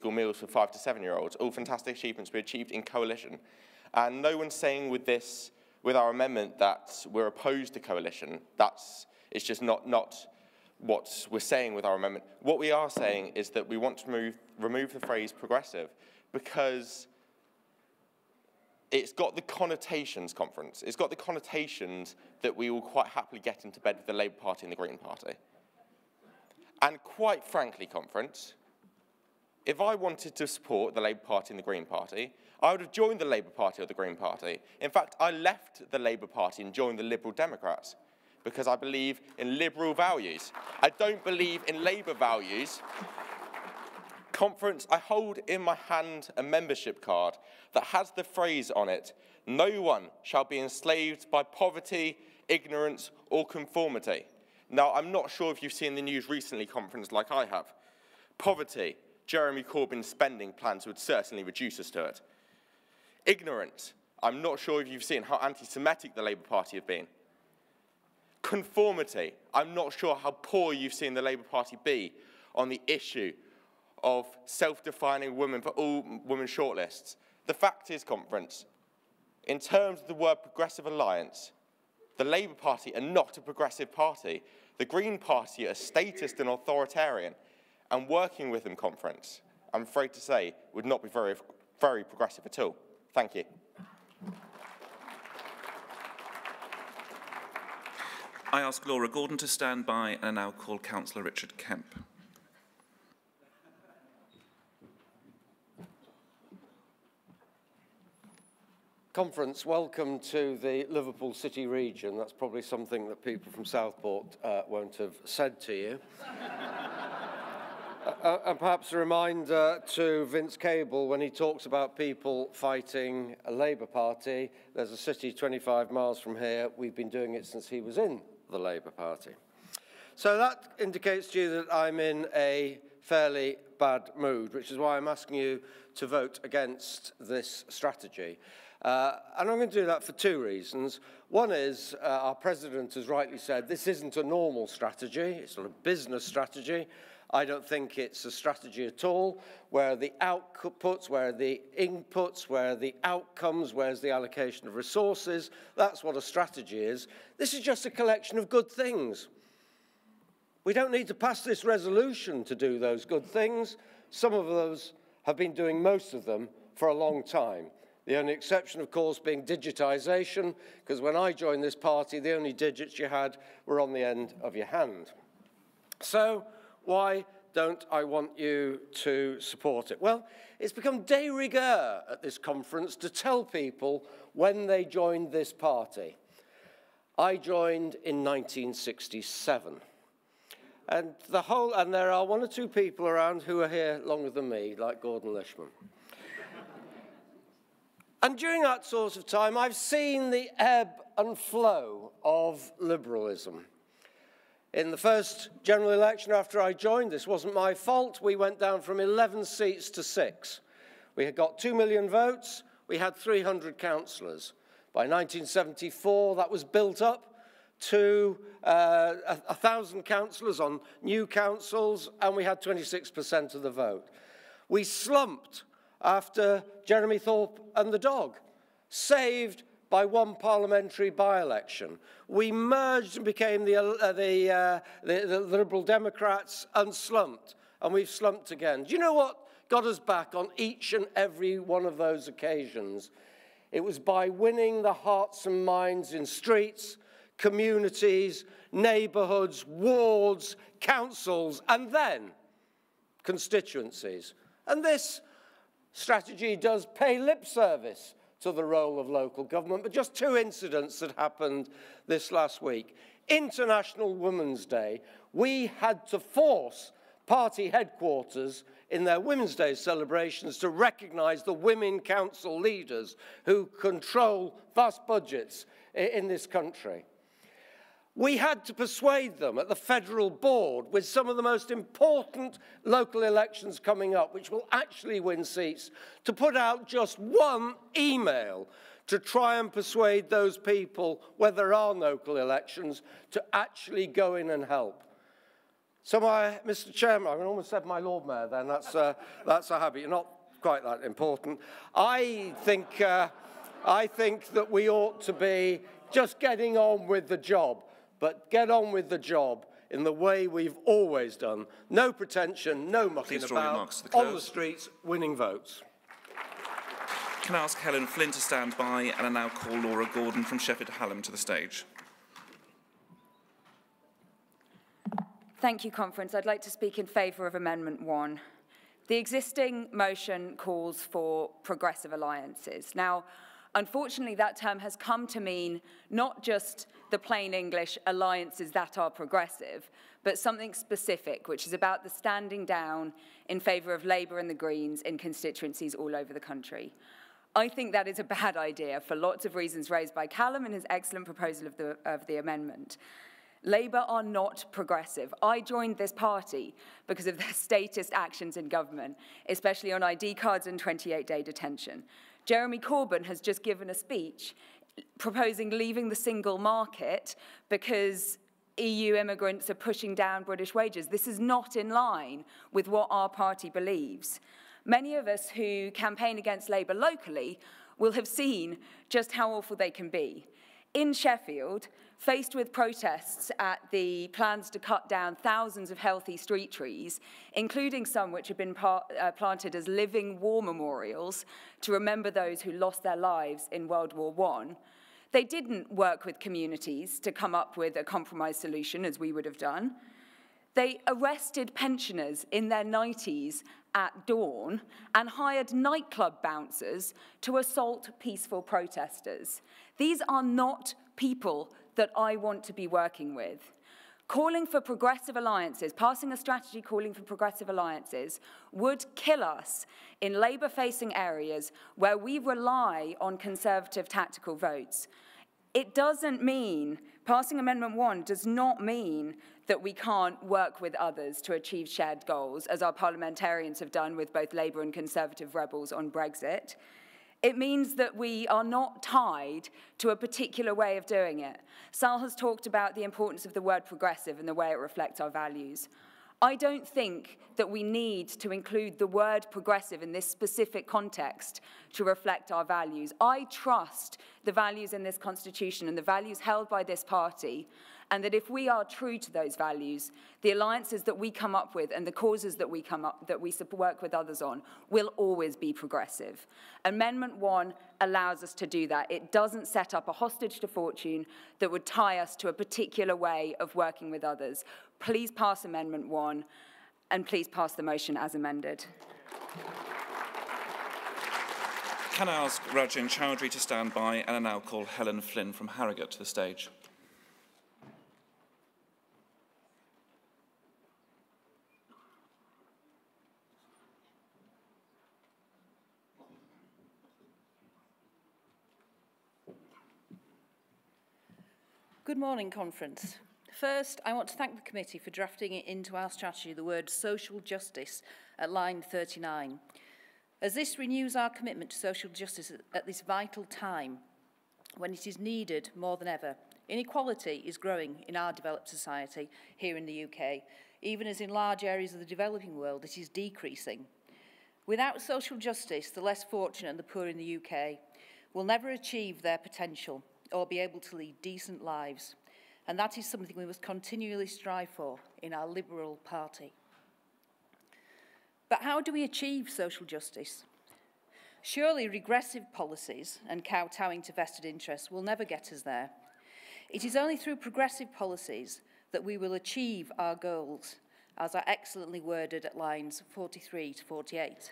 school meals for 5 to 7-year-olds. All fantastic achievements we achieved in coalition. And no one's saying with our amendment that we're opposed to coalition. It's just not what we're saying with our amendment. What we are saying is that we want to remove the phrase progressive because it's got the connotations, conference. It's got the connotations that we will quite happily get into bed with the Labour Party and the Green Party. And quite frankly, conference, if I wanted to support the Labour Party and the Green Party, I would have joined the Labour Party or the Green Party. In fact, I left the Labour Party and joined the Liberal Democrats because I believe in liberal values. I don't believe in Labour values. Conference, I hold in my hand a membership card that has the phrase on it, "No one shall be enslaved by poverty, ignorance, or conformity." Now, I'm not sure if you've seen the news recently, conference, like I have. Poverty, Jeremy Corbyn's spending plans would certainly reduce us to it. Ignorance, I'm not sure if you've seen how anti-Semitic the Labour Party have been. Conformity, I'm not sure how poor you've seen the Labour Party be on the issue of self-defining women for all women shortlists. The fact is, conference, in terms of the word progressive alliance, the Labour Party are not a progressive party. The Green Party are statist and authoritarian, and working with them, conference, I'm afraid to say, would not be very, very progressive at all. Thank you. I ask Laura Gordon to stand by and now call Councillor Richard Kemp. Conference, welcome to the Liverpool City region. That's probably something that people from Southport won't have said to you. And perhaps a reminder to Vince Cable, when he talks about people fighting a Labour Party, there's a city 25 miles from here. We've been doing it since he was in the Labour Party. So that indicates to you that I'm in a fairly bad mood, which is why I'm asking you to vote against this strategy. And I'm going to do that for two reasons. One is, our President has rightly said, this isn't a normal strategy, it's not a business strategy. I don't think it's a strategy at all, where the outputs, where the inputs, where the outcomes, where's the allocation of resources, that's what a strategy is. This is just a collection of good things. We don't need to pass this resolution to do those good things. Some of those have been doing most of them for a long time. The only exception, of course, being digitisation, because when I joined this party, the only digits you had were on the end of your hand. So, why don't I want you to support it? Well, it's become de rigueur at this conference to tell people when they joined this party. I joined in 1967. And there are one or two people around who are here longer than me, like Gordon Lishman. And during that sort of time, I've seen the ebb and flow of liberalism. In the first general election after I joined, this wasn't my fault, we went down from 11 seats to 6. We had got 2 million votes, we had 300 councillors. By 1974, that was built up to 1,000 councillors on new councils, and we had 26% of the vote. We slumped after Jeremy Thorpe and the dog, saved by one parliamentary by-election. We merged and became the Liberal Democrats and slumped, and we've slumped again. Do you know what got us back on each and every one of those occasions? It was by winning the hearts and minds in streets, communities, neighbourhoods, wards, councils, and then constituencies. And this strategy does pay lip service to the role of local government, but just two incidents that happened this last week. International Women's Day, we had to force party headquarters in their Women's Day celebrations to recognise the women council leaders who control vast budgets in this country. We had to persuade them at the federal board, with some of the most important local elections coming up, which will actually win seats, to put out just one email to try and persuade those people, where there are local elections, to actually go in and help. So, Mr. Chairman, I almost said my Lord Mayor then, that's a habit. You're not quite that important. I think that we ought to be just getting on with the job, but get on with the job in the way we've always done. No pretension, no mucking about, on the streets, winning votes. Can I ask Helen Flynn to stand by, and I now call Laura Gordon from Sheffield Hallam to the stage. Thank you, Conference. I'd like to speak in favour of Amendment 1. The existing motion calls for progressive alliances. Now, unfortunately, that term has come to mean not just the plain English alliances that are progressive, but something specific, which is about the standing down in favour of Labour and the Greens in constituencies all over the country. I think that is a bad idea for lots of reasons raised by Callum in his excellent proposal of the amendment. Labour are not progressive. I joined this party because of their statist actions in government, especially on ID cards and 28-day detention. Jeremy Corbyn has just given a speech proposing leaving the single market because EU immigrants are pushing down British wages. This is not in line with what our party believes. Many of us who campaign against Labour locally will have seen just how awful they can be. In Sheffield, faced with protests at the plans to cut down thousands of healthy street trees, including some which have been planted as living war memorials to remember those who lost their lives in World War I, they didn't work with communities to come up with a compromise solution, as we would have done. They arrested pensioners in their 90s at dawn and hired nightclub bouncers to assault peaceful protesters. These are not people that I want to be working with. Calling for progressive alliances, passing a strategy calling for progressive alliances, would kill us in Labour-facing areas where we rely on Conservative tactical votes. It doesn't mean, passing Amendment 1 does not mean that we can't work with others to achieve shared goals, as our parliamentarians have done with both Labour and Conservative rebels on Brexit. It means that we are not tied to a particular way of doing it. Sal has talked about the importance of the word progressive and the way it reflects our values. I don't think that we need to include the word progressive in this specific context to reflect our values. I trust the values in this constitution and the values held by this party, and that if we are true to those values, the alliances that we come up with and the causes that we work with others on will always be progressive. Amendment 1 allows us to do that. It doesn't set up a hostage to fortune that would tie us to a particular way of working with others. Please pass Amendment 1, and please pass the motion as amended. Can I ask Rajan Chowdhury to stand by, and I now call Helen Flynn from Harrogate to the stage. Good morning, Conference. First, I want to thank the committee for drafting it into our strategy the word social justice at line 39, as this renews our commitment to social justice at this vital time when it is needed more than ever. Inequality is growing in our developed society here in the UK, even as in large areas of the developing world it is decreasing. Without social justice, the less fortunate and the poor in the UK will never achieve their potential or be able to lead decent lives. And that is something we must continually strive for in our Liberal Party. But how do we achieve social justice? Surely regressive policies and kowtowing to vested interests will never get us there. It is only through progressive policies that we will achieve our goals, as are excellently worded at lines 43 to 48.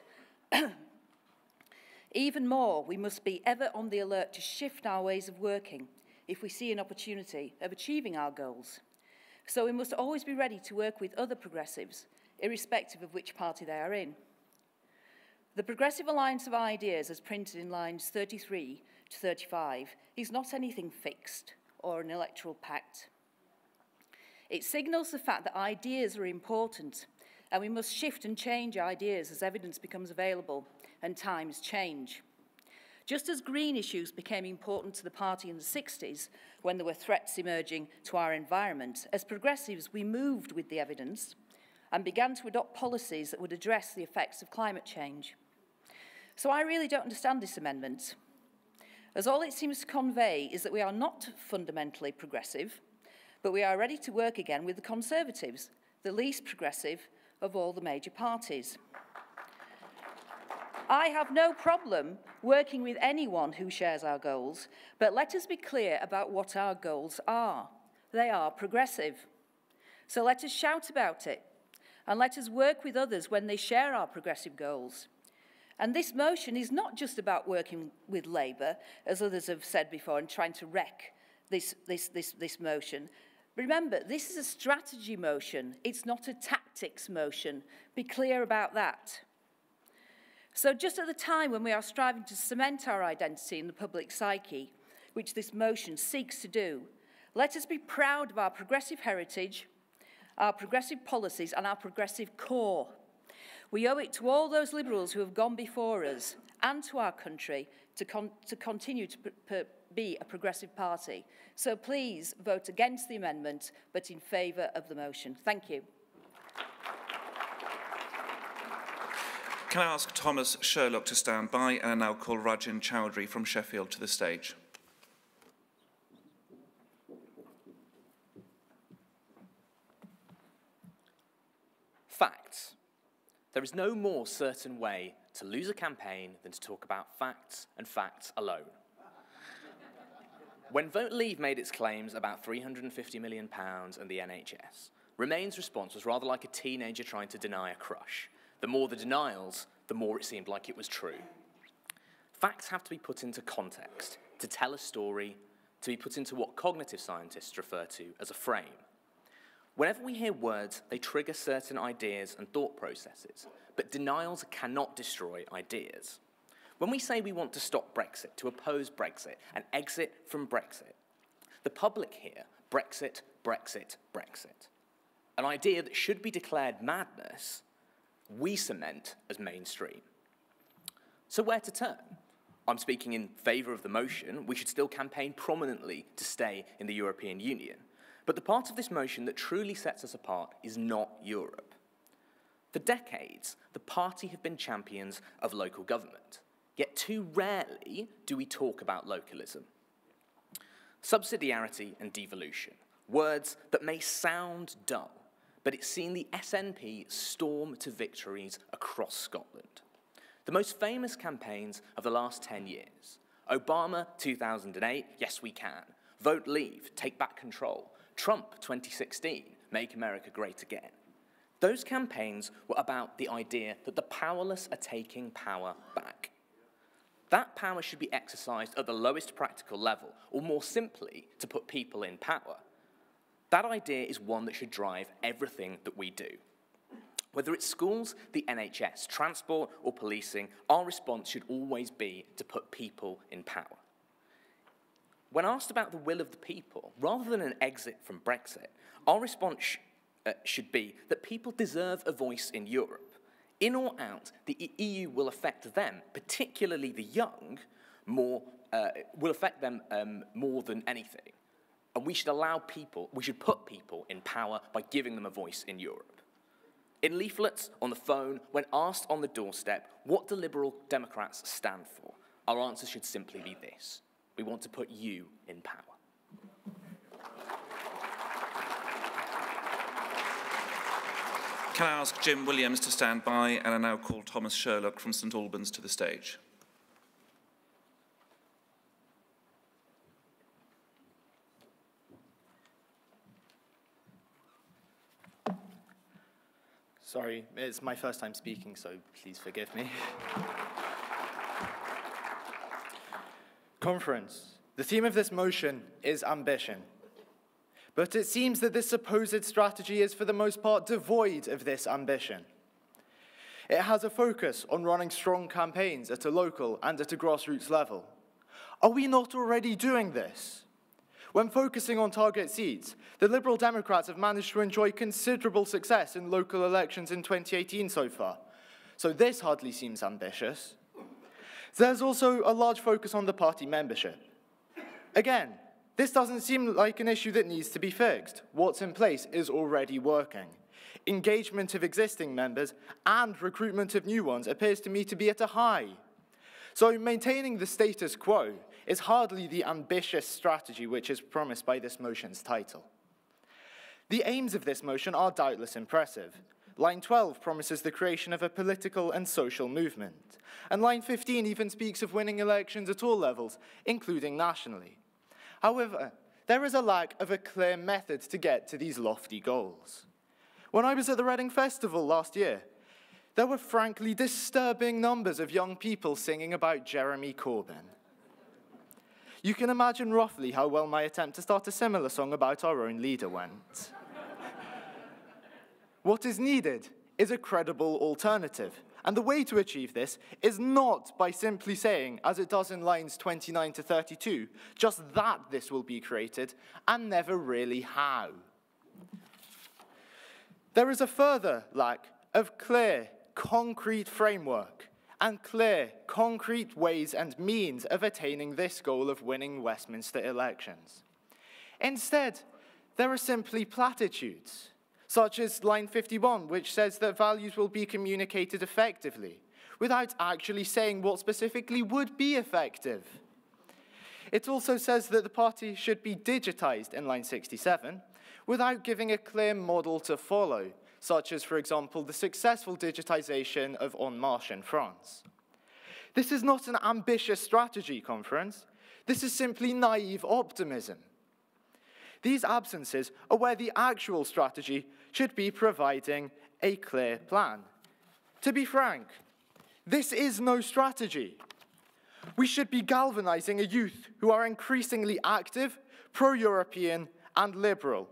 Even more, we must be ever on the alert to shift our ways of working if we see an opportunity of achieving our goals. So we must always be ready to work with other progressives, irrespective of which party they are in. The Progressive Alliance of Ideas, as printed in lines 33 to 35, is not anything fixed or an electoral pact. It signals the fact that ideas are important, and we must shift and change ideas as evidence becomes available and times change. Just as green issues became important to the party in the 60s when there were threats emerging to our environment, as progressives we moved with the evidence and began to adopt policies that would address the effects of climate change. So I really don't understand this amendment, as all it seems to convey is that we are not fundamentally progressive, but we are ready to work again with the Conservatives, the least progressive of all the major parties. I have no problem working with anyone who shares our goals, but let us be clear about what our goals are. They are progressive. So let us shout about it, and let us work with others when they share our progressive goals. And this motion is not just about working with Labour, as others have said before, and trying to wreck this motion. Remember, this is a strategy motion. It's not a tactics motion. Be clear about that. So just at the time when we are striving to cement our identity in the public psyche, which this motion seeks to do, let us be proud of our progressive heritage, our progressive policies, and our progressive core. We owe it to all those Liberals who have gone before us and to our country to continue to be a progressive party. So please vote against the amendment, but in favour of the motion. Thank you. Can I ask Thomas Sherlock to stand by, and I now call Rajan Chowdhury from Sheffield to the stage. Facts. There is no more certain way to lose a campaign than to talk about facts and facts alone. When Vote Leave made its claims about £350 million and the NHS, Remain's response was rather like a teenager trying to deny a crush. The more the denials, the more it seemed like it was true. Facts have to be put into context, to tell a story, to be put into what cognitive scientists refer to as a frame. Whenever we hear words, they trigger certain ideas and thought processes, but denials cannot destroy ideas. When we say we want to stop Brexit, to oppose Brexit, and exit from Brexit, the public hear Brexit, Brexit, Brexit. An idea that should be declared madness, we cement as mainstream. So where to turn? I'm speaking in favour of the motion. We should still campaign prominently to stay in the European Union. But the part of this motion that truly sets us apart is not Europe. For decades, the party have been champions of local government, yet too rarely do we talk about localism. Subsidiarity and devolution, words that may sound dull, but it's seen the SNP storm to victories across Scotland. The most famous campaigns of the last 10 years, Obama 2008, Yes We Can, Vote Leave, Take Back Control, Trump 2016, Make America Great Again. Those campaigns were about the idea that the powerless are taking power back. That power should be exercised at the lowest practical level, or more simply, to put people in power. That idea is one that should drive everything that we do. Whether it's schools, the NHS, transport, or policing, our response should always be to put people in power. When asked about the will of the people, rather than an exit from Brexit, our response should be that people deserve a voice in Europe. In or out, the EU will affect them, particularly the young, more than anything. And we should put people in power by giving them a voice in Europe. In leaflets, on the phone, when asked on the doorstep, what do Liberal Democrats stand for? Our answer should simply be this: we want to put you in power. Can I ask Jim Williams to stand by, and I now call Thomas Sherlock from St Albans to the stage. Sorry, it's my first time speaking, so please forgive me. Conference. The theme of this motion is ambition. But it seems that this supposed strategy is for the most part devoid of this ambition. It has a focus on running strong campaigns at a local and at a grassroots level. Are we not already doing this? When focusing on target seats, the Liberal Democrats have managed to enjoy considerable success in local elections in 2018 so far. So this hardly seems ambitious. There's also a large focus on the party membership. Again, this doesn't seem like an issue that needs to be fixed. What's in place is already working. engagement of existing members, and recruitment of new ones appears to me to be at a high. So maintaining the status quo is hardly the ambitious strategy which is promised by this motion's title. The aims of this motion are doubtless impressive. Line 12 promises the creation of a political and social movement, and line 15 even speaks of winning elections at all levels, including nationally. However, there is a lack of a clear method to get to these lofty goals. When I was at the Reading Festival last year, there were frankly disturbing numbers of young people singing about Jeremy Corbyn. You can imagine roughly how well my attempt to start a similar song about our own leader went. What is needed is a credible alternative, and the way to achieve this is not by simply saying, as it does in lines 29 to 32, just that this will be created, and never really how. There is a further lack of clear, concrete framework and clear, concrete ways and means of attaining this goal of winning Westminster elections. Instead, there are simply platitudes, such as line 51, which says that values will be communicated effectively, without actually saying what specifically would be effective. It also says that the party should be digitized in line 67, without giving a clear model to follow, such as, for example, the successful digitization of En Marche in France. This is not an ambitious strategy, conference. This is simply naive optimism. These absences are where the actual strategy should be providing a clear plan. To be frank, this is no strategy. We should be galvanizing a youth who are increasingly active, pro-European, and liberal.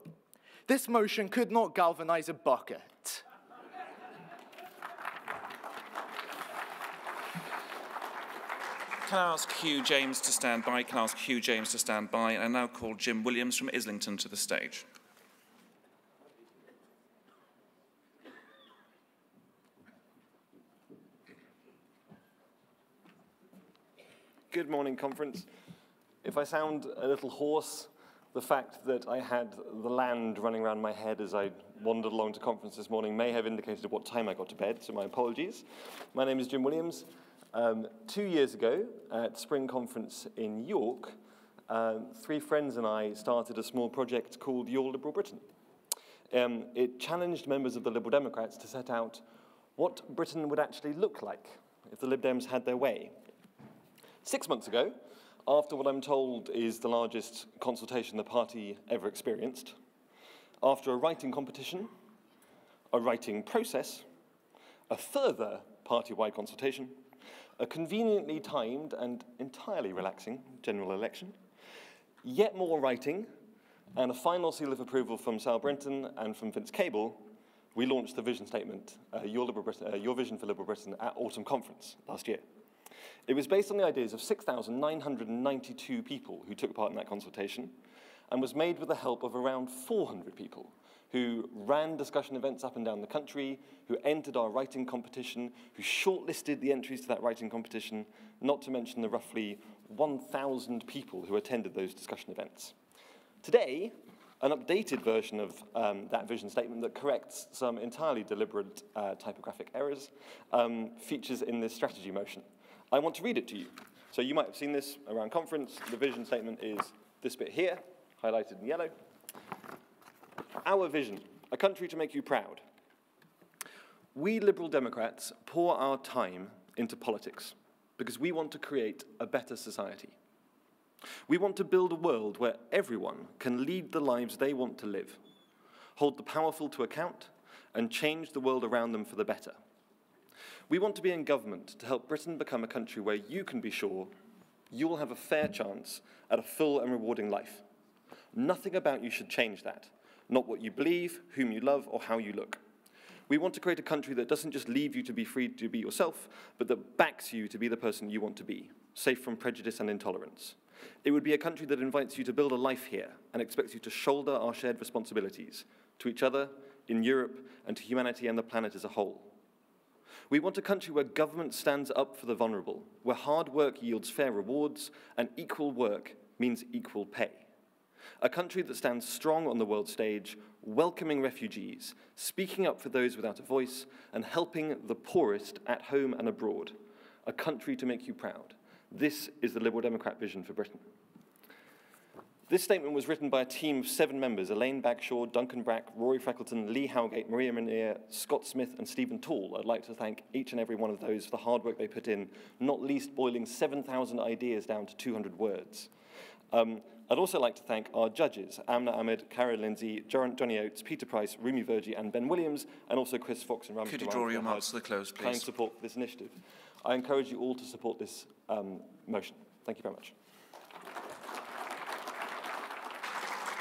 This motion could not galvanize a bucket. Can I ask Hugh James to stand by? Can I ask Hugh James to stand by? And I now call Jim Williams from Islington to the stage. Good morning, conference. If I sound a little hoarse, the fact that I had the land running around my head as I wandered along to conference this morning may have indicated at what time I got to bed, so my apologies. My name is Jim Williams. 2 years ago, at Spring Conference in York, 3 friends and I started a small project called Your Liberal Britain. It challenged members of the Liberal Democrats to set out what Britain would actually look like if the Lib Dems had their way. 6 months ago, after what I'm told is the largest consultation the party ever experienced, after a writing competition, a writing process, a further party-wide consultation, a conveniently timed and entirely relaxing general election, yet more writing, and a final seal of approval from Sal Brinton and from Vince Cable, we launched the vision statement, Your Vision for Liberal Britain, at Autumn Conference last year. It was based on the ideas of 6,992 people who took part in that consultation, and was made with the help of around 400 people who ran discussion events up and down the country, who entered our writing competition, who shortlisted the entries to that writing competition, not to mention the roughly 1,000 people who attended those discussion events. Today, an updated version of that vision statement that corrects some entirely deliberate typographic errors features in this strategy motion. I want to read it to you. So you might have seen this around conference. The vision statement is this bit here, highlighted in yellow. Our vision, a country to make you proud. We Liberal Democrats pour our time into politics because we want to create a better society. We want to build a world where everyone can lead the lives they want to live, hold the powerful to account, and change the world around them for the better. We want to be in government to help Britain become a country where you can be sure you will have a fair chance at a full and rewarding life. Nothing about you should change that, not what you believe, whom you love, or how you look. We want to create a country that doesn't just leave you to be free to be yourself, but that backs you to be the person you want to be, safe from prejudice and intolerance. It would be a country that invites you to build a life here and expects you to shoulder our shared responsibilities to each other, in Europe, and to humanity and the planet as a whole. We want a country where government stands up for the vulnerable, where hard work yields fair rewards and equal work means equal pay. A country that stands strong on the world stage welcoming refugees, speaking up for those without a voice, and helping the poorest at home and abroad. A country to make you proud. This is the Liberal Democrat vision for Britain. This statement was written by a team of 7 members: Elaine Bagshaw, Duncan Brack, Rory Freckleton, Lee Howgate, Maria Minier, Scott Smith, and Stephen Tall. I'd like to thank each and every one of those for the hard work they put in, not least boiling 7,000 ideas down to 200 words. I'd also like to thank our judges, Amna Ahmed, Cara Lindsay, Johnny Oates, Peter Price, Rumi Virgie, and Ben Williams, and also Chris Fox and Ramsey. Could you draw your mouths to the close, please? Kind support for this initiative. I encourage you all to support this motion. Thank you very much.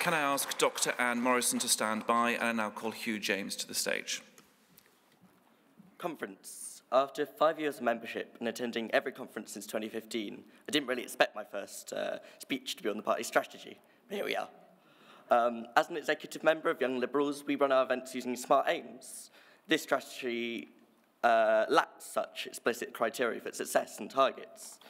Can I ask Dr. Anne Morrison to stand by, and I now call Hugh James to the stage. Conference. After 5 years of membership and attending every conference since 2015, I didn't really expect my first speech to be on the party strategy. But here we are. As an executive member of Young Liberals, we run our events using smart aims. This strategy lacks such explicit criteria for success and targets.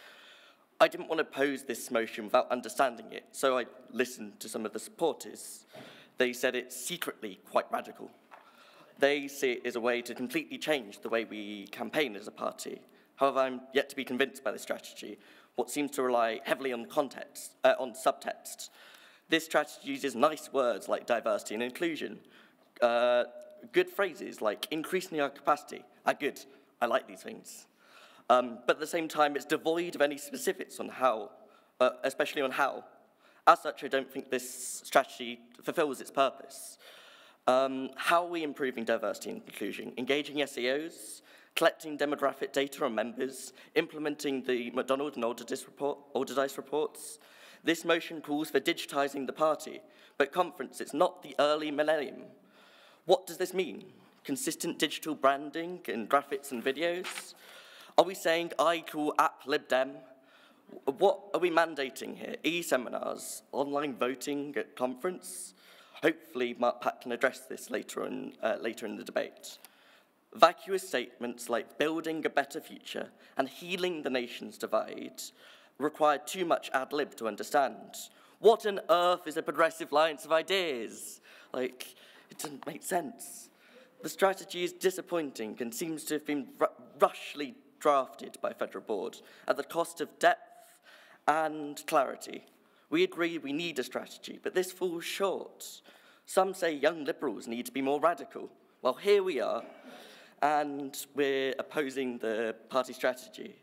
I didn't want to pose this motion without understanding it, so I listened to some of the supporters. They said it's secretly quite radical. They see it as a way to completely change the way we campaign as a party. However, I'm yet to be convinced by this strategy, what seems to rely heavily on context, on subtext. This strategy uses nice words like diversity and inclusion, good phrases like increasing our capacity are good. I like these things. But at the same time, it's devoid of any specifics on how, especially on how. As such, I don't think this strategy fulfills its purpose. How are we improving diversity and inclusion? Engaging SEOs, collecting demographic data on members, implementing the McDonald and Alderdice reports. This motion calls for digitising the party, but conference, it's not the early millennium. What does this mean? Consistent digital branding and graphics and videos? Are we saying I call app Lib Dem? What are we mandating here? E-seminars, online voting at conference? Hopefully Mark Patt can address this later in the debate. Vacuous statements like building a better future and healing the nation's divide require too much ad lib to understand. What on earth is a progressive alliance of ideas? Like, it doesn't make sense. The strategy is disappointing and seems to have been rushly drafted by Federal Board at the cost of depth and clarity. We agree we need a strategy, but this falls short. Some say Young Liberals need to be more radical. Well, here we are, and we're opposing the party strategy.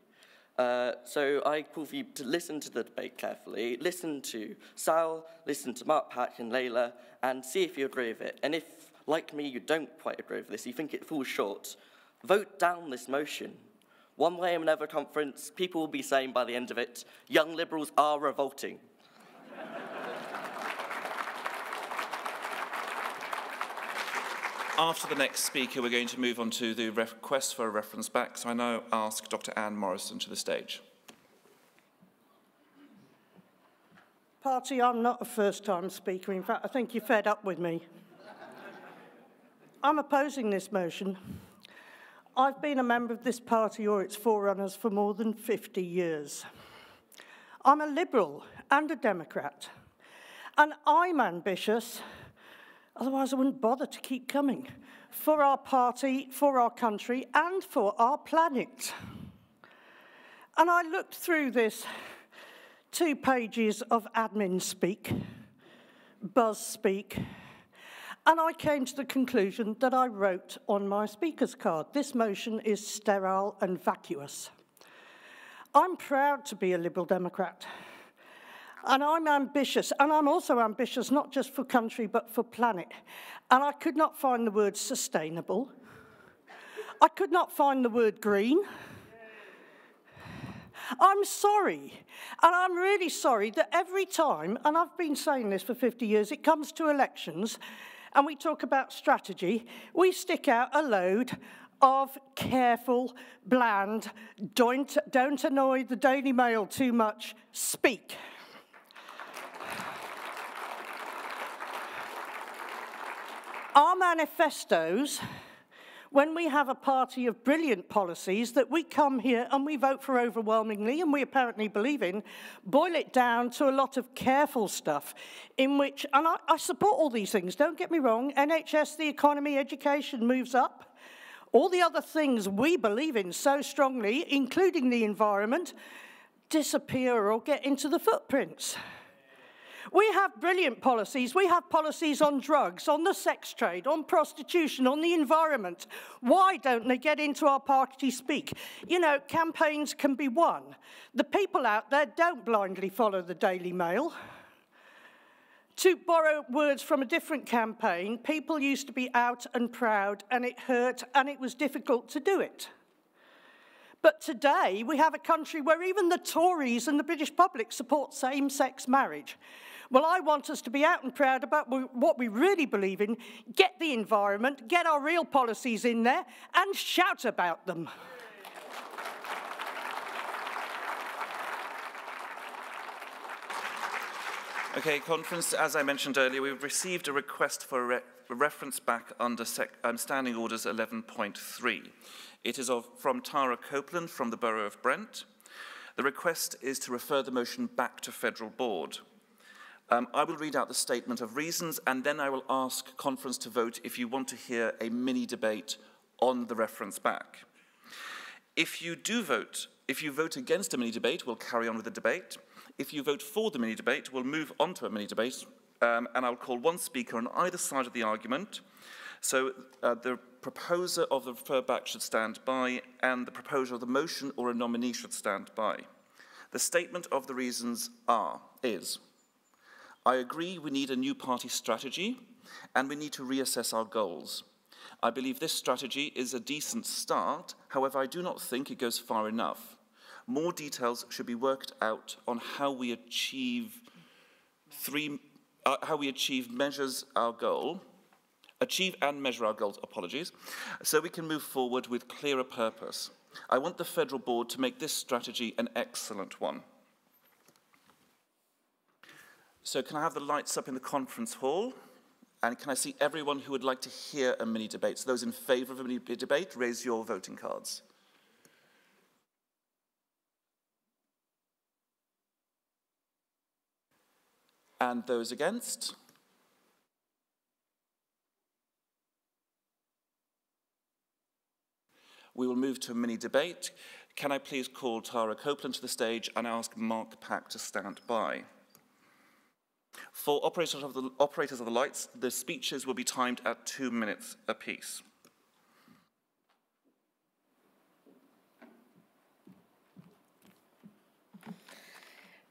So I call for you to listen to the debate carefully, listen to Sal, listen to Mark Pack and Layla, and see if you agree with it. And if, like me, you don't quite agree with this, you think it falls short, vote down this motion. One way or another conference, people will be saying by the end of it, Young Liberals are revolting. After the next speaker, we're going to move on to the request for a reference back, so I now ask Dr. Anne Morrison to the stage. Party, I'm not a first-time speaker. In fact, I think you're fed up with me. I'm opposing this motion. I've been a member of this party or its forerunners for more than 50 years. I'm a Liberal and a Democrat, and I'm ambitious, otherwise I wouldn't bother to keep coming, for our party, for our country, and for our planet. And I looked through this 2 pages of admin speak, buzz speak, and I came to the conclusion that I wrote on my speaker's card. This motion is sterile and vacuous. I'm proud to be a Liberal Democrat, and I'm ambitious, and I'm also ambitious not just for country but for planet. And I could not find the word sustainable. I could not find the word green. I'm sorry, and I'm really sorry that every time, and I've been saying this for 50 years, it comes to elections, and we talk about strategy, we stick out a load of careful, bland, don't annoy the Daily Mail too much, speak. Our manifestos, when we have a party of brilliant policies that we come here and we vote for overwhelmingly, and we apparently believe in, boil it down to a lot of careful stuff in which, and I support all these things, don't get me wrong, NHS, the economy, education moves up. All the other things we believe in so strongly, including the environment, disappear or get into the footprints. We have brilliant policies. We have policies on drugs, on the sex trade, on prostitution, on the environment. Why don't they get into our party speak? You know, campaigns can be won. The people out there don't blindly follow the Daily Mail. To borrow words from a different campaign, people used to be out and proud, and it hurt, and it was difficult to do it. But today, we have a country where even the Tories and the British public support same-sex marriage. Well, I want us to be out and proud about what we really believe in, get the environment, get our real policies in there, and shout about them. Okay, conference, as I mentioned earlier, we've received a request for a reference back under Standing Orders 11.3. It is from Tara Copeland from the Borough of Brent. The request is to refer the motion back to Federal Board. I will read out the statement of reasons, and then I will ask conference to vote if you want to hear a mini debate on the reference back. If you vote against a mini debate, we'll carry on with the debate. If you vote for the mini debate, we'll move on to a mini debate, and I'll call one speaker on either side of the argument. So the proposer of the refer back should stand by, and the proposer of the motion or a nominee should stand by. The statement of the reasons is, I agree we need a new party strategy, and we need to reassess our goals. I believe this strategy is a decent start, however, I do not think it goes far enough. More details should be worked out on how we achieve measures our goal, achieve and measure our goals, apologies, so we can move forward with clearer purpose. I want the Federal Board to make this strategy an excellent one. So can I have the lights up in the conference hall? And can I see everyone who would like to hear a mini debate? So those in favour of a mini debate, raise your voting cards. And those against? We will move to a mini debate. Can I please call Tara Copeland to the stage and ask Mark Pack to stand by? For operators of the lights, the speeches will be timed at 2 minutes apiece.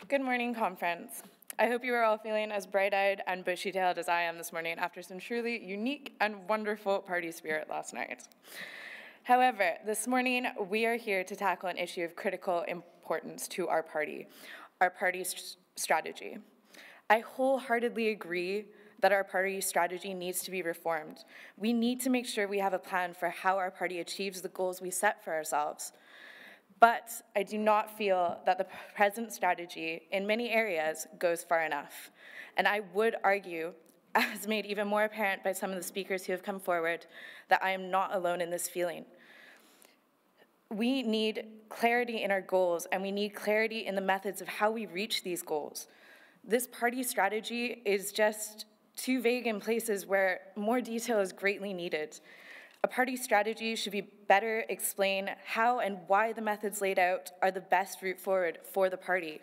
Good morning, conference. I hope you are all feeling as bright-eyed and bushy-tailed as I am this morning after some truly unique and wonderful party spirit last night. However, this morning we are here to tackle an issue of critical importance to our party's strategy. I wholeheartedly agree that our party strategy needs to be reformed. We need to make sure we have a plan for how our party achieves the goals we set for ourselves. But I do not feel that the present strategy in many areas goes far enough. And I would argue, as made even more apparent by some of the speakers who have come forward, that I am not alone in this feeling. We need clarity in our goals, and we need clarity in the methods of how we reach these goals. This party strategy is just too vague in places where more detail is greatly needed. A party strategy should be better explain how and why the methods laid out are the best route forward for the party.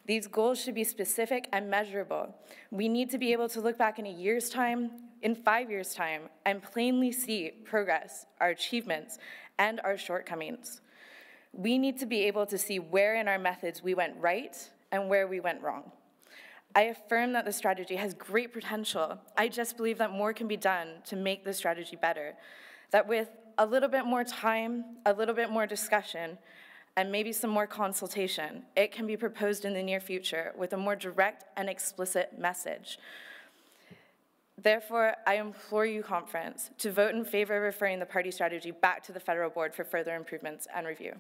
These goals should be specific and measurable. We need to be able to look back in a year's time, in 5 years' time, and plainly see progress, our achievements, and our shortcomings. We need to be able to see where in our methods we went right and where we went wrong. I affirm that the strategy has great potential. I just believe that more can be done to make the strategy better. That with a little bit more time, a little bit more discussion, and maybe some more consultation, it can be proposed in the near future with a more direct and explicit message. Therefore, I implore you, conference, to vote in favor of referring the party strategy back to the Federal Board for further improvements and review.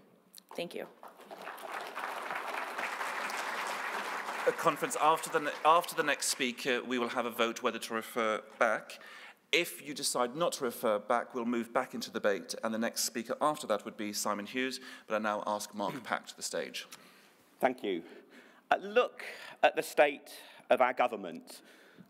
Thank you. Conference, after the next speaker, we will have a vote whether to refer back. If you decide not to refer back, we'll move back into debate, and the next speaker after that would be Simon Hughes, but I now ask Mark Pack to the stage. Thank you. Look at the state of our government.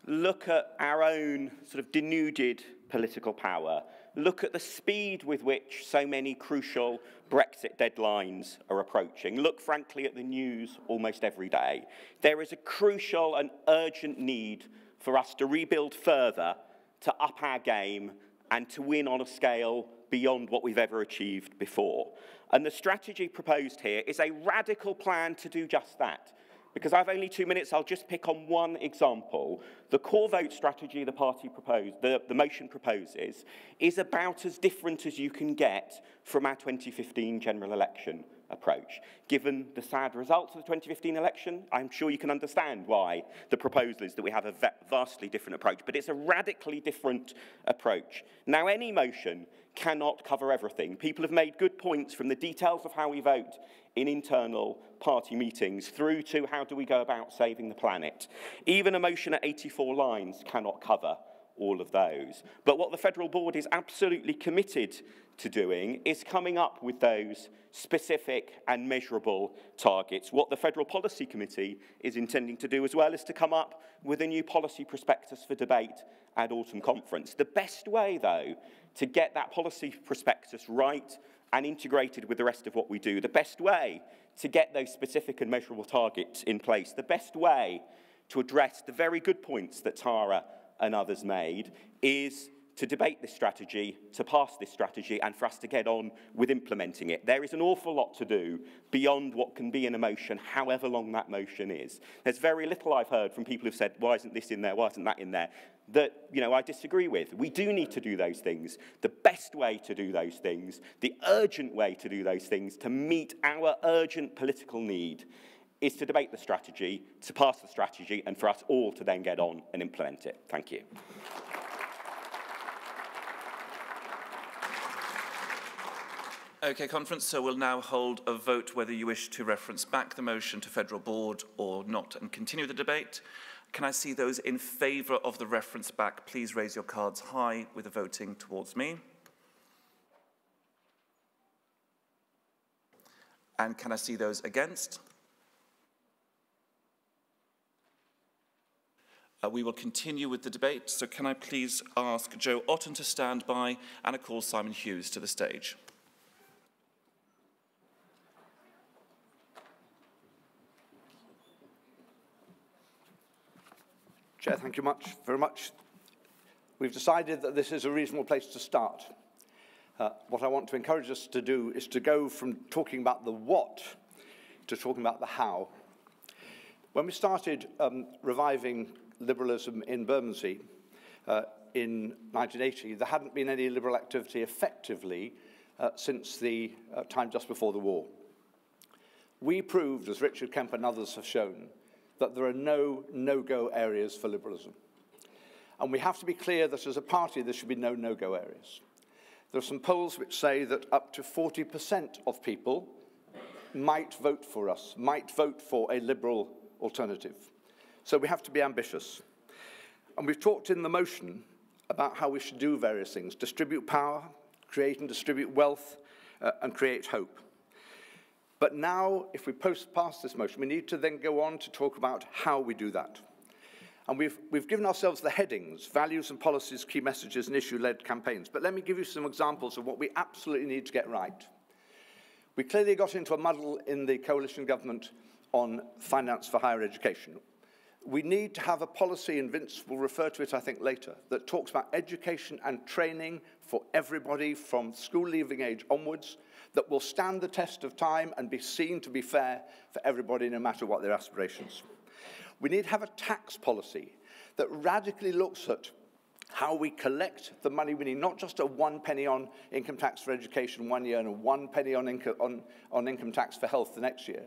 Look at our own sort of denuded political power. Look at the speed with which so many crucial Brexit deadlines are approaching. Look, frankly, at the news almost every day. There is a crucial and urgent need for us to rebuild further, to up our game, and to win on a scale beyond what we've ever achieved before. And the strategy proposed here is a radical plan to do just that. Because I have only 2 minutes, I'll just pick on one example. The core vote strategy the party proposed, the motion proposes, is about as different as you can get from our 2015 general election approach. Given the sad results of the 2015 election, I'm sure you can understand why the proposal is that we have a vastly different approach, but it's a radically different approach. Now, any motion cannot cover everything. People have made good points from the details of how we vote in internal party meetings through to how do we go about saving the planet. Even a motion at 84 lines cannot cover all of those. But what the Federal Board is absolutely committed to doing is coming up with those specific and measurable targets. What the Federal Policy Committee is intending to do as well is to come up with a new policy prospectus for debate at Autumn Conference. The best way, though, to get that policy prospectus right and integrated with the rest of what we do, the best way to get those specific and measurable targets in place, the best way to address the very good points that Tara and others made is to debate this strategy, to pass this strategy, and for us to get on with implementing it. There is an awful lot to do beyond what can be in a motion, however long that motion is. There's very little I've heard from people who've said, why isn't this in there, why isn't that in there, that, I disagree with. We do need to do those things. The best way to do those things, the urgent way to do those things, to meet our urgent political need, is to debate the strategy, to pass the strategy, and for us all to then get on and implement it. Thank you. Okay, Conference, so we'll now hold a vote whether you wish to reference back the motion to Federal Board or not and continue the debate. Can I see those in favour of the reference back? Please raise your cards high with the voting towards me. And can I see those against? We will continue with the debate, so can I please ask Joe Otten to stand by and I call Simon Hughes to the stage. Chair, thank you very much. We've decided that this is a reasonable place to start. What I want to encourage us to do is to go from talking about the what to talking about the how. When we started reviving liberalism in Bermondsey in 1980, there hadn't been any liberal activity effectively since the time just before the war. We proved, as Richard Kemp and others have shown, that there are no-go areas for liberalism. And we have to be clear that as a party there should be no no-go areas. There are some polls which say that up to 40% of people might vote for us, might vote for a liberal alternative. So we have to be ambitious. And we've talked in the motion about how we should do various things: distribute power, create and distribute wealth, and create hope. But now, if we pass this motion, we need to then go on to talk about how we do that. And we've given ourselves the headings: values and policies, key messages, and issue-led campaigns. But let me give you some examples of what we absolutely need to get right. We clearly got into a muddle in the coalition government on finance for higher education. We need to have a policy, and Vince will refer to it, I think, later, that talks about education and training for everybody from school leaving age onwards, that will stand the test of time and be seen to be fair for everybody, no matter what their aspirations. We need to have a tax policy that radically looks at how we collect the money we need, not just a 1 penny on income tax for education 1 year and a 1 penny on income tax for health the next year.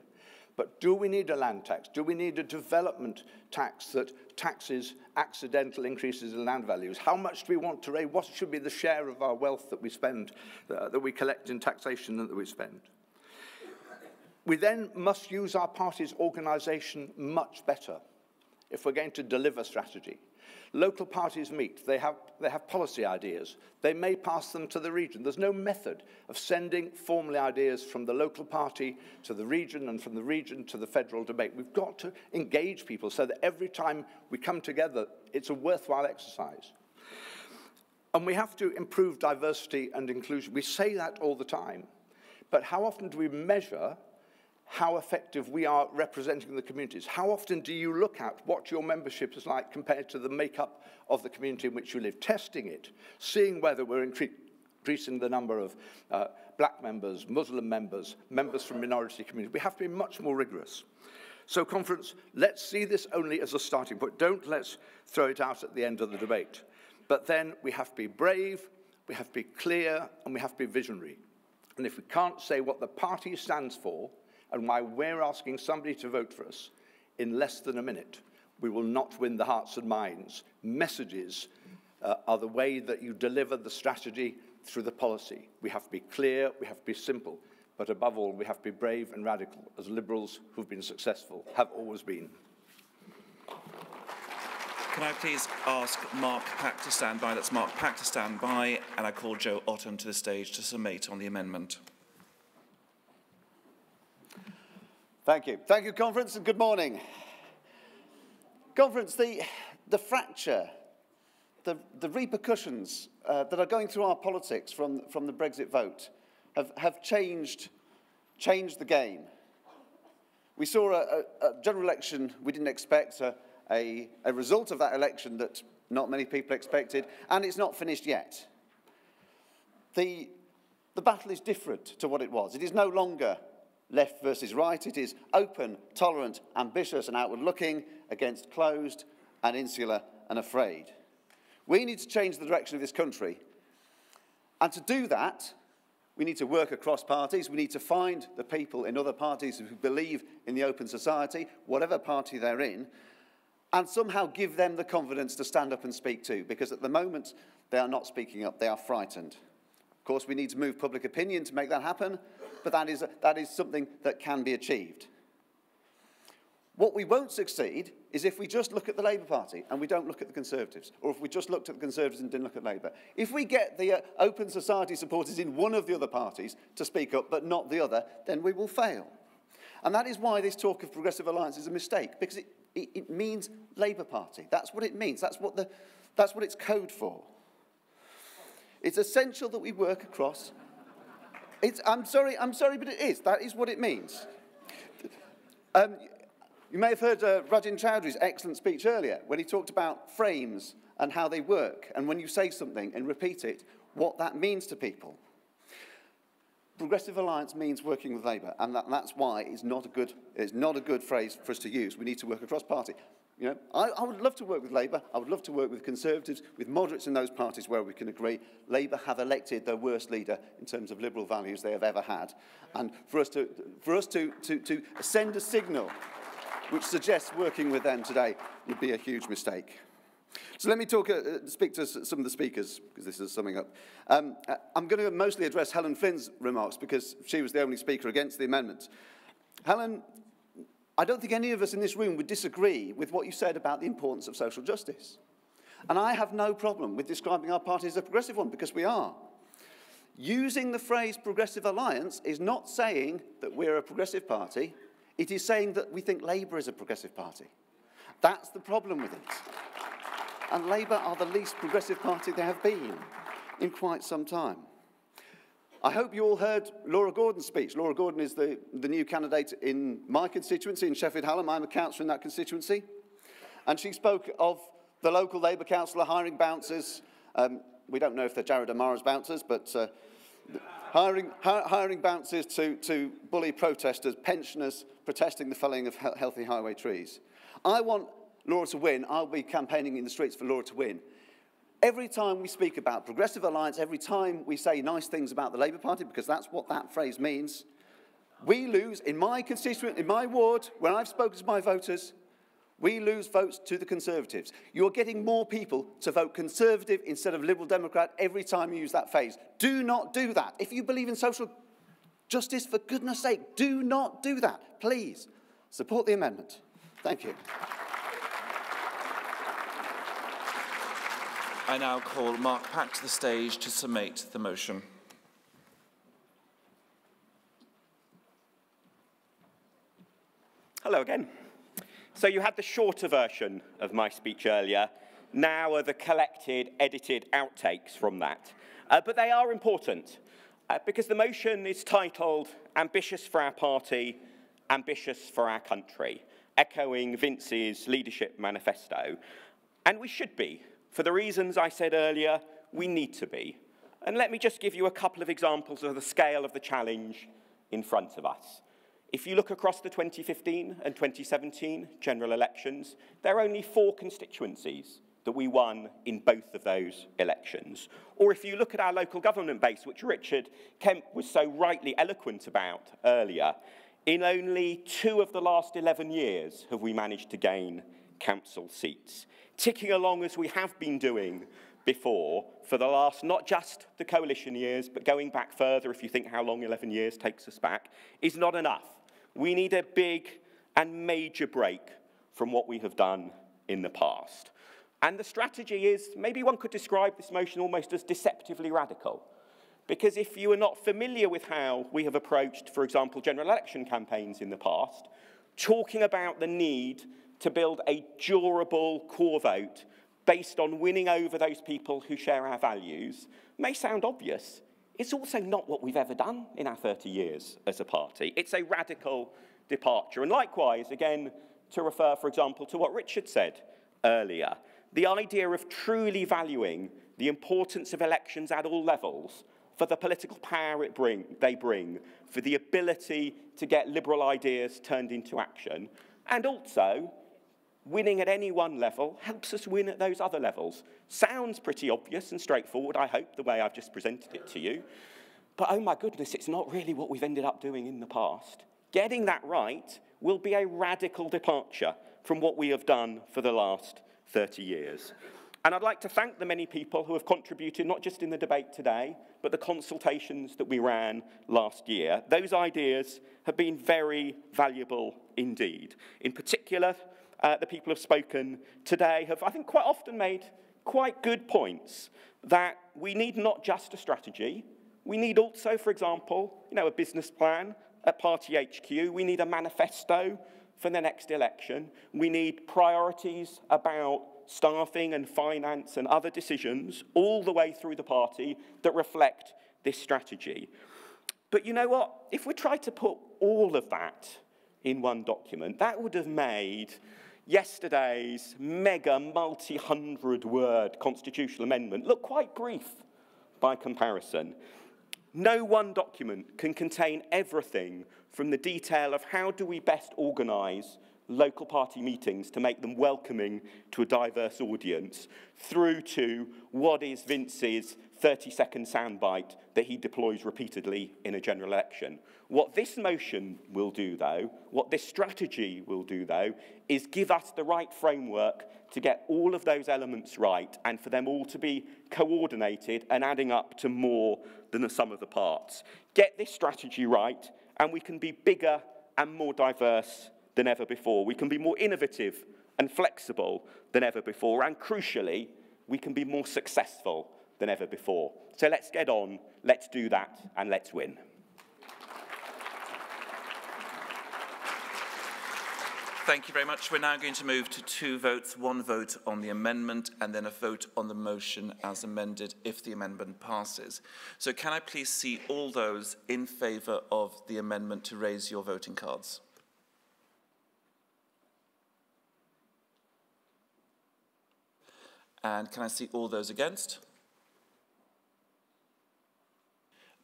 But do we need a land tax? Do we need a development tax that taxes accidental increases in land values? How much do we want to raise? What should be the share of our wealth that we spend, that we collect in taxation and that we spend? We then must use our party's organisation much better if we're going to deliver strategy. Local parties meet, they have policy ideas. They may pass them to the region. There's no method of sending formally ideas from the local party to the region and from the region to the federal debate. We've got to engage people so that every time we come together, it's a worthwhile exercise. And we have to improve diversity and inclusion. We say that all the time, but how often do we measure how effective we are representing the communities? How often do you look at what your membership is like compared to the makeup of the community in which you live, testing it, seeing whether we're increasing the number of black members, Muslim members, members from minority communities? We have to be much more rigorous. So, conference, let's see this only as a starting point. Don't let's throw it out at the end of the debate. But then we have to be brave, we have to be clear, and we have to be visionary. And if we can't say what the party stands for, and why we're asking somebody to vote for us in less than a minute, we will not win the hearts and minds. Messages are the way that you deliver the strategy through the policy. We have to be clear, we have to be simple, but above all, we have to be brave and radical, as Liberals who've been successful have always been. Can I please ask Mark Pack to stand by? That's Mark Pack to stand by, and I call Joe Otten to the stage to summate on the amendment. Thank you. Thank you, Conference, and good morning. Conference, the fracture, the repercussions that are going through our politics from the Brexit vote have changed the game. We saw a general election we didn't expect, a result of that election that not many people expected, and it's not finished yet. The battle is different to what it was. It is no longer left versus right. It is open, tolerant, ambitious and outward-looking against closed and insular and afraid. We need to change the direction of this country. And to do that, we need to work across parties. We need to find the people in other parties who believe in the open society, whatever party they're in, and somehow give them the confidence to stand up and speak too, because at the moment they are not speaking up, they are frightened. Of course, we need to move public opinion to make that happen, but that is something that can be achieved. What we won't succeed is if we just look at the Labour Party and we don't look at the Conservatives, or if we just looked at the Conservatives and didn't look at Labour. If we get the open society supporters in one of the other parties to speak up but not the other, then we will fail. And that is why this talk of progressive alliance is a mistake, because it means Labour Party. That's what it means. That's what it's code for. It's essential that we work across. I'm sorry, but it is. That is what it means. You may have heard Rajin Chowdhury's excellent speech earlier when he talked about frames and how they work, and when you say something and repeat it, what that means to people. Progressive alliance means working with Labour, and that's why it's not a good phrase for us to use. We need to work across party. You know, I would love to work with Labour. I would love to work with Conservatives, with moderates in those parties where we can agree. Labour have elected their worst leader in terms of liberal values they have ever had, and for us to send a signal which suggests working with them today would be a huge mistake. So let me speak to some of the speakers, because this is summing up. I'm going to mostly address Helen Flynn's remarks, because she was the only speaker against the amendment. Helen, I don't think any of us in this room would disagree with what you said about the importance of social justice. And I have no problem with describing our party as a progressive one, because we are. Using the phrase progressive alliance is not saying that we're a progressive party. It is saying that we think Labour is a progressive party. That's the problem with it. And Labour are the least progressive party they have been in quite some time. I hope you all heard Laura Gordon's speech. Laura Gordon is the new candidate in my constituency, in Sheffield Hallam. I'm a councillor in that constituency. And she spoke of the local Labour councillor hiring bouncers. We don't know if they're Jared O'Mara's bouncers, but hiring bouncers to bully protesters, pensioners protesting the felling of healthy highway trees. I want Laura to win. I'll be campaigning in the streets for Laura to win. Every time we speak about progressive alliance, every time we say nice things about the Labour Party, because that's what that phrase means, we lose, in my constituent, in my ward, where I've spoken to my voters, we lose votes to the Conservatives. You're getting more people to vote Conservative instead of Liberal Democrat every time you use that phrase. Do not do that. If you believe in social justice, for goodness sake, do not do that. Please, support the amendment. Thank you. I now call Mark Pack to the stage to summate the motion. Hello again. So you had the shorter version of my speech earlier. Now are the collected, edited outtakes from that. But they are important because the motion is titled Ambitious for Our Party, Ambitious for Our Country, echoing Vince's leadership manifesto. And we should be. For the reasons I said earlier, we need to be. And let me just give you a couple of examples of the scale of the challenge in front of us. If you look across the 2015 and 2017 general elections, there are only 4 constituencies that we won in both of those elections. Or if you look at our local government base, which Richard Kemp was so rightly eloquent about earlier, in only 2 of the last 11 years have we managed to gain council seats, ticking along as we have been doing before for the last, not just the coalition years, but going back further, if you think how long 11 years takes us back, is not enough. We need a big and major break from what we have done in the past. And the strategy is, maybe one could describe this motion almost as deceptively radical. Because if you are not familiar with how we have approached, for example, general election campaigns in the past, talking about the need to build a durable core vote based on winning over those people who share our values may sound obvious. It's also not what we've ever done in our 30 years as a party. It's a radical departure. And likewise, again, to refer, for example, to what Richard said earlier, the idea of truly valuing the importance of elections at all levels for the political power they bring, for the ability to get liberal ideas turned into action, and also winning at any one level helps us win at those other levels. Sounds pretty obvious and straightforward, I hope, the way I've just presented it to you. But oh my goodness, it's not really what we've ended up doing in the past. Getting that right will be a radical departure from what we have done for the last 30 years. And I'd like to thank the many people who have contributed, not just in the debate today, but the consultations that we ran last year. Those ideas have been very valuable indeed. In particular, the people who have spoken today have, I think, quite often made quite good points that we need not just a strategy. We need also, for example, a business plan at Party HQ. We need a manifesto for the next election. We need priorities about staffing and finance and other decisions all the way through the party that reflect this strategy. But you know what? If we tried to put all of that in one document, that would have made yesterday's mega multi-hundred-word constitutional amendment look quite brief by comparison. No one document can contain everything from the detail of how do we best organise local party meetings to make them welcoming to a diverse audience, through to what is Vince's 30-second soundbite that he deploys repeatedly in a general election. What this motion will do, though, what this strategy will do, though, is give us the right framework to get all of those elements right and for them all to be coordinated and adding up to more than the sum of the parts. Get this strategy right, and we can be bigger and more diverse than ever before. We can be more innovative and flexible than ever before, and crucially, we can be more successful than ever before. So let's get on, let's do that, and let's win. Thank you very much. We're now going to move to 2 votes, 1 vote on the amendment and then a vote on the motion as amended if the amendment passes. So can I please see all those in favour of the amendment to raise your voting cards? And can I see all those against?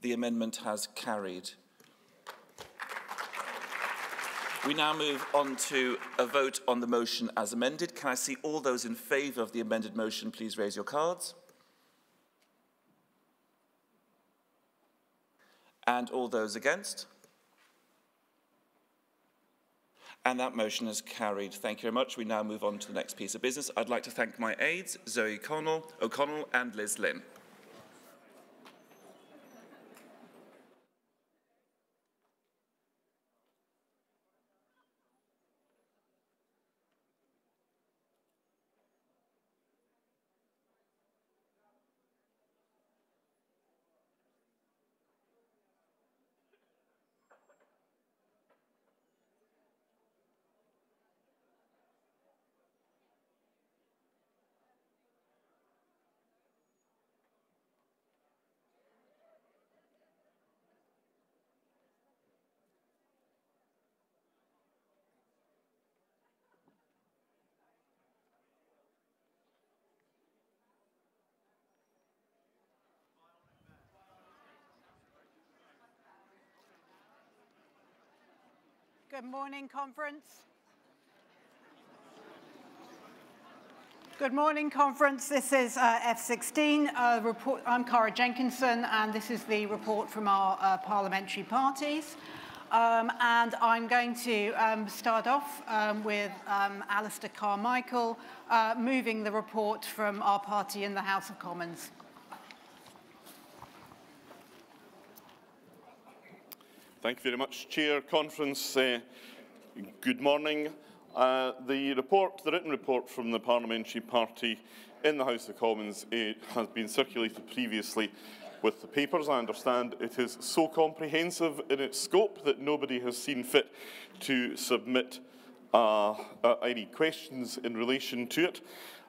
The amendment has carried. We now move on to a vote on the motion as amended. Can I see all those in favour of the amended motion, please raise your cards. And all those against? And that motion is carried. Thank you very much. We now move on to the next piece of business. I'd like to thank my aides, Zoe O'Connell and Liz Lynn. Good morning, conference. Good morning, conference. This is F16 report. I'm Cara Jenkinson, and this is the report from our parliamentary parties. And I'm going to start off with Alistair Carmichael moving the report from our party in the House of Commons. Thank you very much, Chair. Conference, good morning. The written report from the Parliamentary Party in the House of Commons has been circulated previously with the papers. I understand it is so comprehensive in its scope that nobody has seen fit to submit any questions in relation to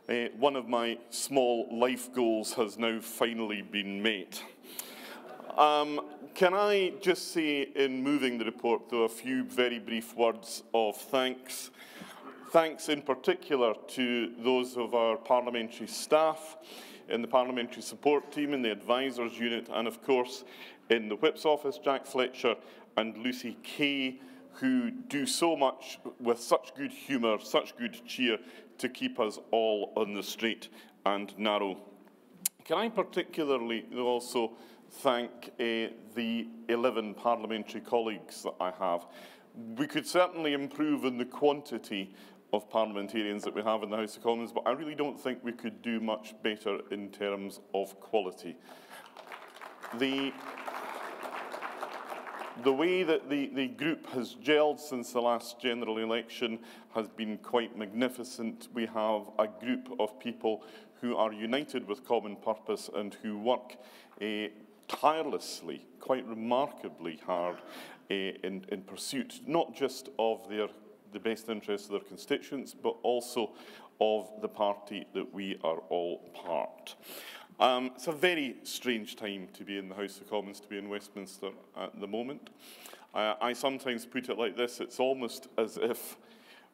it. One of my small life goals has now finally been met. Can I just say, in moving the report, though, a few very brief words of thanks. Thanks in particular to those of our parliamentary staff in the parliamentary support team, in the advisors unit, and of course in the Whip's office, Jack Fletcher and Lucy Kay, who do so much with such good humour, such good cheer, to keep us all on the straight and narrow. Can I particularly also thank the 11 parliamentary colleagues that I have. We could certainly improve in the quantity of parliamentarians that we have in the House of Commons, but I really don't think we could do much better in terms of quality. The way that the group has gelled since the last general election has been quite magnificent. We have a group of people who are united with common purpose and who work tirelessly, quite remarkably hard in pursuit, not just of the best interests of their constituents, but also of the party that we are all part. It's a very strange time to be in the House of Commons, to be in Westminster at the moment. I sometimes put it like this: it's almost as if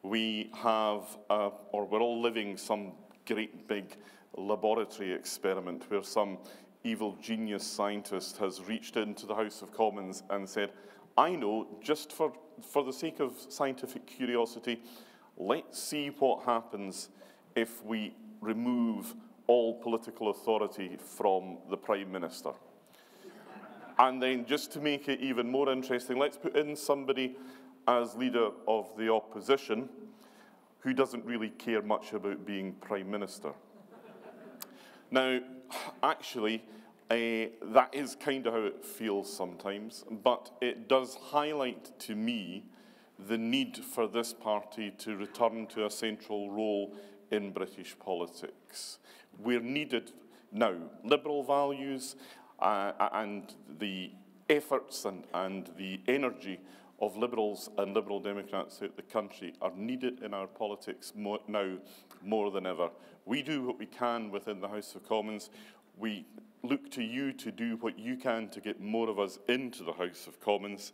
we have, or we're all living some great big laboratory experiment where some evil genius scientist has reached into the House of Commons and said, I know, just for the sake of scientific curiosity, let's see what happens if we remove all political authority from the Prime Minister. And then, just to make it even more interesting, let's put in somebody as leader of the opposition who doesn't really care much about being Prime Minister. Now, actually, that is kind of how it feels sometimes, but it does highlight to me the need for this party to return to a central role in British politics. We're needed now. Liberal values and the efforts and the energy of Liberals and Liberal Democrats throughout the country are needed in our politics now more than ever. We do what we can within the House of Commons. We look to you to do what you can to get more of us into the House of Commons.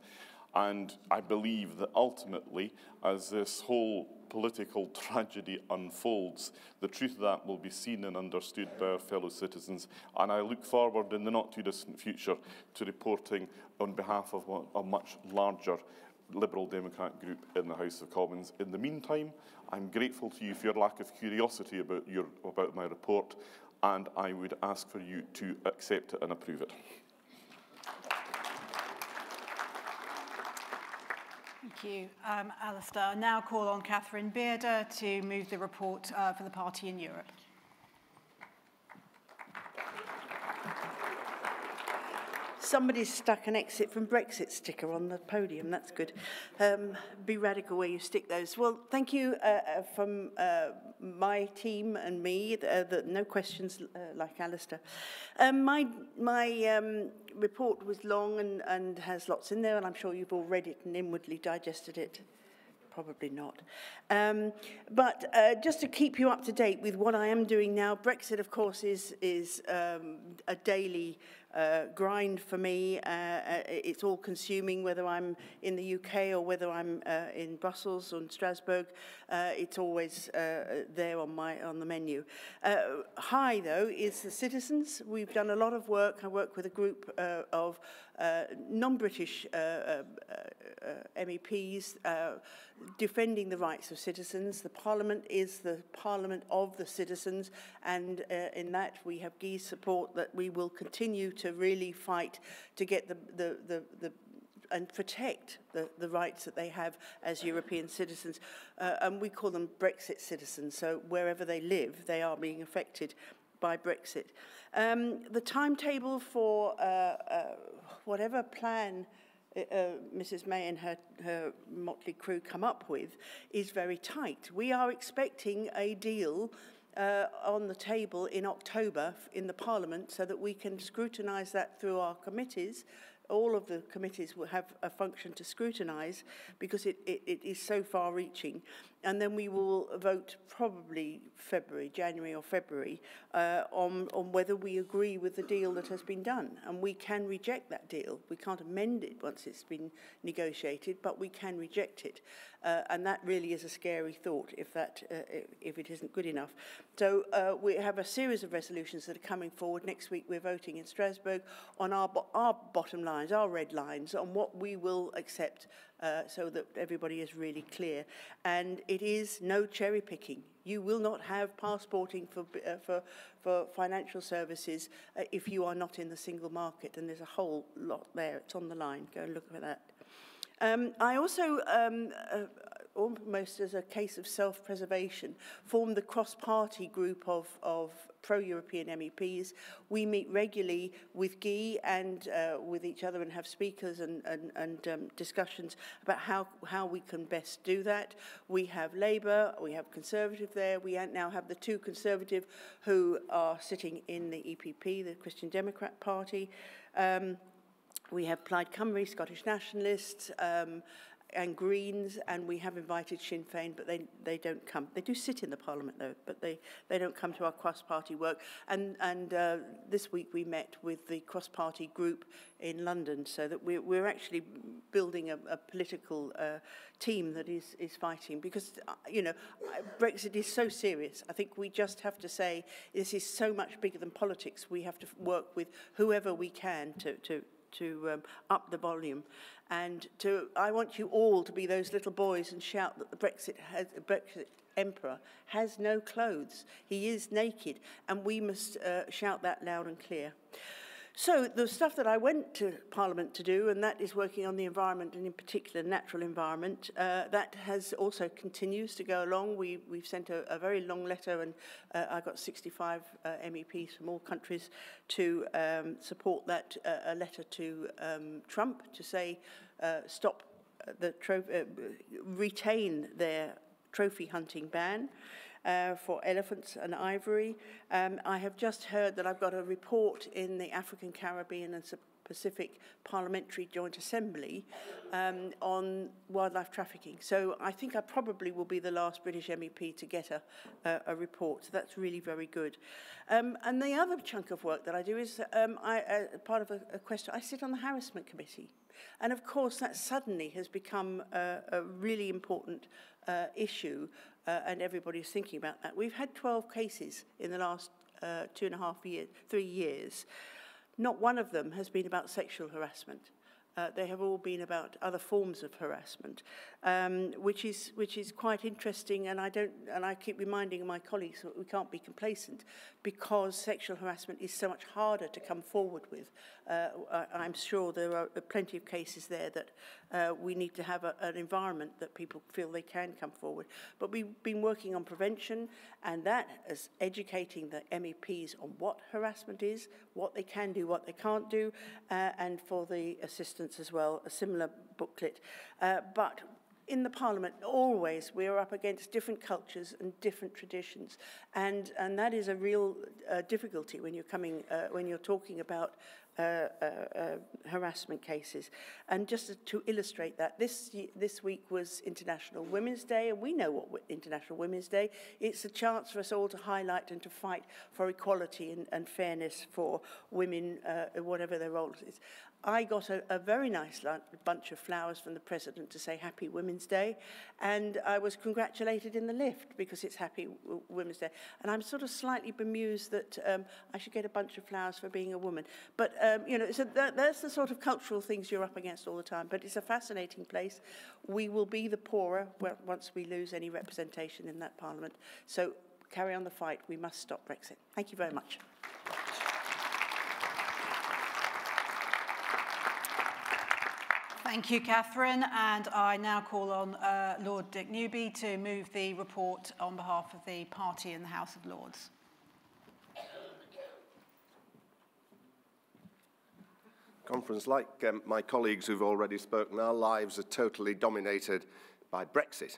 And I believe that ultimately, as this whole political tragedy unfolds, the truth of that will be seen and understood by our fellow citizens. And I look forward in the not-too-distant future to reporting on behalf of a much larger Liberal Democrat group in the House of Commons. In the meantime, I'm grateful to you for your lack of curiosity about my report, and I would ask for you to accept it and approve it. Thank you, Alistair. I now call on Catherine Bearder to move the report for the party in Europe. Somebody's stuck an exit from Brexit sticker on the podium. That's good. Be radical where you stick those. Well, thank you from my team and me. No questions like Alistair. My report was long and has lots in there, and I'm sure you've all read it and inwardly digested it. Probably not. But just to keep you up to date with what I am doing now, Brexit, of course, is a daily grind for me. It's all consuming, whether I'm in the UK or whether I'm in Brussels or in Strasbourg. It's always there on the menu. High, though, is the citizens. We've done a lot of work. I work with a group of non-British MEPs defending the rights of citizens. The Parliament is the Parliament of the citizens, and in that we have Guy's support that we will continue to really fight to get and protect the rights that they have as European citizens. And we call them Brexit citizens, so wherever they live, they are being affected by Brexit. The timetable for whatever plan Mrs May and her motley crew come up with is very tight. We are expecting a deal on the table in October in the Parliament so that we can scrutinise that through our committees. All of the committees will have a function to scrutinise because it is so far-reaching. And then we will vote probably January or February, on whether we agree with the deal that has been done. And we can reject that deal. We can't amend it once it's been negotiated, but we can reject it. And that really is a scary thought if it isn't good enough. So we have a series of resolutions that are coming forward. Next week we're voting in Strasbourg on our bottom lines, our red lines, on what we will accept so that everybody is really clear. And it is no cherry picking. You will not have passporting for financial services if you are not in the single market, and there's a whole lot there. It's on the line. Go and look at that. I also, almost as a case of self-preservation, formed the cross-party group of pro-European MEPs. We meet regularly with Guy and with each other and have speakers and discussions about how we can best do that. We have Labour, we have Conservative there. We now have the two Conservative who are sitting in the EPP, the Christian Democrat Party. We have Plaid Cymru, Scottish Nationalists, and Greens, and we have invited Sinn Féin, but they don't come. They do sit in the Parliament, though, but they don't come to our cross-party work. And this week we met with the cross-party group in London, so that we're actually building a political team that is fighting, because, you know, Brexit is so serious. I think we just have to say this is so much bigger than politics. We have to work with whoever we can to up the volume, and I want you all to be those little boys and shout that the Brexit emperor has no clothes. He is naked, and we must shout that loud and clear. So the stuff that I went to Parliament to do, and that is working on the environment, and in particular natural environment, that has also continues to go along. We've sent a very long letter, and I got 65 MEPs from all countries to support that, a letter to Trump to say stop retain their trophy hunting ban. For elephants and ivory. I have just heard that I've got a report in the African, Caribbean and Pacific Parliamentary Joint Assembly on wildlife trafficking. So I think I probably will be the last British MEP to get a report. So that's really very good. And the other chunk of work that I do is part of a question. I sit on the harassment committee. And of course, that suddenly has become a really important issue, and everybody's thinking about that. We've had 12 cases in the last 3 years. Not one of them has been about sexual harassment. They have all been about other forms of harassment, which is quite interesting. And I keep reminding my colleagues that we can't be complacent, because sexual harassment is so much harder to come forward with. I'm sure there are plenty of cases there that we need to have an environment that people feel they can come forward. But we've been working on prevention, and that is educating the MEPs on what harassment is, what they can do, what they can't do, and for the assistants as well, a similar booklet. But in the Parliament, always we are up against different cultures and different traditions, and that is a real difficulty when you're talking about harassment cases. And just to illustrate that, this week was International Women's Day, and we know what International Women's Day. It's a chance for us all to highlight and to fight for equality and fairness for women, whatever their role is. I got a very nice bunch of flowers from the President to say Happy Women's Day, and I was congratulated in the lift because it's Happy Women's Day. And I'm sort of slightly bemused that I should get a bunch of flowers for being a woman. But, you know, so that's the sort of cultural things you're up against all the time. But it's a fascinating place. We will be the poorer once we lose any representation in that Parliament. So carry on the fight. We must stop Brexit. Thank you very much. Thank you, Catherine. And I now call on Lord Dick Newby to move the report on behalf of the party in the House of Lords. Conference, like my colleagues who've already spoken, our lives are totally dominated by Brexit.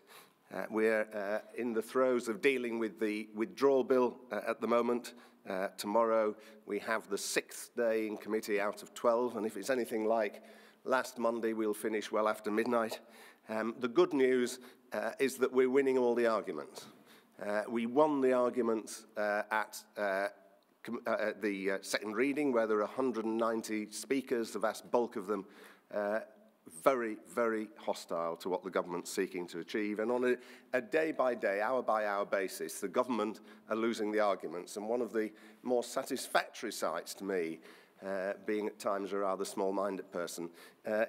We're in the throes of dealing with the withdrawal bill at the moment. Tomorrow we have the 6th day in committee out of 12, and if it's anything like last Monday, we'll finish well after midnight. The good news is that we're winning all the arguments. We won the arguments at the second reading, where there are 190 speakers, the vast bulk of them very, very hostile to what the government's seeking to achieve. And on a day-by-day, hour-by-hour basis, the government are losing the arguments. And one of the more satisfactory sights to me, being at times a rather small-minded person,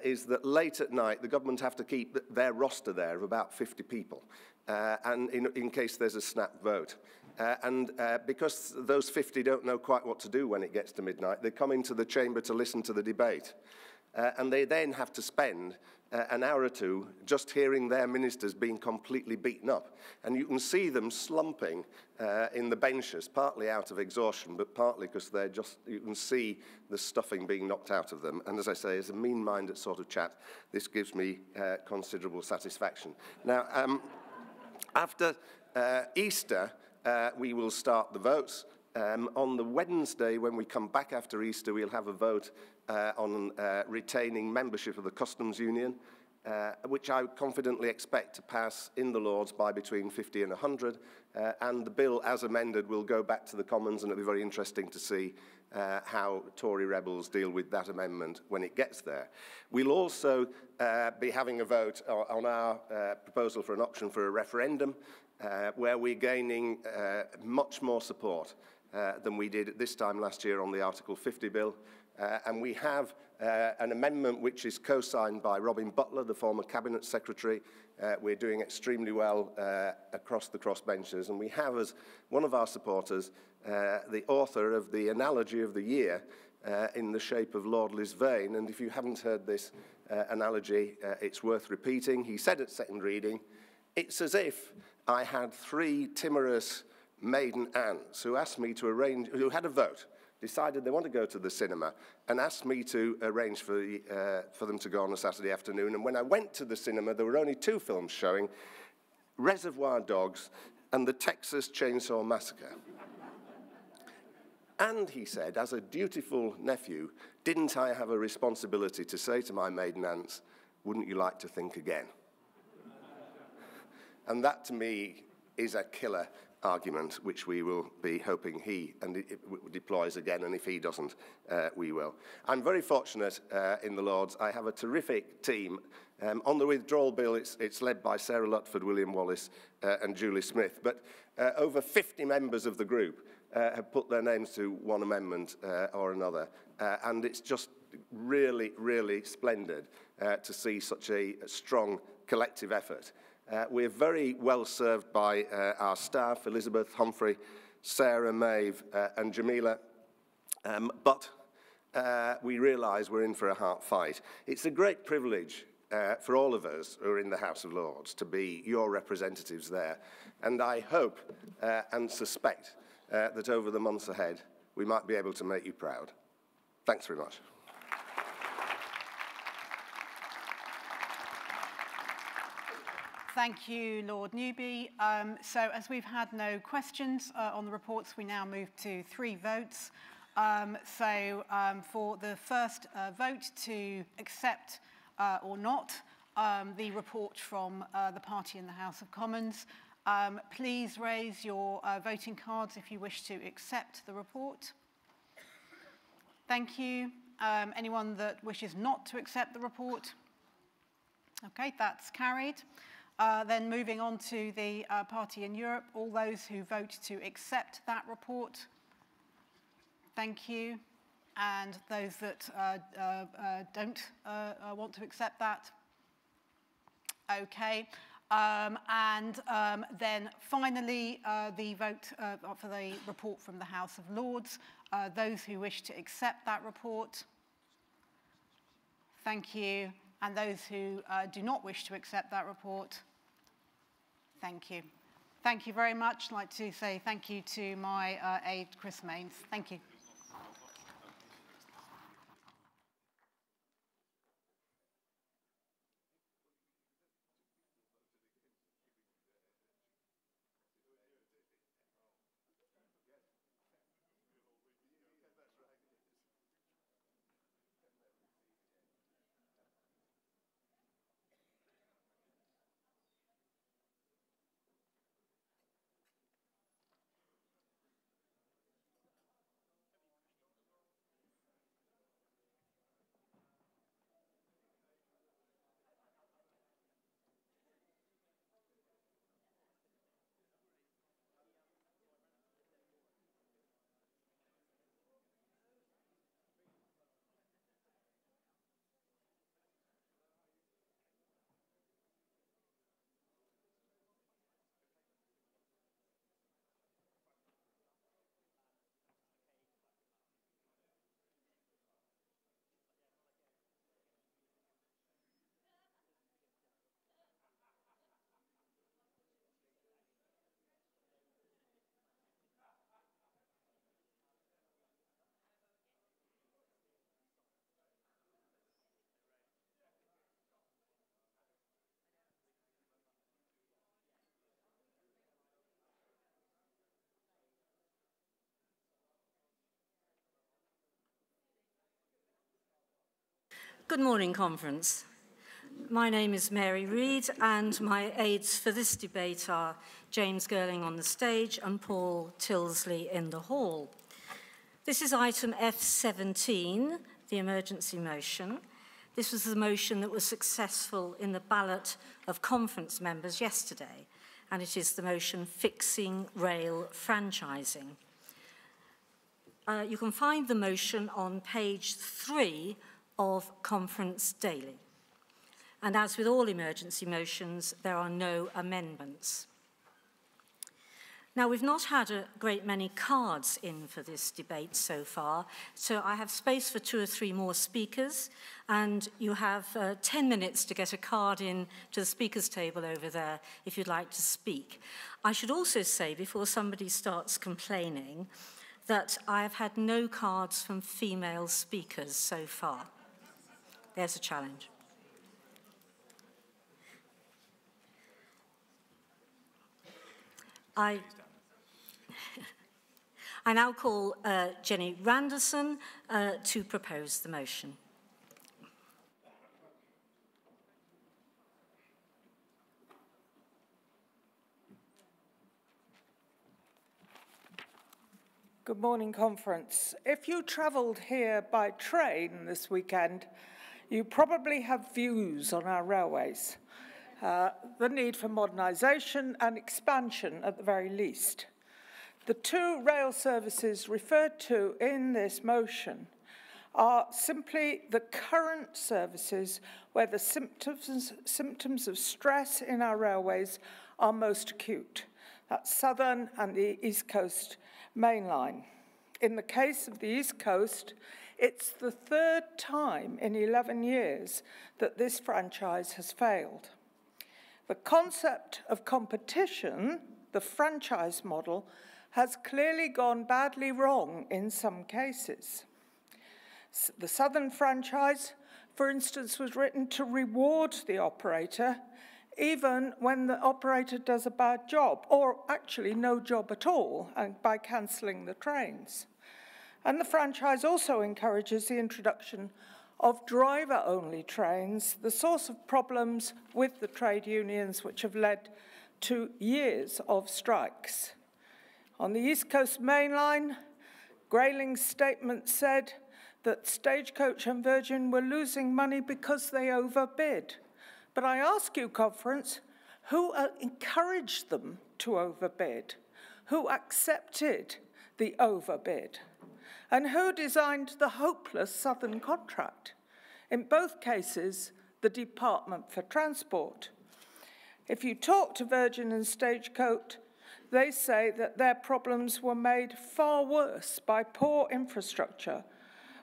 is that late at night the government have to keep their roster there of about 50 people, and in case there's a snap vote. Because those 50 don't know quite what to do when it gets to midnight, they come into the chamber to listen to the debate. And they then have to spend an hour or two just hearing their ministers being completely beaten up. And you can see them slumping in the benches, partly out of exhaustion, but partly because they're just, you can see the stuffing being knocked out of them. And as I say, as a mean-minded sort of chap, this gives me considerable satisfaction. Now, after Easter, we will start the votes. On the Wednesday, when we come back after Easter, we'll have a vote on retaining membership of the Customs Union, which I confidently expect to pass in the Lords by between 50 and 100. And the bill, as amended, will go back to the Commons, and it'll be very interesting to see how Tory rebels deal with that amendment when it gets there. We'll also be having a vote on our proposal for an option for a referendum, where we're gaining much more support than we did at this time last year on the Article 50 bill. And we have an amendment which is co-signed by Robin Butler, the former Cabinet Secretary. We're doing extremely well across the crossbenchers. And we have as one of our supporters the author of the Analogy of the Year in the shape of Lord Lisvane. And if you haven't heard this analogy, it's worth repeating. He said at second reading, "It's as if I had 3 timorous maiden aunts who asked me to arrange, who had a vote, decided they want to go to the cinema, and asked me to arrange for them to go on a Saturday afternoon. And when I went to the cinema, there were only 2 films showing, Reservoir Dogs and the Texas Chainsaw Massacre." And he said, as a dutiful nephew, didn't I have a responsibility to say to my maiden aunts, "Wouldn't you like to think again?" And that, to me, is a killer argument, which we will be hoping he deploys again, and if he doesn't, we will. I'm very fortunate in the Lords. I have a terrific team. On the withdrawal bill, it's led by Sarah Lutford, William Wallace, and Julie Smith, but over 50 members of the group have put their names to one amendment or another, and it's just really, really splendid to see such a strong collective effort. We're very well served by our staff, Elizabeth, Humphrey, Sarah, Maeve, and Jamila, but we realise we're in for a hard fight. It's a great privilege for all of us who are in the House of Lords to be your representatives there, and I hope and suspect that over the months ahead we might be able to make you proud. Thanks very much. Thank you, Lord Newby. So as we've had no questions on the reports, we now move to 3 votes. For the first vote to accept or not the report from the party in the House of Commons, please raise your voting cards if you wish to accept the report. Thank you. Anyone that wishes not to accept the report? Okay, that's carried. Then moving on to the party in Europe, all those who vote to accept that report, thank you. And those that don't want to accept that, okay. Then finally, the vote for the report from the House of Lords. Those who wish to accept that report, thank you. And those who do not wish to accept that report, thank you. Thank you very much. I'd like to say thank you to my aide, Chris Mains. Thank you. Good morning, Conference. My name is Mary Reid, and my aides for this debate are James Girling on the stage and Paul Tilsley in the hall. This is item F17, the emergency motion. This was the motion that was successful in the ballot of conference members yesterday, and it is the motion fixing rail franchising. You can find the motion on page 3 of Conference Daily. And as with all emergency motions, there are no amendments. Now, we've not had a great many cards in for this debate so far, so I have space for 2 or 3 more speakers, and you have 10 minutes to get a card in to the speakers table over there if you'd like to speak. I should also say, before somebody starts complaining, that I have had no cards from female speakers so far. There's a challenge. I now call Jenny Randerson to propose the motion. Good morning, Conference. If you travelled here by train this weekend, you probably have views on our railways, the need for modernisation and expansion at the very least. The 2 rail services referred to in this motion are simply the current services where the symptoms of stress in our railways are most acute. That's Southern and the East Coast Main Line. In the case of the East Coast, it's the 3rd time in 11 years that this franchise has failed. The concept of competition, the franchise model, has clearly gone badly wrong in some cases. The Southern franchise, for instance, was written to reward the operator even when the operator does a bad job, or actually no job at all, and by cancelling the trains. And the franchise also encourages the introduction of driver-only trains, the source of problems with the trade unions which have led to years of strikes. On the East Coast Main Line, Grayling's statement said, that Stagecoach and Virgin were losing money because they overbid. But I ask you, Conference, who encouraged them to overbid? Who accepted the overbid? And who designed the hopeless Southern contract? In both cases, the Department for Transport. If you talk to Virgin and Stagecoach, they say that their problems were made far worse by poor infrastructure,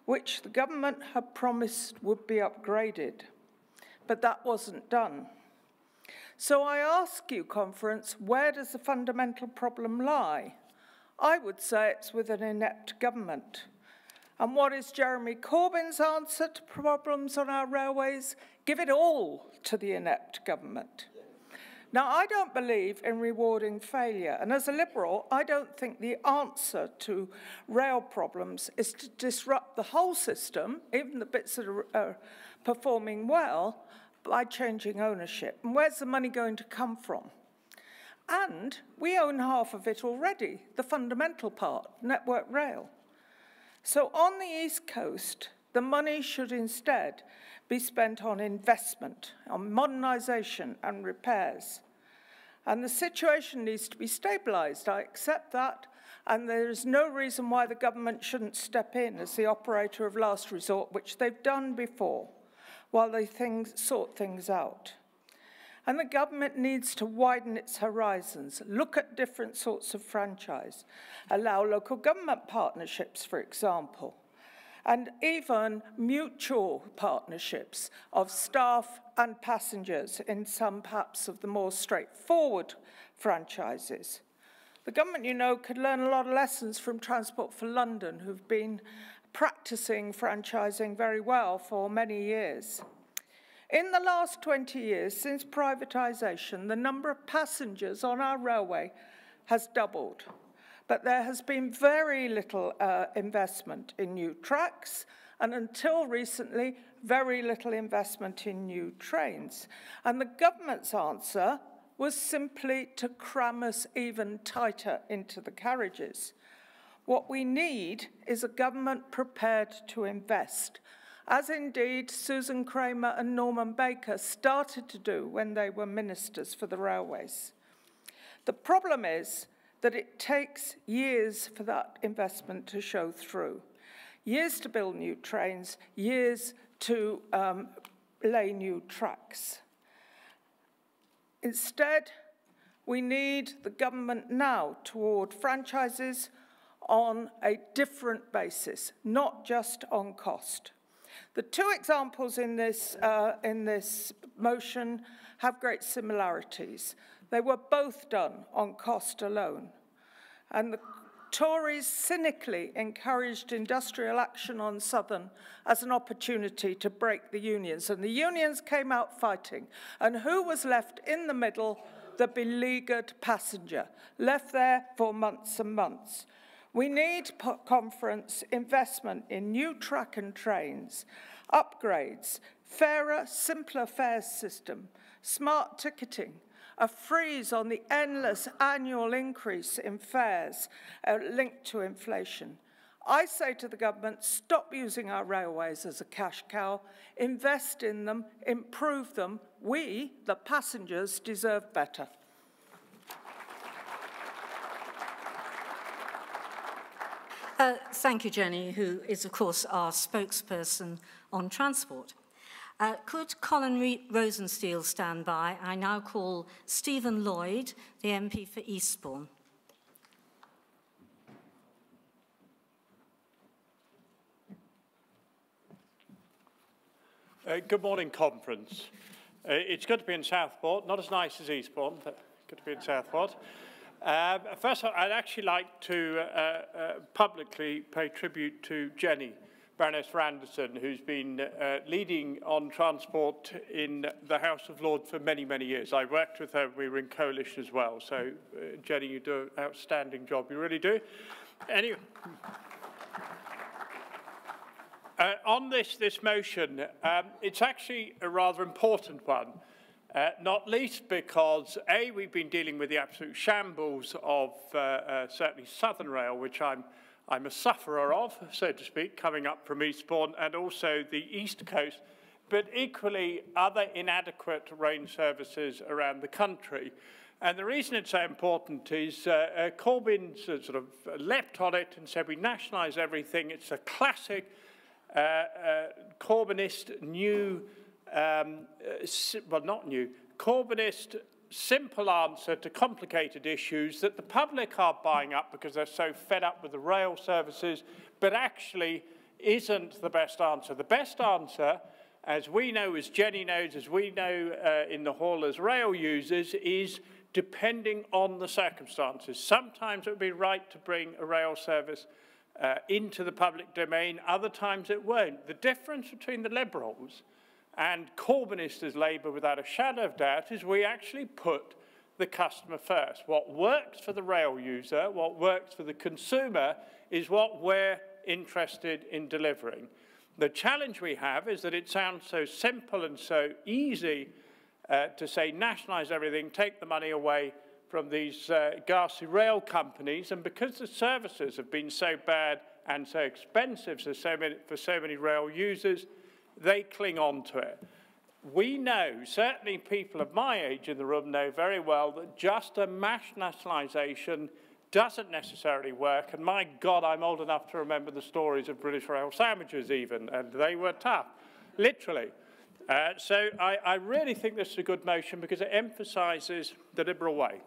which the government had promised would be upgraded. But that wasn't done. So I ask you, Conference, where does the fundamental problem lie? I would say it's with an inept government. And what is Jeremy Corbyn's answer to problems on our railways? Give it all to the inept government. Now, I don't believe in rewarding failure, and as a Liberal, I don't think the answer to rail problems is to disrupt the whole system, even the bits that are performing well, by changing ownership. And where's the money going to come from? And we own half of it already, the fundamental part, Network Rail. So on the East Coast, the money should instead be spent on investment, on modernisation and repairs. And the situation needs to be stabilised. I accept that, and there is no reason why the government shouldn't step in as the operator of last resort, which they've done before, while they sort things out. And the government needs to widen its horizons, look at different sorts of franchise, allow local government partnerships, for example, and even mutual partnerships of staff and passengers in some perhaps of the more straightforward franchises. The government, you know, could learn a lot of lessons from Transport for London, who've been practicing franchising very well for many years. In the last 20 years, since privatisation, the number of passengers on our railway has doubled. But there has been very little investment in new tracks, and until recently, very little investment in new trains. And the government's answer was simply to cram us even tighter into the carriages. What we need is a government prepared to invest, as indeed Susan Kramer and Norman Baker started to do when they were ministers for the railways. The problem is that it takes years for that investment to show through. Years to build new trains, years to lay new tracks. Instead, we need the government now to award franchises on a different basis, not just on cost. The two examples in this motion have great similarities. They were both done on cost alone. And the Tories cynically encouraged industrial action on Southern as an opportunity to break the unions. And the unions came out fighting. And who was left in the middle? The beleaguered passenger, left there for months and months. We need, Conference, investment in new track and trains, upgrades, fairer, simpler fares system, smart ticketing, a freeze on the endless annual increase in fares linked to inflation. I say to the government, stop using our railways as a cash cow, invest in them, improve them. We, the passengers, deserve better. Thank you, Jenny, who is, of course, our spokesperson on transport. Could Colin Rosensteel stand by? I now call Stephen Lloyd, the MP for Eastbourne. Good morning, Conference. It's good to be in Southport, not as nice as Eastbourne, but good to be in Southport. First of all, I'd actually like to publicly pay tribute to Jenny, Baroness Anderson, who's been leading on transport in the House of Lords for many, many years. I worked with her, we were in coalition as well. So, Jenny, you do an outstanding job, you really do. Anyway, on this motion, it's actually a rather important one. Not least because, we've been dealing with the absolute shambles of certainly Southern Rail, which I'm I'm a sufferer of, so to speak, coming up from Eastbourne and also the East Coast, but equally other inadequate range services around the country. And the reason it's so important is Corbyn sort of leapt on it and said we nationalise everything. It's a classic Corbynist new, well not new, Corbynist simple answer to complicated issues that the public are buying up because they're so fed up with the rail services, but actually isn't the best answer. The best answer, as we know, as Jenny knows, as we know in the hall as rail users, is depending on the circumstances. Sometimes it would be right to bring a rail service into the public domain, other times it won't. The difference between the Liberals and Corbynist as Labour, without a shadow of doubt, is we actually put the customer first. What works for the rail user, what works for the consumer, is what we're interested in delivering. The challenge we have is that it sounds so simple and so easy to say nationalise everything, take the money away from these ghastly rail companies, and because the services have been so bad and so expensive for so many rail users, they cling on to it. We know, certainly people of my age in the room know very well, that just a mass nationalisation doesn't necessarily work, and my God, I'm old enough to remember the stories of British rail sandwiches even, and they were tough, literally. So I really think this is a good motion because it emphasises the Liberal way.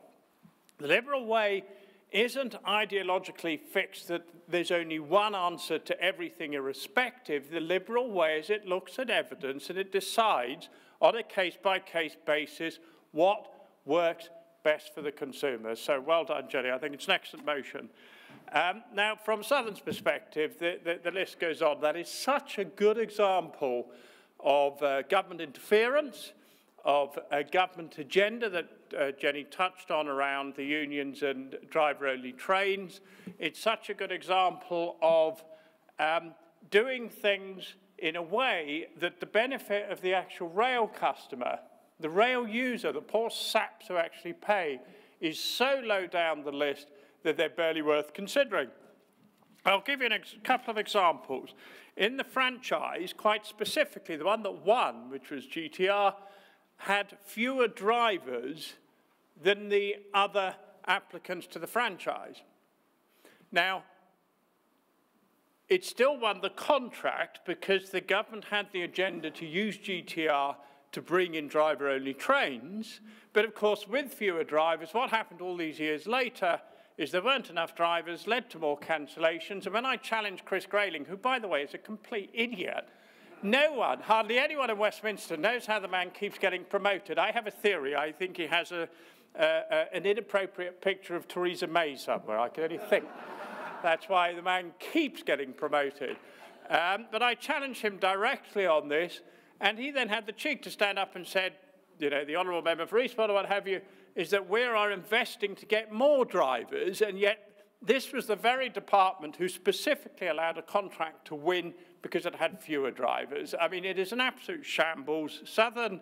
The Liberal way isn't ideologically fixed that there's only one answer to everything irrespective. The Liberal way is it looks at evidence and it decides on a case-by-case basis what works best for the consumer. So well done, Jenny. I think it's an excellent motion. Now, from Southern's perspective, the list goes on. That is such a good example of government interference, of a government agenda that Jenny touched on around the unions and driver-only trains. It's such a good example of doing things in a way that the benefit of the actual rail customer, the rail user, the poor saps who actually pay, is so low down the list that they're barely worth considering. I'll give you a couple of examples. In the franchise, quite specifically, the one that won, which was GTR, had fewer drivers than the other applicants to the franchise. Now, it still won the contract because the government had the agenda to use GTR to bring in driver-only trains, but of course with fewer drivers, what happened all these years later is there weren't enough drivers, led to more cancellations, and when I challenged Chris Grayling, who by the way is a complete idiot, no one, hardly anyone in Westminster knows how the man keeps getting promoted. I have a theory. I think he has an inappropriate picture of Theresa May somewhere. I can only think. That's why the man keeps getting promoted. But I challenged him directly on this, and he then had the cheek to stand up and said, you know, the Honourable Member for Eastbourne or what have you, is that we are investing to get more drivers, and yet this was the very department who specifically allowed a contract to win because it had fewer drivers. I mean, it is an absolute shambles. Southern,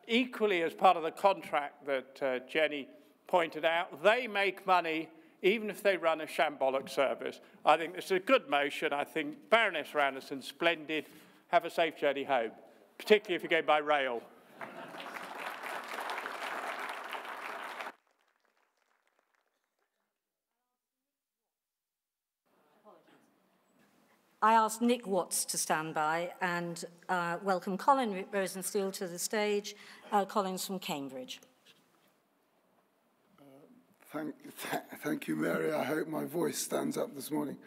equally as part of the contract that Jenny pointed out, they make money even if they run a shambolic service. I think this is a good motion. I think Baroness Randerson, splendid. Have a safe journey home, particularly if you go by rail. I asked Nick Watts to stand by and welcome Colin Rosensteel to the stage. Colin's from Cambridge. Thank you, Mary. I hope my voice stands up this morning.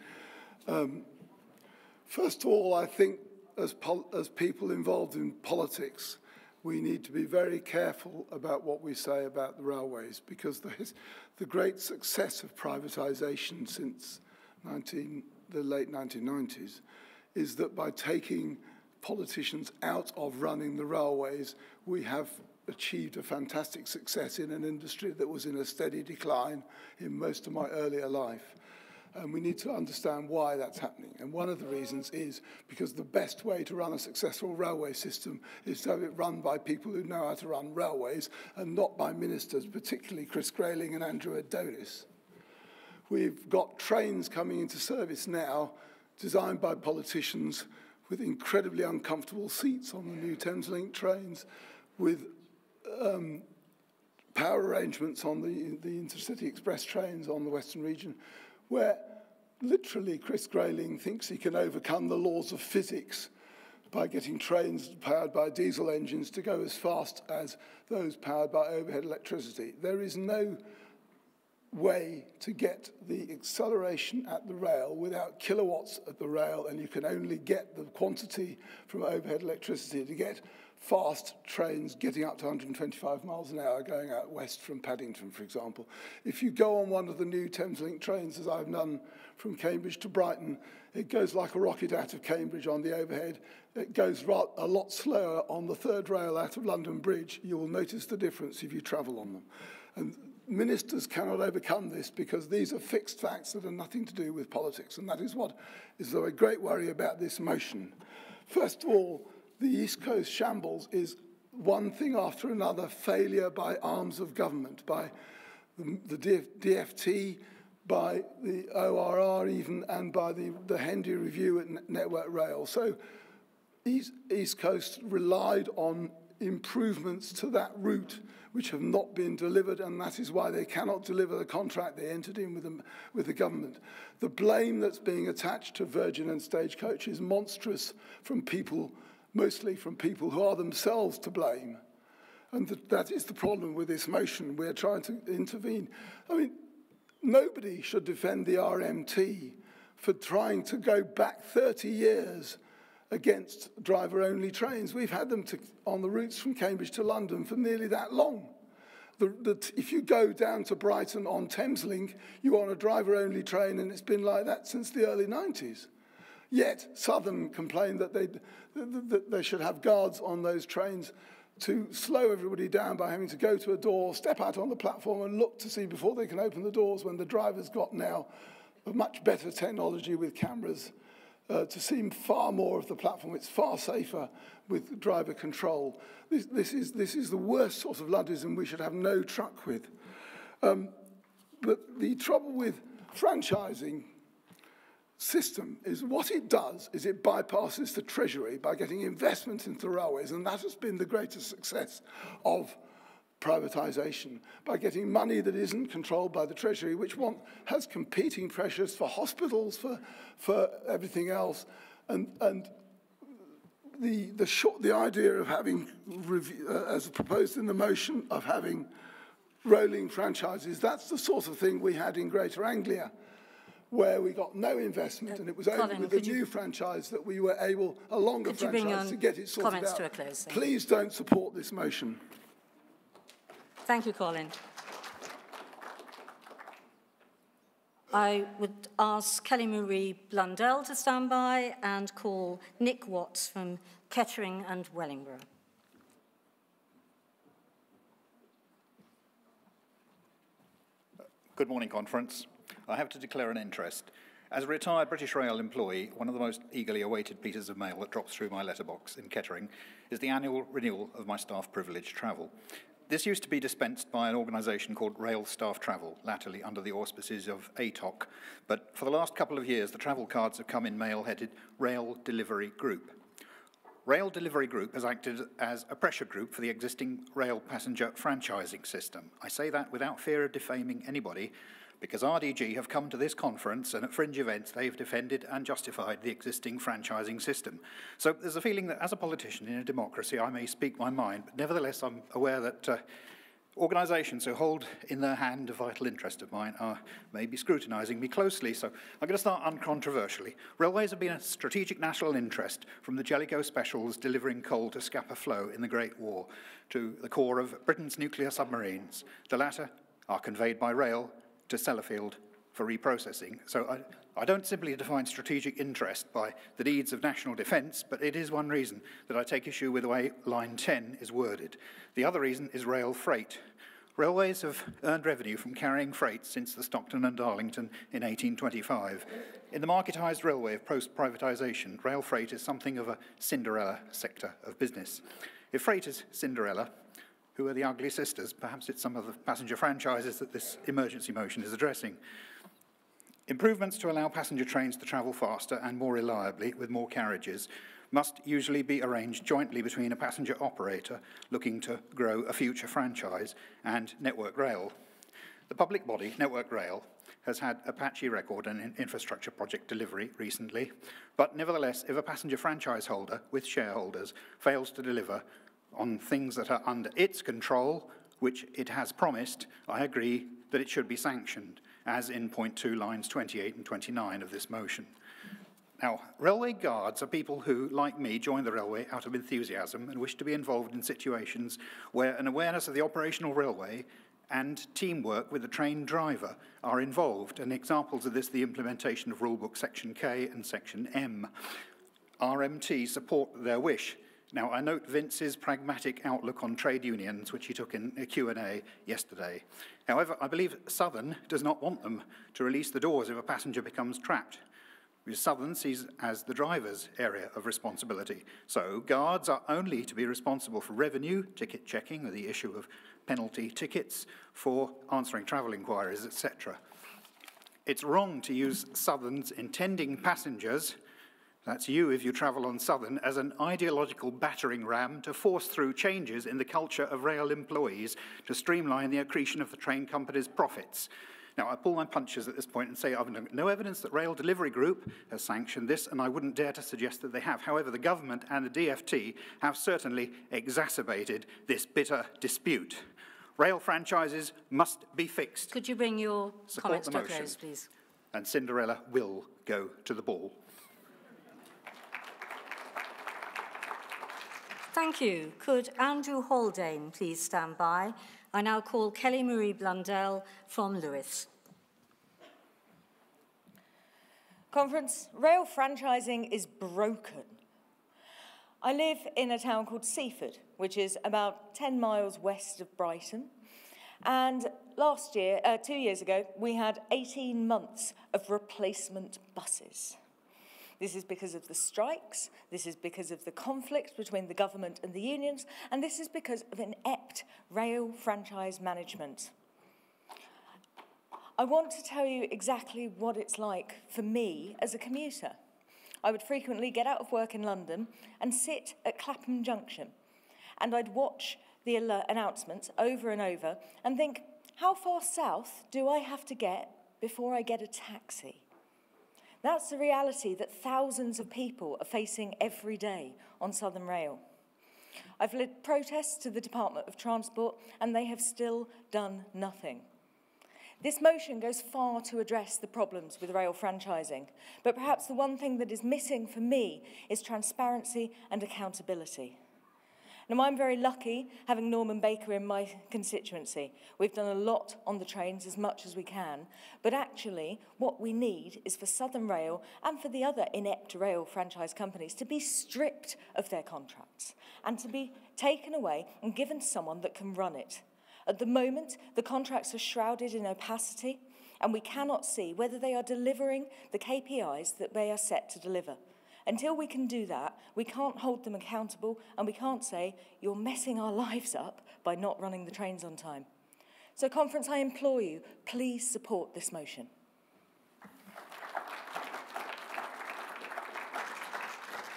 First of all, I think as people involved in politics, we need to be very careful about what we say about the railways, because the great success of privatisation since the late 1990s is that by taking politicians out of running the railways, we have achieved a fantastic success in an industry that was in a steady decline in most of my earlier life. And we need to understand why that's happening. And one of the reasons is because the best way to run a successful railway system is to have it run by people who know how to run railways and not by ministers, particularly Chris Grayling and Andrew Adonis. We've got trains coming into service now, designed by politicians with incredibly uncomfortable seats on the new Thameslink trains, with power arrangements on the intercity express trains on the Western region, where literally Chris Grayling thinks he can overcome the laws of physics by getting trains powered by diesel engines to go as fast as those powered by overhead electricity. There is no way to get the acceleration at the rail without kilowatts at the rail, and you can only get the quantity from overhead electricity to get fast trains getting up to 125 miles an hour going out west from Paddington, for example. If you go on one of the new Thameslink trains, as I've done from Cambridge to Brighton, it goes like a rocket out of Cambridge on the overhead. It goes a lot slower on the third rail out of London Bridge. You will notice the difference if you travel on them. And ministers cannot overcome this because these are fixed facts that have nothing to do with politics. And that is what is a great worry about this motion. First of all, the East Coast shambles is one thing after another, failure by arms of government, by the DFT, by the ORR even, and by the Hendy Review at Network Rail. So East Coast relied on improvements to that route which have not been delivered, and that is why they cannot deliver the contract they entered in with the government. The blame that's being attached to Virgin and Stagecoach is monstrous from people, mostly from people who are themselves to blame. And that is the problem with this motion. We're trying to intervene. I mean, nobody should defend the RMT for trying to go back 30 years against driver-only trains. We've had them on the routes from Cambridge to London for nearly that long. If you go down to Brighton on Thameslink, you're on a driver-only train, and it's been like that since the early 90s. Yet Southern complained that they should have guards on those trains to slow everybody down by having to go to a door, step out on the platform and look to see before they can open the doors, when the driver's got now a much better technology with cameras to see far more of the platform. It's far safer with driver control. This is the worst sort of Ludism we should have no truck with. But the trouble with franchising system is what it does is it bypasses the Treasury by getting investment into railways, and that has been the greatest success of privatisation, by getting money that isn't controlled by the Treasury, which has competing pressures for hospitals, for everything else, and the idea of having, as proposed in the motion, of having rolling franchises, that's the sort of thing we had in Greater Anglia, where we got no investment, and it was only with the new franchise that we were able, a longer franchise, to get it sorted out. To a close, please don't support this motion. Thank you, Colin. I would ask Kelly Marie Blundell to stand by and call Nick Watts from Kettering and Wellingborough. Good morning, Conference. I have to declare an interest. As a retired British Rail employee, one of the most eagerly awaited pieces of mail that drops through my letterbox in Kettering is the annual renewal of my staff privilege travel. This used to be dispensed by an organisation called Rail Staff Travel, latterly under the auspices of ATOC, but for the last couple of years the travel cards have come in mail headed Rail Delivery Group. Rail Delivery Group has acted as a pressure group for the existing rail passenger franchising system. I say that without fear of defaming anybody, because RDG have come to this conference and at fringe events they've defended and justified the existing franchising system. So there's a feeling that as a politician in a democracy I may speak my mind, but nevertheless I'm aware that organisations who hold in their hand a vital interest of mine are maybe scrutinising me closely, so I'm going to start uncontroversially. Railways have been a strategic national interest from the Jellicoe Specials delivering coal to Scapa Flow in the Great War to the core of Britain's nuclear submarines. The latter are conveyed by rail to Sellafield for reprocessing. So I don't simply define strategic interest by the needs of national defence, but it is one reason that I take issue with the way line 10 is worded. The other reason is rail freight. Railways have earned revenue from carrying freight since the Stockton and Darlington in 1825. In the marketised railway of post-privatisation, rail freight is something of a Cinderella sector of business. If freight is Cinderella, who are the ugly sisters? Perhaps it's some of the passenger franchises that this emergency motion is addressing. Improvements to allow passenger trains to travel faster and more reliably with more carriages must usually be arranged jointly between a passenger operator looking to grow a future franchise and Network Rail. The public body, Network Rail, has had a patchy record in infrastructure project delivery recently, but nevertheless, if a passenger franchise holder with shareholders fails to deliver on things that are under its control, which it has promised, I agree that it should be sanctioned, as in point 2, lines 28 and 29 of this motion. Now, railway guards are people who, like me, join the railway out of enthusiasm and wish to be involved in situations where an awareness of the operational railway and teamwork with the train driver are involved, and examples of this the implementation of Rulebook Section K and Section M. RMT support their wish. Now, I note Vince's pragmatic outlook on trade unions, which he took in a Q&A yesterday. However, I believe Southern does not want them to release the doors if a passenger becomes trapped, because Southern sees as the driver's area of responsibility. So guards are only to be responsible for revenue, ticket checking, or the issue of penalty tickets, for answering travel inquiries, etc. It's wrong to use Southern's intending passengers, that's you if you travel on Southern, as an ideological battering ram to force through changes in the culture of rail employees to streamline the accretion of the train company's profits. Now, I pull my punches at this point and say I've no evidence that Rail Delivery Group has sanctioned this, and I wouldn't dare to suggest that they have. However, the government and the DfT have certainly exacerbated this bitter dispute. Rail franchises must be fixed. Could you bring your comments to a close, please? And Cinderella will go to the ball. Thank you. Could Andrew Haldane please stand by? I now call Kelly Marie Blundell from Lewis. Conference, rail franchising is broken. I live in a town called Seaford, which is about 10 miles west of Brighton. And last year, 2 years ago, we had 18 months of replacement buses. This is because of the strikes, this is because of the conflict between the government and the unions, and this is because of inept rail franchise management. I want to tell you exactly what it's like for me as a commuter. I would frequently get out of work in London and sit at Clapham Junction, and I'd watch the announcements over and over and think, how far south do I have to get before I get a taxi? That's the reality that thousands of people are facing every day on Southern Rail. I've led protests to the Department of Transport, and they have still done nothing. This motion goes far to address the problems with rail franchising, but perhaps the one thing that is missing for me is transparency and accountability. Now, I'm very lucky having Norman Baker in my constituency. We've done a lot on the trains, as much as we can, but actually what we need is for Southern Rail and for the other inept rail franchise companies to be stripped of their contracts and to be taken away and given to someone that can run it. At the moment, the contracts are shrouded in opacity, and we cannot see whether they are delivering the KPIs that they are set to deliver. Until we can do that, we can't hold them accountable, and we can't say, you're messing our lives up by not running the trains on time. So, Conference, I implore you, please support this motion.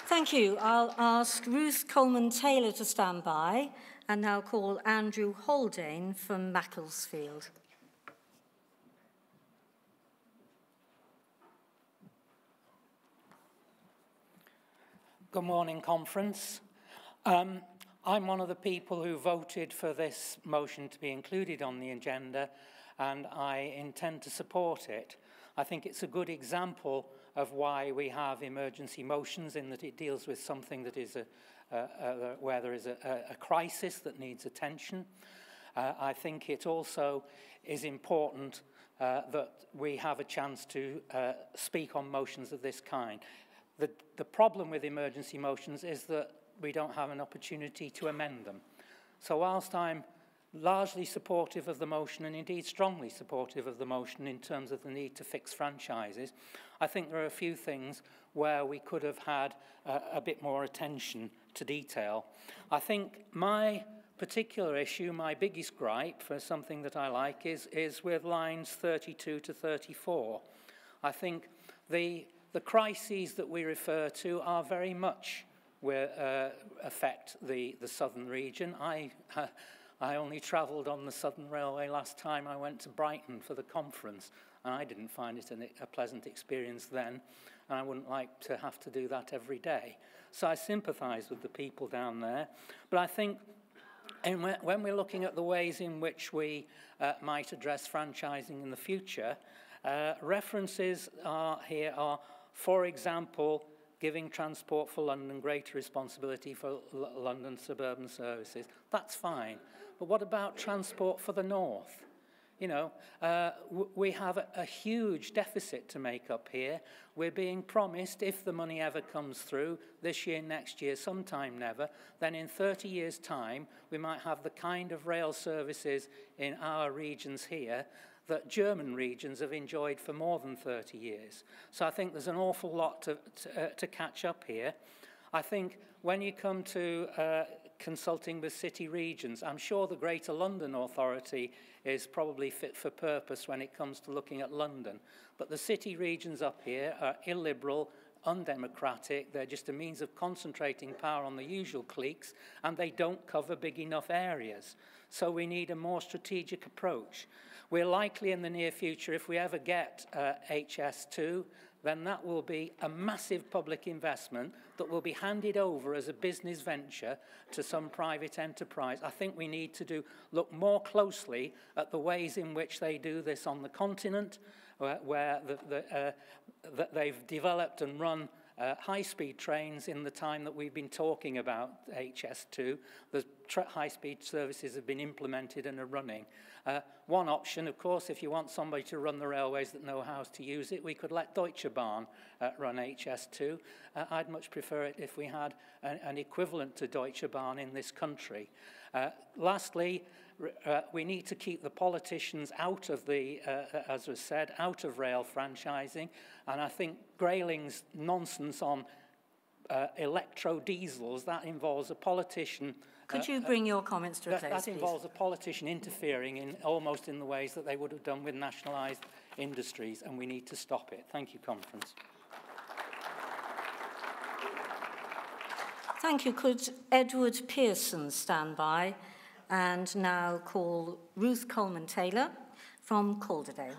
Thank you. I'll ask Ruth Coleman-Taylor to stand by, and now call Andrew Haldane from Macclesfield. Good morning, Conference. I'm one of the people who voted for this motion to be included on the agenda, and I intend to support it. I think it's a good example of why we have emergency motions, in that it deals with something that is where there is a crisis that needs attention. I think it also is important that we have a chance to speak on motions of this kind. The problem with emergency motions is that we don't have an opportunity to amend them. So whilst I'm largely supportive of the motion, and indeed strongly supportive of the motion in terms of the need to fix franchises, I think there are a few things where we could have had a bit more attention to detail. I think my particular issue, my biggest gripe for something that I like, is with lines 32 to 34. I think the crises that we refer to are very much where affect the southern region. I only travelled on the Southern Railway last time I went to Brighton for the conference, and I didn't find it a pleasant experience then, and I wouldn't like to have to do that every day. So I sympathise with the people down there, but I think when we're looking at the ways in which we might address franchising in the future, references here are, for example, giving Transport for London greater responsibility for London suburban services. That's fine. But what about Transport for the North? You know, we have a huge deficit to make up here. We're being promised, if the money ever comes through, this year, next year, sometime never, then in 30 years' time, we might have the kind of rail services in our regions here that German regions have enjoyed for more than 30 years. So I think there's an awful lot to catch up here. I think when you come to consulting with city regions, I'm sure the Greater London Authority is probably fit for purpose when it comes to looking at London. But the city regions up here are illiberal, undemocratic, they're just a means of concentrating power on the usual cliques, and they don't cover big enough areas. So we need a more strategic approach. We're likely in the near future, if we ever get HS2, then that will be a massive public investment that will be handed over as a business venture to some private enterprise. I think we need to look more closely at the ways in which they do this on the continent, where they've developed and run high-speed trains in the time that we've been talking about HS2. The high-speed services have been implemented and are running. One option, of course, if you want somebody to run the railways that know how to use it, we could let Deutsche Bahn run HS2. I'd much prefer it if we had an equivalent to Deutsche Bahn in this country. Lastly, we need to keep the politicians out of the, as was said, out of rail franchising. And I think Grayling's nonsense on electro-diesels, that involves a politician... Could you bring your comments to a close, That involves a politician interfering almost in the ways that they would have done with nationalised industries, and we need to stop it. Thank you, Conference. Thank you. Could Edward Pearson stand by and now call Ruth Coleman-Taylor from Calderdale.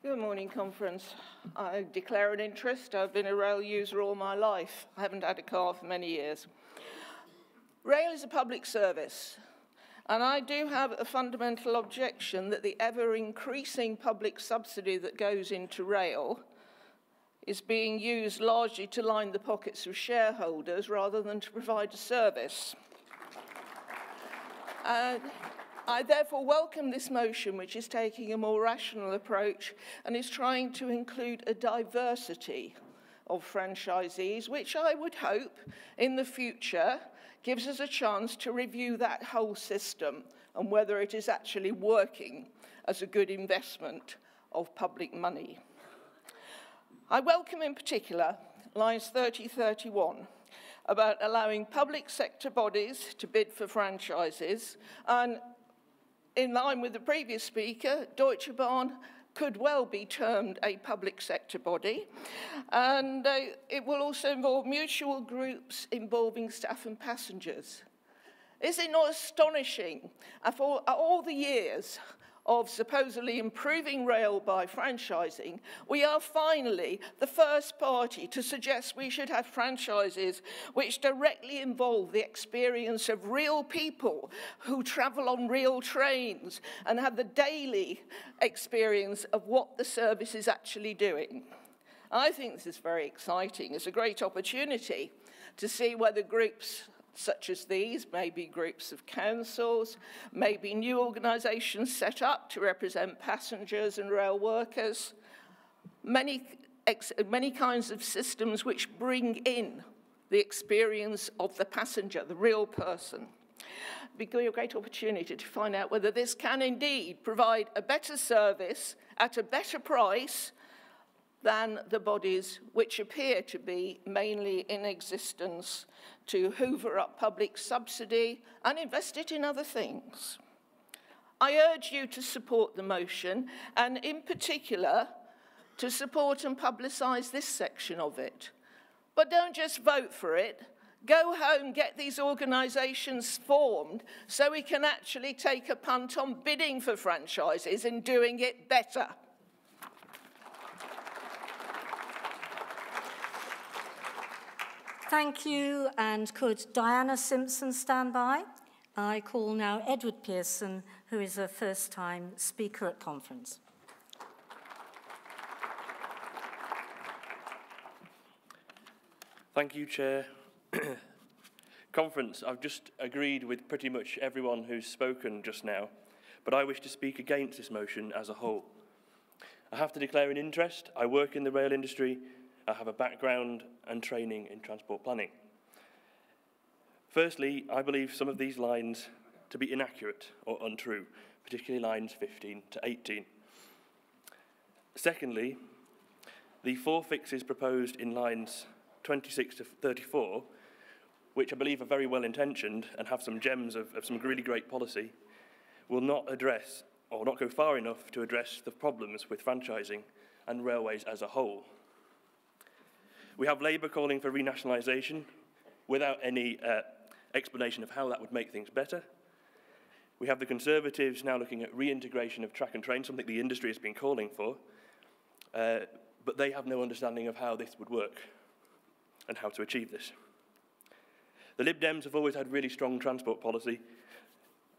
Good morning, Conference. I declare an interest. I've been a rail user all my life. I haven't had a car for many years. Rail is a public service, and I do have a fundamental objection that the ever-increasing public subsidy that goes into rail is being used largely to line the pockets of shareholders rather than to provide a service. I therefore welcome this motion, which is taking a more rational approach and is trying to include a diversity of franchisees, which I would hope in the future gives us a chance to review that whole system and whether it is actually working as a good investment of public money. I welcome in particular lines 30-31 about allowing public sector bodies to bid for franchises, and in line with the previous speaker, Deutsche Bahn could well be termed a public sector body, and it will also involve mutual groups involving staff and passengers. Is it not astonishing, after all the years of supposedly improving rail by franchising, we are finally the first party to suggest we should have franchises which directly involve the experience of real people who travel on real trains and have the daily experience of what the service is actually doing. I think this is very exciting. It's a great opportunity to see whether groups such as these, maybe groups of councils, maybe new organisations set up to represent passengers and rail workers, many kinds of systems which bring in the experience of the passenger, the real person. It would be a great opportunity to find out whether this can indeed provide a better service at a better price than the bodies which appear to be mainly in existence to hoover up public subsidy and invest it in other things. I urge you to support the motion, and in particular, to support and publicise this section of it. But don't just vote for it. Go home, get these organisations formed so we can actually take a punt on bidding for franchises and doing it better. Thank you, and could Diana Simpson stand by? I call now Edward Pearson, who is a first-time speaker at conference. Thank you, Chair. Conference, I've just agreed with pretty much everyone who's spoken just now, but I wish to speak against this motion as a whole. I have to declare an interest. I work in the rail industry. I have a background and training in transport planning. Firstly, I believe some of these lines to be inaccurate or untrue, particularly lines 15 to 18. Secondly, the 4 fixes proposed in lines 26 to 34, which I believe are very well intentioned and have some gems of some really great policy, will not address or not go far enough to address the problems with franchising and railways as a whole. We have Labour calling for renationalisation without any explanation of how that would make things better. We have the Conservatives now looking at reintegration of track and train, something the industry has been calling for, but they have no understanding of how this would work and how to achieve this. The Lib Dems have always had really strong transport policy,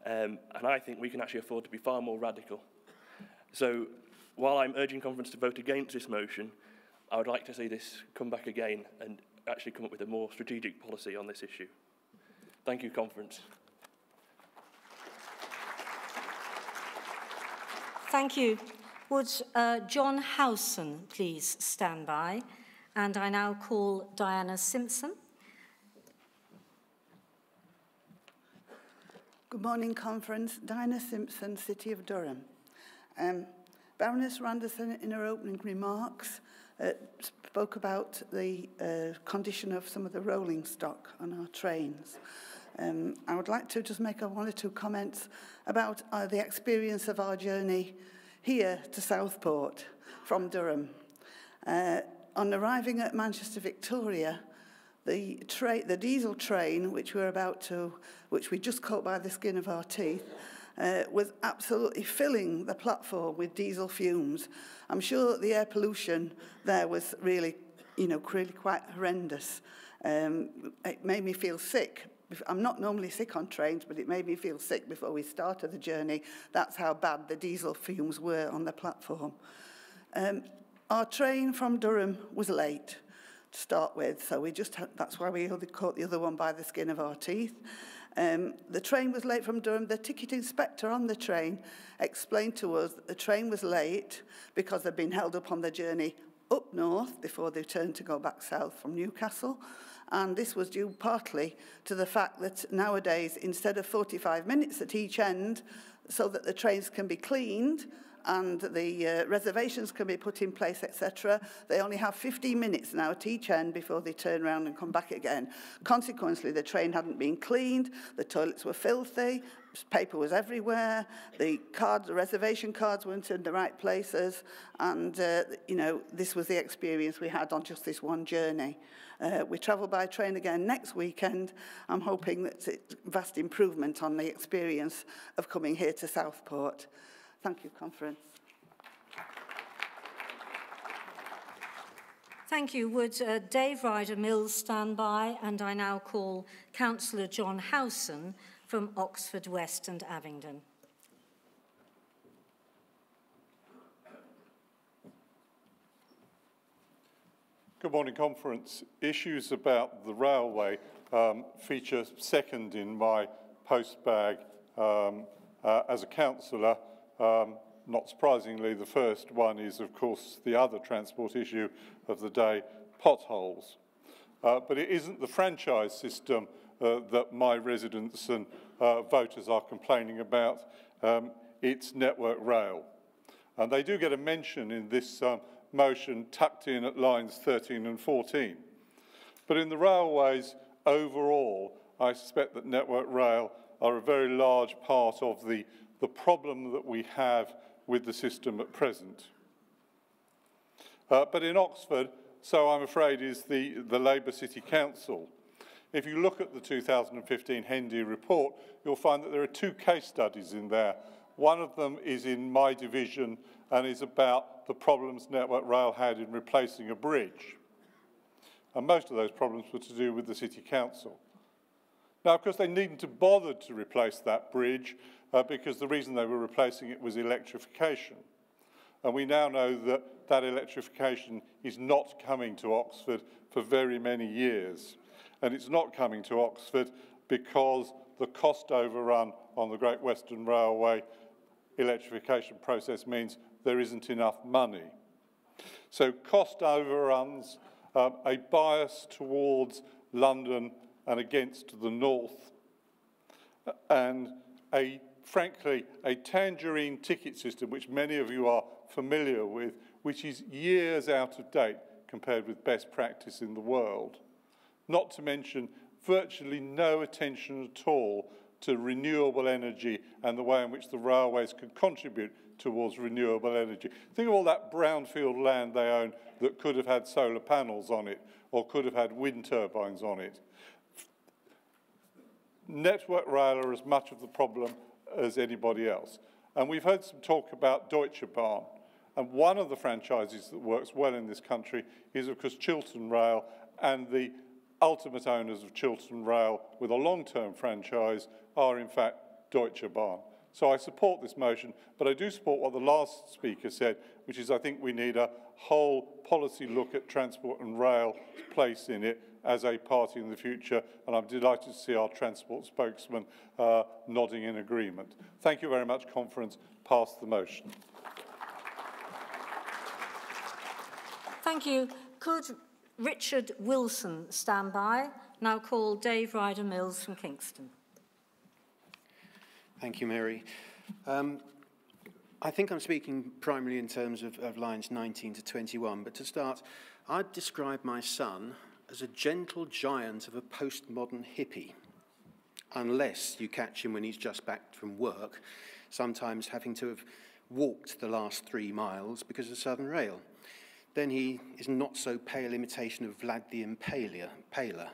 and I think we can actually afford to be far more radical. So while I'm urging conference to vote against this motion, I would like to see this come back again and actually come up with a more strategic policy on this issue. Thank you, conference. Thank you. Would John Howson please stand by? And I now call Diana Simpson. Good morning, conference. Diana Simpson, City of Durham. Baroness Randerson, in her opening remarks, spoke about the condition of some of the rolling stock on our trains. I would like to just make 1 or 2 comments about the experience of our journey here to Southport from Durham. On arriving at Manchester Victoria, the diesel train, which we just caught by the skin of our teeth, was absolutely filling the platform with diesel fumes. I'm sure that the air pollution there was really quite horrendous. It made me feel sick. I'm not normally sick on trains, but it made me feel sick before we started the journey. That's how bad the diesel fumes were on the platform. Our train from Durham was late to start with, so that's why we only caught the other one by the skin of our teeth. The train was late from Durham. The ticket inspector on the train explained to us that the train was late because they'd been held up on the journey up north before they turned to go back south from Newcastle. And this was due partly to the fact that nowadays, instead of 45 minutes at each end, so that the trains can be cleaned and the reservations can be put in place, etc., they only have 15 minutes now at each end before they turn around and come back again. Consequently, the train hadn't been cleaned, the toilets were filthy, paper was everywhere, the reservation cards weren't in the right places, and this was the experience we had on just this one journey. We travel by train again next weekend. I'm hoping that it's a vast improvement on the experience of coming here to Southport. Thank you, conference. Thank you. Would Dave Ryder-Mills stand by? And I now call Councillor John Howson from Oxford West and Abingdon. Good morning, conference. Issues about the railway feature second in my postbag as a councillor. Not surprisingly, the first one is, of course, the other transport issue of the day, potholes. But it isn't the franchise system that my residents and voters are complaining about. It's Network Rail. And they do get a mention in this motion tucked in at lines 13 and 14. But in the railways overall, I suspect that Network Rail are a very large part of the the problem that we have with the system at present. But in Oxford, so I'm afraid, is the Labour City Council. If you look at the 2015 Hendy report, you'll find that there are 2 case studies in there. One of them is in my division and is about the problems Network Rail had in replacing a bridge. And most of those problems were to do with the City Council. Now, of course, they needn't have bothered to replace that bridge because the reason they were replacing it was electrification. And we now know that that electrification is not coming to Oxford for very many years. And it's not coming to Oxford because the cost overrun on the Great Western Railway electrification process means there isn't enough money. So cost overruns, a bias towards London and against the north, and frankly, a tangerine ticket system, which many of you are familiar with, which is years out of date compared with best practice in the world. Not to mention virtually no attention at all to renewable energy and the way in which the railways can contribute towards renewable energy. Think of all that brownfield land they own that could have had solar panels on it or could have had wind turbines on it. Network Rail are as much of the problem as anybody else. And we've heard some talk about Deutsche Bahn. And one of the franchises that works well in this country is, of course, Chiltern Rail, and the ultimate owners of Chiltern Rail with a long-term franchise are, in fact, Deutsche Bahn. So I support this motion, but I do support what the last speaker said, which is I think we need a whole policy look at transport and rail's place in it as a party in the future, and I'm delighted to see our transport spokesman nodding in agreement. Thank you very much, Conference. Pass the motion. Thank you. Could Richard Wilson stand by? Now call Dave Ryder-Mills from Kingston. Thank you, Mary. I think I'm speaking primarily in terms of lines 19 to 21, but to start, I'd describe my son as a gentle giant of a postmodern hippie, unless you catch him when he's just back from work, sometimes having to have walked the last 3 miles because of Southern Rail. Then he is not so pale imitation of Vlad the Impaler.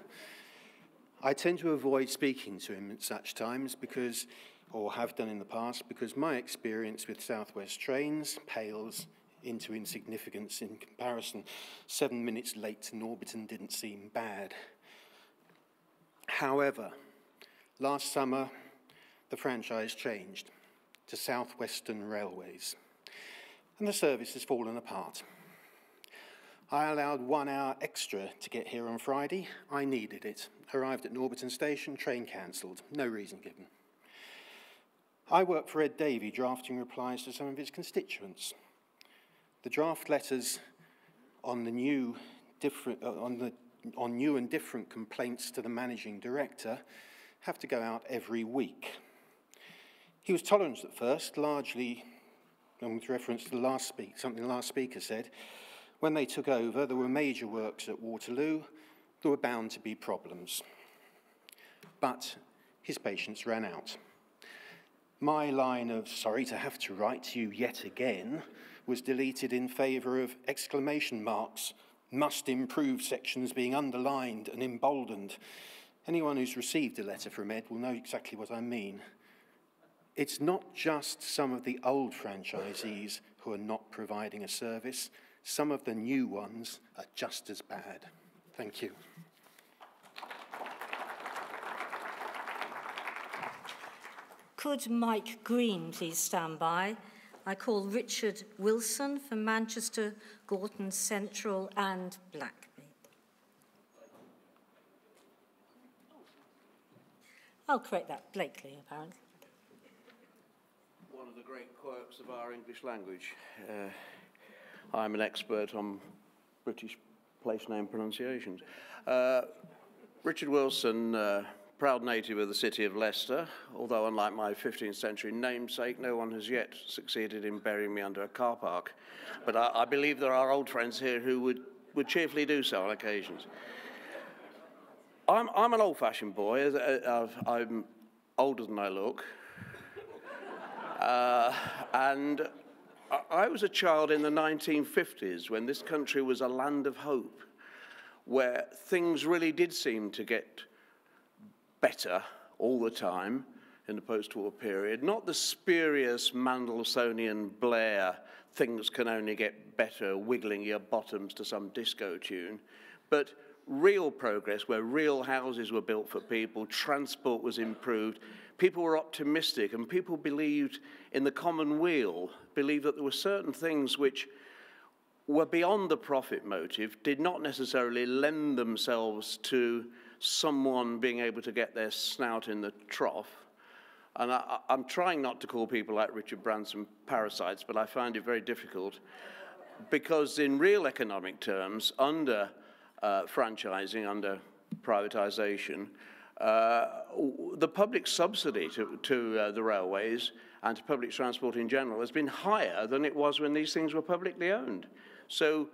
I tend to avoid speaking to him at such times because, or have done in the past, because my experience with South West trains pales into insignificance in comparison. 7 minutes late to Norbiton didn't seem bad. However, last summer, the franchise changed to South Western Railways, and the service has fallen apart. I allowed 1 hour extra to get here on Friday. I needed it. Arrived at Norbiton Station, train cancelled. No reason given. I work for Ed Davey, drafting replies to some of his constituents. The draft letters on the new and different complaints to the managing director have to go out every week. He was tolerant at first, largely, and with reference to something the last speaker said. When they took over, there were major works at Waterloo. There were bound to be problems. But his patience ran out. My line of, sorry to have to write to you yet again, was deleted in favour of exclamation marks, must improve sections being underlined and emboldened. Anyone who's received a letter from Ed will know exactly what I mean. It's not just some of the old franchisees who are not providing a service. Some of the new ones are just as bad. Thank you. Could Mike Green please stand by? I call Richard Wilson from Manchester, Gorton Central and Blackby. I'll correct that, Blakely, apparently. One of the great quirks of our English language. I'm an expert on British place name pronunciations. Richard Wilson, proud native of the city of Leicester, although unlike my 15th century namesake, no one has yet succeeded in burying me under a car park. But I believe there are old friends here who would cheerfully do so on occasions. I'm an old-fashioned boy. I'm older than I look. And I was a child in the 1950s when this country was a land of hope, where things really did seem to get better all the time in the post-war period. Not the spurious Mandelsonian Blair, things can only get better, wiggling your bottoms to some disco tune, but real progress where real houses were built for people, transport was improved, people were optimistic, and people believed in the common weal, believed that there were certain things which were beyond the profit motive, did not necessarily lend themselves to someone being able to get their snout in the trough. And I'm trying not to call people like Richard Branson parasites, but I find it very difficult, because in real economic terms, under franchising, under privatization, the public subsidy to the railways and to public transport in general has been higher than it was when these things were publicly owned. So,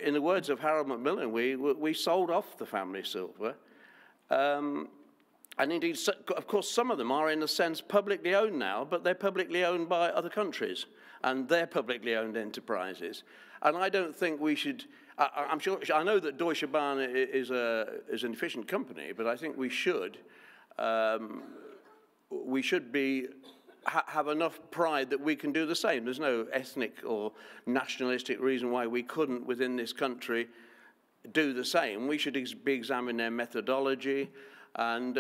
in the words of Harold Macmillan, we sold off the family silver. And indeed, of course, some of them are, in a sense, publicly owned now, but they're publicly owned by other countries, and they're publicly owned enterprises. And I don't think we should, I'm sure, I know that Deutsche Bahn is an efficient company, but I think we should have enough pride that we can do the same. There's no ethnic or nationalistic reason why we couldn't, within this country, do the same. We should be examining their methodology and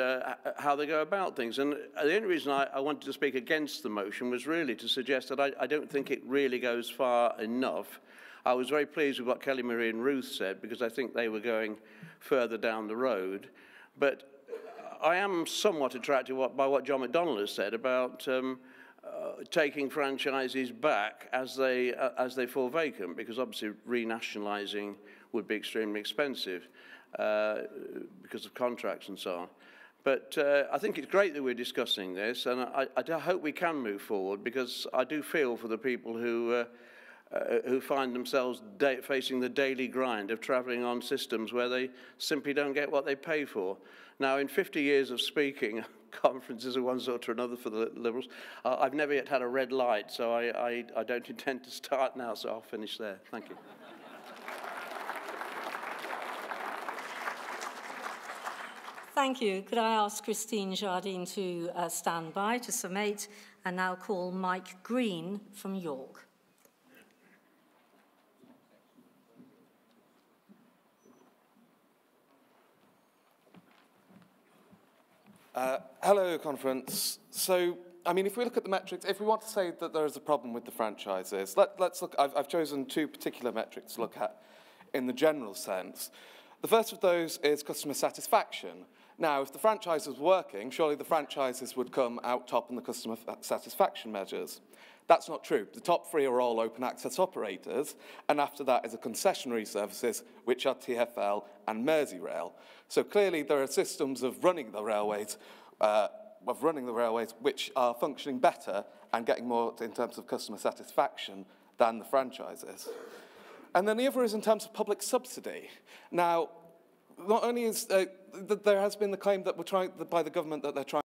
how they go about things. And the only reason I wanted to speak against the motion was really to suggest that I don't think it really goes far enough. I was very pleased with what Kelly Marie and Ruth said, because I think they were going further down the road. But I am somewhat attracted by what John McDonnell has said about taking franchises back as they fall vacant, because obviously renationalising would be extremely expensive because of contracts and so on. But I think it's great that we're discussing this, and I hope we can move forward, because I do feel for the people who find themselves facing the daily grind of travelling on systems where they simply don't get what they pay for. Now, in 50 years of speaking conferences of one sort or another for the Liberals, I've never yet had a red light, so I don't intend to start now, so I'll finish there. Thank you. Thank you. Could I ask Christine Jardine to stand by to summate, and now call Mike Green from York. Hello, conference. So, I mean, if we look at the metrics, if we want to say that there is a problem with the franchises, let's look. I've chosen two particular metrics to look at in the general sense. The first of those is customer satisfaction. Now, if the franchise was working, surely the franchises would come out top in the customer satisfaction measures. That's not true. The top three are all open access operators, and after that is a concessionary services, which are TfL and Merseyrail. So clearly there are systems of running the railways, which are functioning better and getting more in terms of customer satisfaction than the franchises. And then the other is in terms of public subsidy. Now, not only is there has been the claim that by the government that they're trying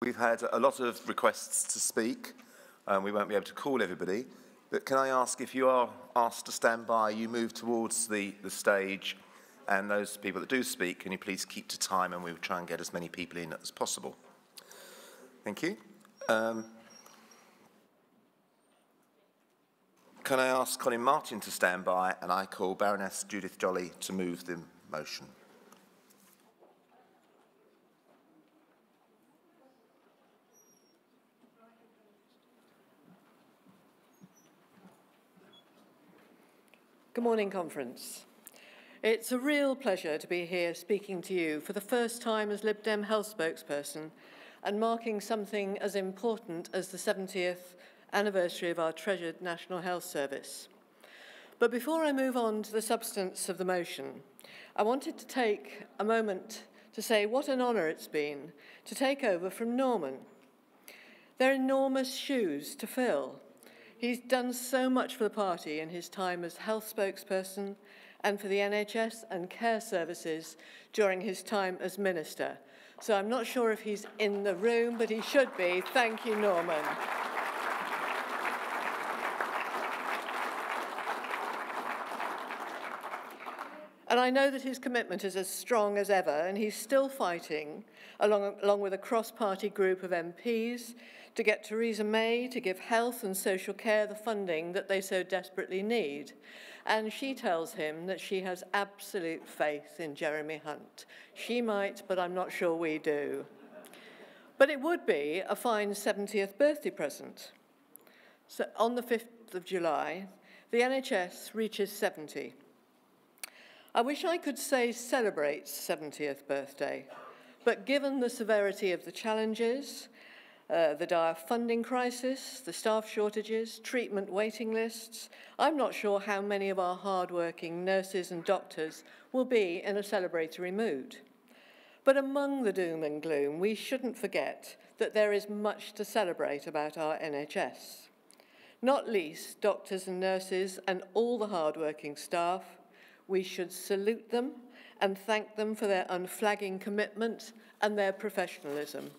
We've had a lot of requests to speak. We won't be able to call everybody. But can I ask, if you are asked to stand by, you move towards the stage, and those people that do speak, can you please keep to time, and we will try and get as many people in as possible. Thank you. Can I ask Colin Martin to stand by, and I call Baroness Judith Jolly to move the motion. Good morning, Conference. It's a real pleasure to be here speaking to you for the first time as Lib Dem Health spokesperson and marking something as important as the 70th anniversary of our treasured National Health Service. But before I move on to the substance of the motion, I wanted to take a moment to say what an honour it's been to take over from Norman. They're enormous shoes to fill. He's done so much for the party in his time as health spokesperson and for the NHS and care services during his time as minister. So I'm not sure if he's in the room, but he should be. Thank you, Norman. And I know that his commitment is as strong as ever, and he's still fighting, along with a cross-party group of MPs, to get Theresa May to give health and social care the funding that they so desperately need. And she tells him that she has absolute faith in Jeremy Hunt. She might, but I'm not sure we do. But it would be a fine 70th birthday present. So on the 5th of July, the NHS reaches 70. I wish I could say celebrates 70th birthday, but given the severity of the challenges, the dire funding crisis, the staff shortages, treatment waiting lists, I'm not sure how many of our hard-working nurses and doctors will be in a celebratory mood. But among the doom and gloom, we shouldn't forget that there is much to celebrate about our NHS. Not least doctors and nurses and all the hard-working staff. We should salute them and thank them for their unflagging commitment and their professionalism.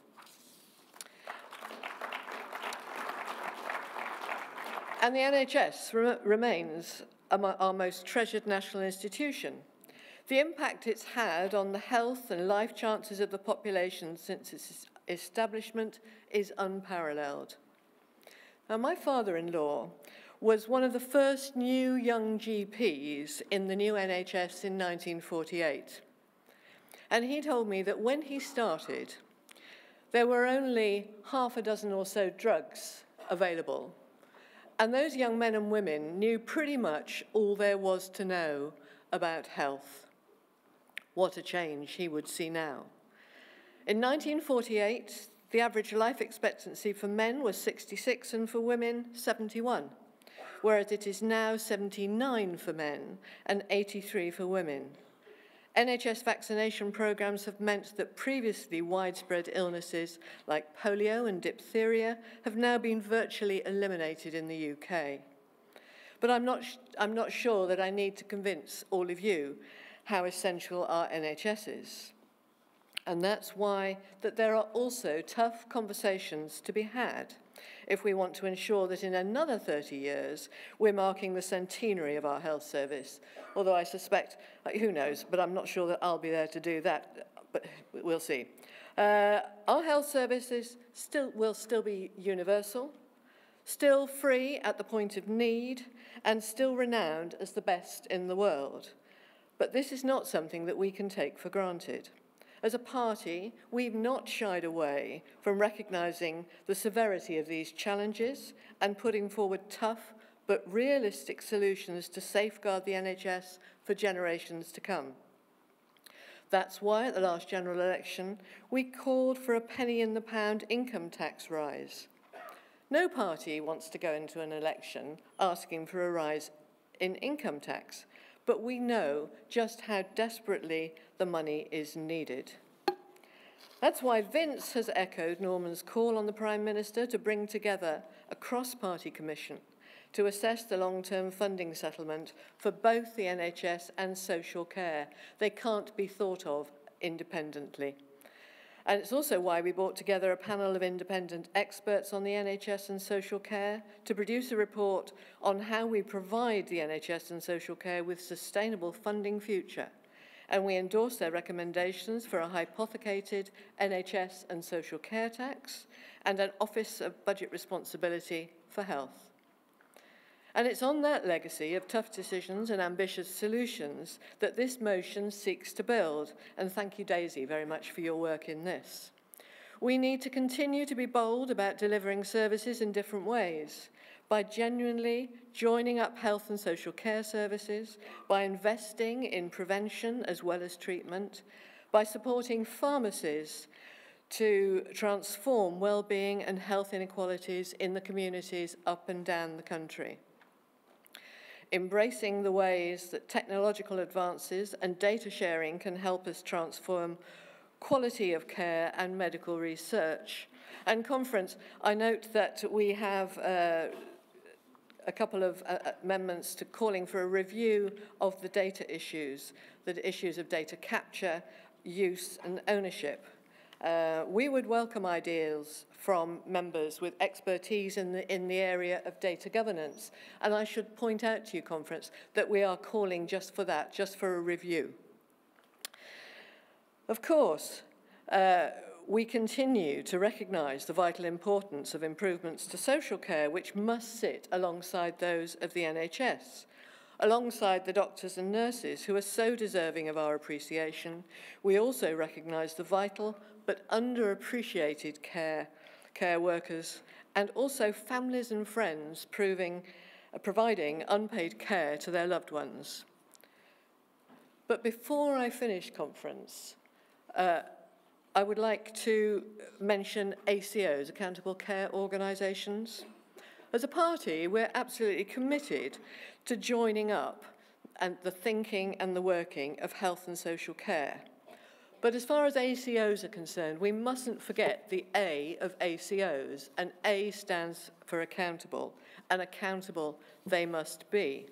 And the NHS remains our most treasured national institution. The impact it's had on the health and life chances of the population since its establishment is unparalleled. Now, my father-in-law was one of the first new young GPs in the new NHS in 1948. And he told me that when he started, there were only half a dozen or so drugs available. And those young men and women knew pretty much all there was to know about health. What a change he would see now. In 1948, the average life expectancy for men was 66 and for women 71. Whereas it is now 79 for men and 83 for women. NHS vaccination programs have meant that previously widespread illnesses like polio and diphtheria have now been virtually eliminated in the UK. But I'm not sure that I need to convince all of you how essential our NHS is. And that's why that there are also tough conversations to be had if we want to ensure that in another 30 years, we're marking the centenary of our health service. Although I suspect, who knows, but I'm not sure that I'll be there to do that, but we'll see. Our health services will still be universal, still free at the point of need, and still renowned as the best in the world. But this is not something that we can take for granted. As a party, we've not shied away from recognising the severity of these challenges and putting forward tough but realistic solutions to safeguard the NHS for generations to come. That's why at the last general election, we called for a penny-in-the-pound income tax rise. No party wants to go into an election asking for a rise in income tax, but we know just how desperately the money is needed. That's why Vince has echoed Norman's call on the Prime Minister to bring together a cross-party commission to assess the long-term funding settlement for both the NHS and social care. They can't be thought of independently. And it's also why we brought together a panel of independent experts on the NHS and social care to produce a report on how we provide the NHS and social care with sustainable funding future. And we endorsed their recommendations for a hypothecated NHS and social care tax and an Office of Budget Responsibility for Health. And it's on that legacy of tough decisions and ambitious solutions that this motion seeks to build. And thank you, Daisy, very much for your work in this. We need to continue to be bold about delivering services in different ways, by genuinely joining up health and social care services, by investing in prevention as well as treatment, by supporting pharmacies to transform well-being and health inequalities in the communities up and down the country. Embracing the ways that technological advances and data sharing can help us transform quality of care and medical research. And conference, I note that we have a couple of amendments to calling for a review of the data issues, the issues of data capture, use and ownership. We would welcome ideas from members with expertise in the area of data governance. And I should point out to you, conference, that we are calling just for that, just for a review. Of course, we continue to recognise the vital importance of improvements to social care, which must sit alongside those of the NHS. Alongside the doctors and nurses who are so deserving of our appreciation, we also recognise the vital but underappreciated care workers and also families and friends providing unpaid care to their loved ones. But before I finish, conference, I would like to mention ACOs, Accountable Care Organisations. As a party, we're absolutely committed to joining up and the thinking and the working of health and social care. But as far as ACOs are concerned, we mustn't forget the A of ACOs, and A stands for accountable, and accountable they must be.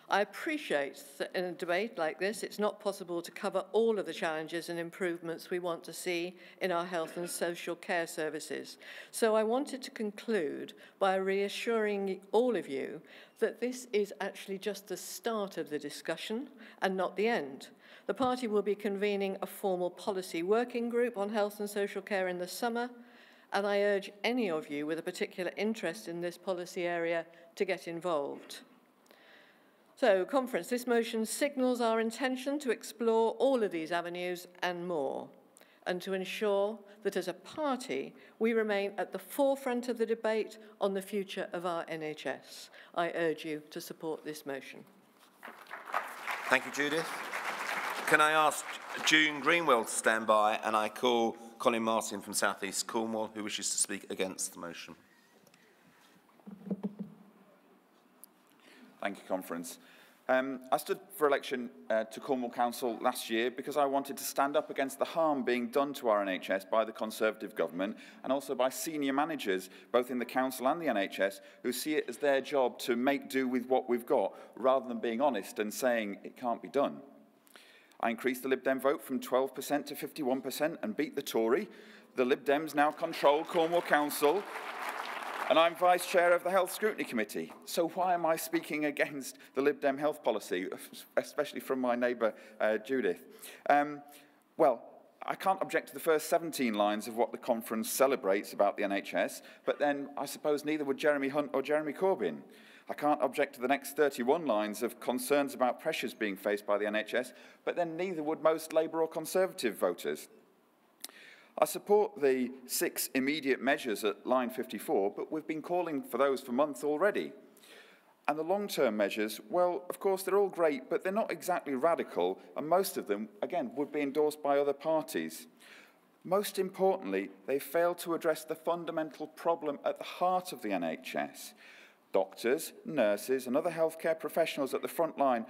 I appreciate that in a debate like this, it's not possible to cover all of the challenges and improvements we want to see in our health and social care services. So I wanted to conclude by reassuring all of you that this is actually just the start of the discussion and not the end. The party will be convening a formal policy working group on health and social care in the summer, and I urge any of you with a particular interest in this policy area to get involved. So, conference, this motion signals our intention to explore all of these avenues and more, and to ensure that as a party, we remain at the forefront of the debate on the future of our NHS. I urge you to support this motion. Thank you, Judith. Can I ask June Greenwell to stand by, and I call Colin Martin from South East Cornwall, who wishes to speak against the motion. Thank you, Conference. I stood for election to Cornwall Council last year because I wanted to stand up against the harm being done to our NHS by the Conservative government and also by senior managers, both in the Council and the NHS, who see it as their job to make do with what we've got, rather than being honest and saying it can't be done. I increased the Lib Dem vote from 12% to 51% and beat the Tory. The Lib Dems now control Cornwall Council, and I'm Vice Chair of the Health Scrutiny Committee. So why am I speaking against the Lib Dem health policy, especially from my neighbour, Judith? Well, I can't object to the first 17 lines of what the conference celebrates about the NHS, but then I suppose neither would Jeremy Hunt or Jeremy Corbyn. I can't object to the next 31 lines of concerns about pressures being faced by the NHS, but then neither would most Labour or Conservative voters. I support the 6 immediate measures at line 54, but we've been calling for those for months already. And the long-term measures, well, of course, they're all great, but they're not exactly radical, and most of them, again, would be endorsed by other parties. Most importantly, they fail to address the fundamental problem at the heart of the NHS. Doctors, nurses, and other healthcare professionals at the front line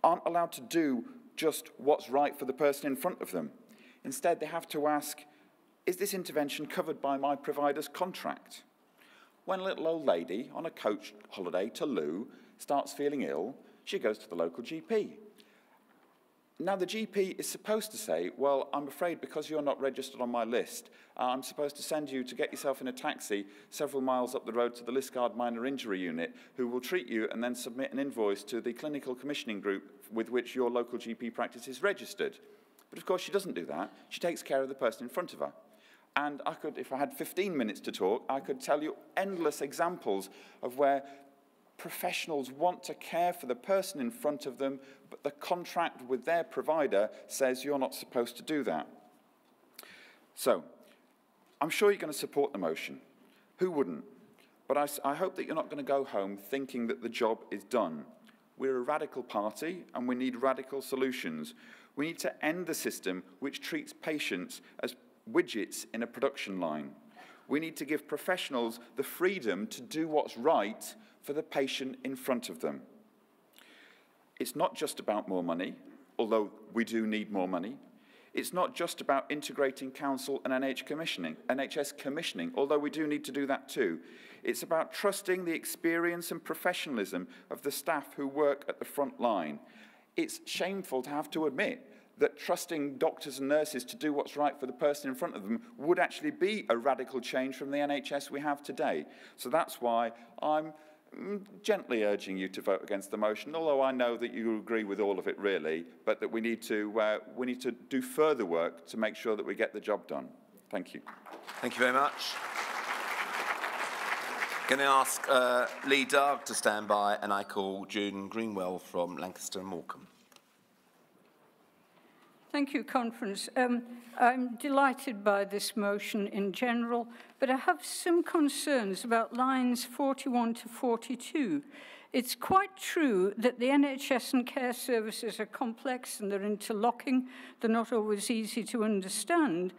aren't allowed to do just what's right for the person in front of them. Instead, they have to ask, is this intervention covered by my provider's contract? When a little old lady on a coach holiday to Loo starts feeling ill, she goes to the local GP. Now, the GP is supposed to say, well, I'm afraid because you're not registered on my list, I'm supposed to send you to get yourself in a taxi several miles up the road to the Liscard Minor Injury Unit, who will treat you and then submit an invoice to the clinical commissioning group with which your local GP practice is registered. But of course, she doesn't do that. She takes care of the person in front of her. And I could, if I had 15 minutes to talk, I could tell you endless examples of where professionals want to care for the person in front of them, but the contract with their provider says you're not supposed to do that. So, I'm sure you're going to support the motion. Who wouldn't? But I hope that you're not going to go home thinking that the job is done. We're a radical party, and we need radical solutions. We need to end the system which treats patients as widgets in a production line. We need to give professionals the freedom to do what's right for the patient in front of them. It's not just about more money, although we do need more money. It's not just about integrating council and NHS commissioning, although we do need to do that too. It's about trusting the experience and professionalism of the staff who work at the front line. It's shameful to have to admit that trusting doctors and nurses to do what's right for the person in front of them would actually be a radical change from the NHS we have today. So that's why I'm gently urging you to vote against the motion, although I know that you agree with all of it really, but that we need to do further work to make sure that we get the job done. Thank you. Thank you very much. Going to ask Lee Darg to stand by, and I call June Greenwell from Lancaster and Morecambe. Thank you, Conference. I'm delighted by this motion in general, but I have some concerns about lines 41 to 42. It's quite true that the NHS and care services are complex and they're interlocking. They're not always easy to understand.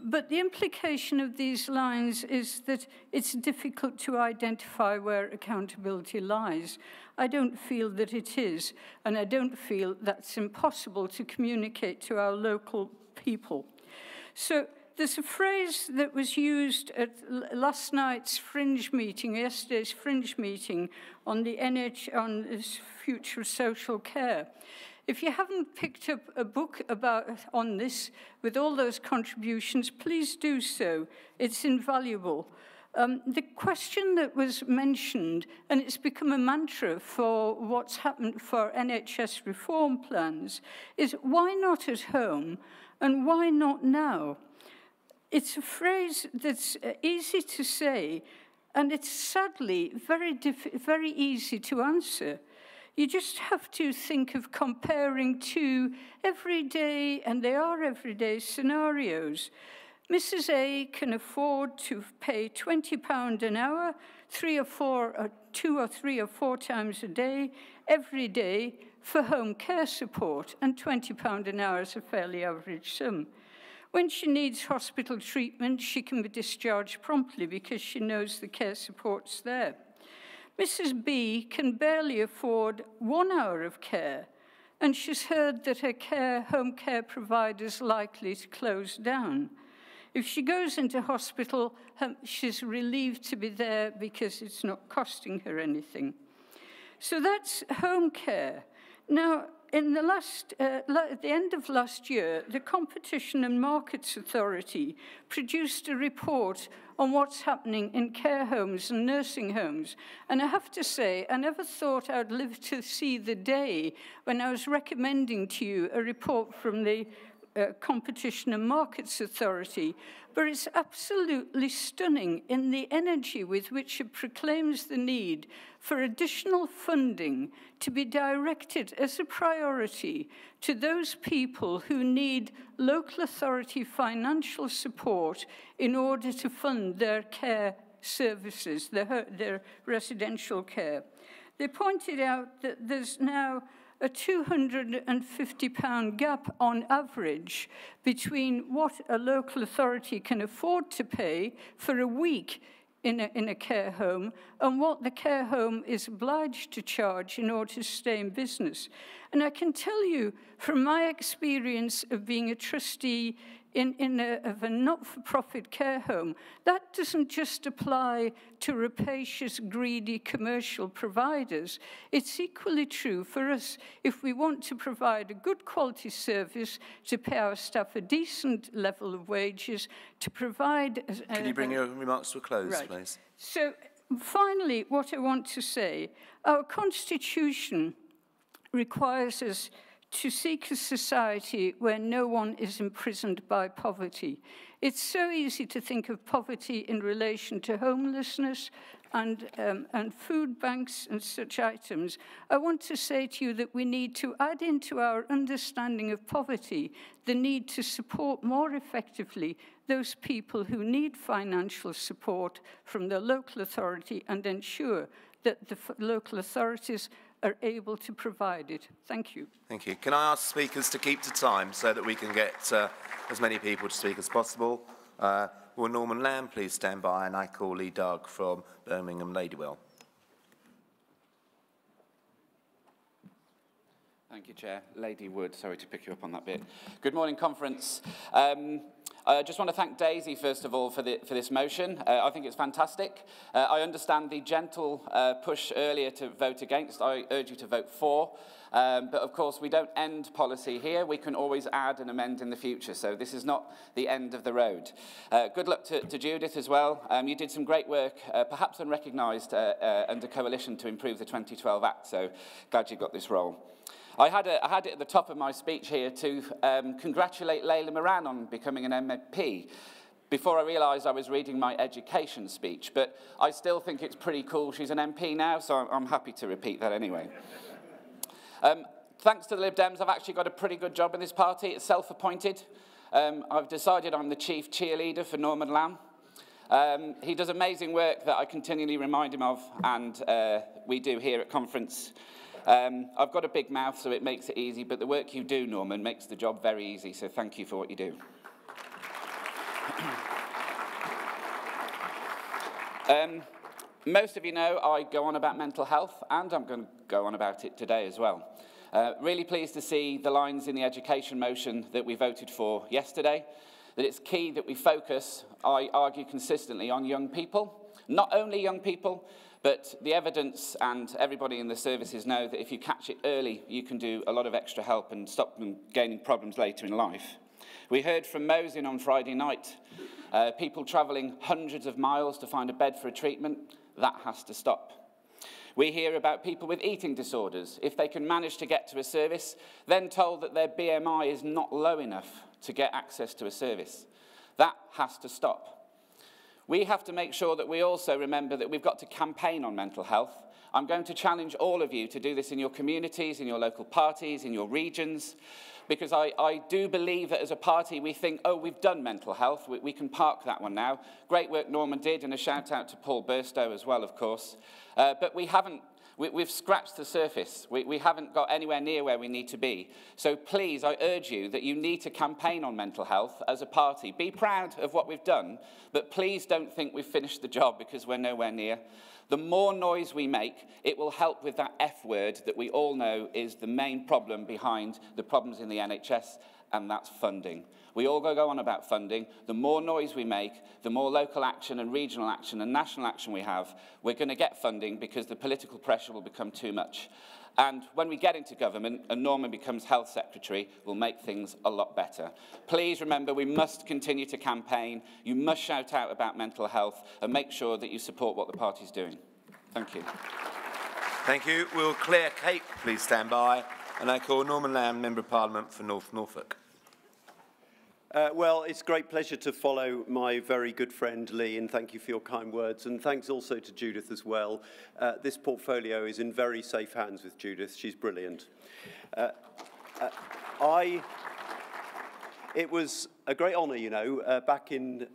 But the implication of these lines is that it's difficult to identify where accountability lies. I don't feel that it is, and I don't feel that's impossible to communicate to our local people. So there's a phrase that was used at last night's fringe meeting, yesterday's fringe meeting on on this future of social care. If you haven't picked up a book on this with all those contributions, please do so. It's invaluable. The question that was mentioned, and it's become a mantra for what's happened for NHS reform plans, is why not at home and why not now? It's a phrase that's easy to say, and it's sadly very easy to answer. You just have to think of comparing two everyday, and they are everyday scenarios. Mrs. A can afford to pay £20 an hour, 2 or 3 or 4 times a day, every day, for home care support, and £20 an hour is a fairly average sum. When she needs hospital treatment, she can be discharged promptly because she knows the care support's there. Mrs. B can barely afford 1 hour of care, and she's heard that her home care provider is likely to close down. If she goes into hospital, she's relieved to be there because it's not costing her anything. So that's home care. Now, in the at the end of last year, the Competition and Markets Authority produced a report on what's happening in care homes and nursing homes. And I have to say, I never thought I'd live to see the day when I was recommending to you a report from the Competition and Markets Authority, but it's absolutely stunning in the energy with which it proclaims the need for additional funding to be directed as a priority to those people who need local authority financial support in order to fund their care services, their residential care. They pointed out that there's now a £250 gap on average between what a local authority can afford to pay for a week in a care home and what the care home is obliged to charge in order to stay in business. And I can tell you from my experience of being a trustee of a not-for-profit care home, that doesn't just apply to rapacious, greedy commercial providers. It's equally true for us if we want to provide a good quality service, to pay our staff a decent level of wages, to provide... Can you bring your remarks to a close, right. please? So, finally, what I want to say, our Constitution requires us to seek a society where no one is imprisoned by poverty. It's so easy to think of poverty in relation to homelessness and food banks and such items. I want to say to you that we need to add into our understanding of poverty the need to support more effectively those people who need financial support from the local authority and ensure that the local authorities are able to provide it. Thank you. Thank you. Can I ask speakers to keep to time so that we can get as many people to speak as possible? Will Norman Lamb please stand by, and I call Lee Doug from Birmingham Ladywell. Thank you, Chair. Lady Wood, sorry to pick you up on that bit. Good morning, conference. I just want to thank Daisy, first of all, for this motion. I think it's fantastic. I understand the gentle push earlier to vote against. I urge you to vote for. But, of course, we don't end policy here. We can always add and amend in the future. So this is not the end of the road. Good luck to Judith as well. You did some great work, perhaps unrecognised, under Coalition to improve the 2012 Act. So glad you got this role. I had it at the top of my speech here to congratulate Layla Moran on becoming an MP before I realised I was reading my education speech. But I still think it's pretty cool she's an MP now, so I'm happy to repeat that anyway. Thanks to the Lib Dems, I've actually got a pretty good job in this party. It's self-appointed. I've decided I'm the chief cheerleader for Norman Lamb. He does amazing work that I continually remind him of, and we do here at conference. I've got a big mouth, so it makes it easy, but the work you do, Norman, makes the job very easy, so thank you for what you do. Most of you know I go on about mental health, and I'm going to go on about it today as well. Really pleased to see the lines in the education motion that we voted for yesterday, that it's key that we focus, I argue consistently, on young people. Not only young people, but the evidence and everybody in the services know that if you catch it early, you can do a lot of extra help and stop them gaining problems later in life. We heard from Mosin on Friday night, people travelling hundreds of miles to find a bed for a treatment. That has to stop. We hear about people with eating disorders. If they can manage to get to a service, then told that their BMI is not low enough to get access to a service. That has to stop. We have to make sure that we also remember that we've got to campaign on mental health. I'm going to challenge all of you to do this in your communities, in your local parties, in your regions, because I do believe that as a party we think, oh, we've done mental health, we can park that one now. Great work Norman did, and a shout out to Paul Burstow as well, of course. But we haven't. We've scratched the surface. We haven't got anywhere near where we need to be. So please, I urge you that you need to campaign on mental health as a party. Be proud of what we've done, but please don't think we've finished the job because we're nowhere near. The more noise we make, it will help with that F word that we all know is the main problem behind the problems in the NHS, and that's funding. We all go on about funding. The more noise we make, the more local action and regional action and national action we have, we're going to get funding because the political pressure will become too much. And when we get into government and Norman becomes Health Secretary, we'll make things a lot better. Please remember, we must continue to campaign. You must shout out about mental health and make sure that you support what the party's doing. Thank you. Thank you. Will Claire Cape please stand by? And I call Norman Lamb, Member of Parliament for North Norfolk. Well, it's a great pleasure to follow my very good friend Lee, and thank you for your kind words. And thanks also to Judith as well. This portfolio is in very safe hands with Judith. She's brilliant. It was a great honour, you know, back in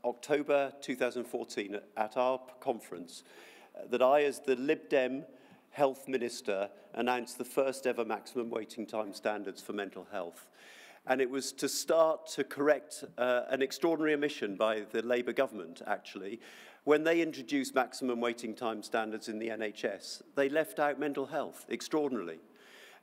October 2014 at our conference, that I, as the Lib Dem Health Minister, announced the first ever maximum waiting time standards for mental health. And it was to start to correct an extraordinary omission by the Labour government, actually. When they introduced maximum waiting time standards in the NHS, they left out mental health, extraordinarily.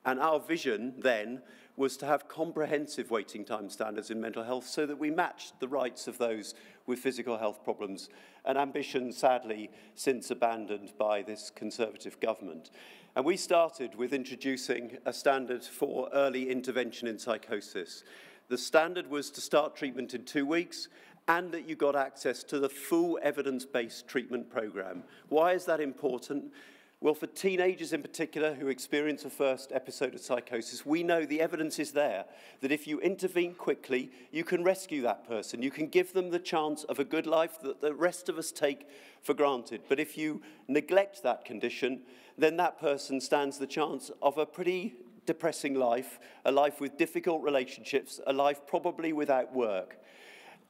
And our vision then was to have comprehensive waiting time standards in mental health so that we matched the rights of those with physical health problems, an ambition sadly since abandoned by this Conservative government. And we started with introducing a standard for early intervention in psychosis. The standard was to start treatment in 2 weeks and that you got access to the full evidence-based treatment programme. Why is that important? Well, for teenagers in particular who experience a first episode of psychosis, we know the evidence is there that if you intervene quickly, you can rescue that person. You can give them the chance of a good life that the rest of us take for granted. But if you neglect that condition, then that person stands the chance of a pretty depressing life, a life with difficult relationships, a life probably without work.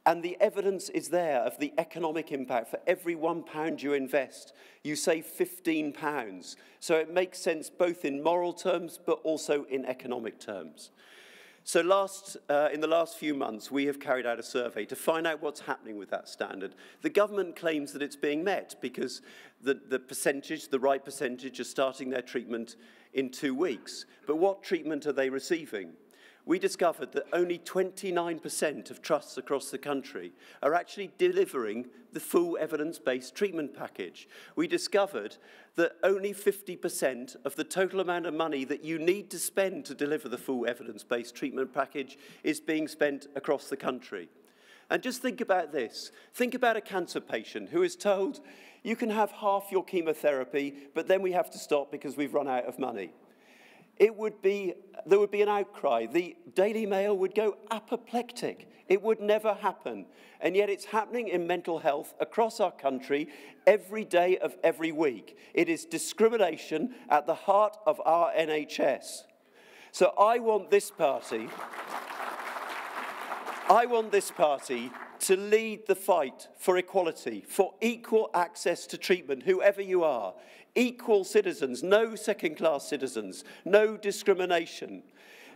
And the evidence is there of the economic impact. For every £1 you invest, you save £15. So it makes sense both in moral terms, but also in economic terms. So in the last few months, we have carried out a survey to find out what's happening with that standard. The government claims that it's being met because the right percentage are starting their treatment in 2 weeks. But what treatment are they receiving? We discovered that only 29% of trusts across the country are actually delivering the full evidence-based treatment package. We discovered that only 50% of the total amount of money that you need to spend to deliver the full evidence-based treatment package is being spent across the country. And just think about this. Think about a cancer patient who is told, you can have half your chemotherapy, but then we have to stop because we've run out of money. There would be an outcry. The Daily Mail would go apoplectic. It would never happen. And yet it's happening in mental health across our country every day of every week. It is discrimination at the heart of our NHS. So I want this party to lead the fight for equality, for equal access to treatment, whoever you are. Equal citizens, no second-class citizens, no discrimination.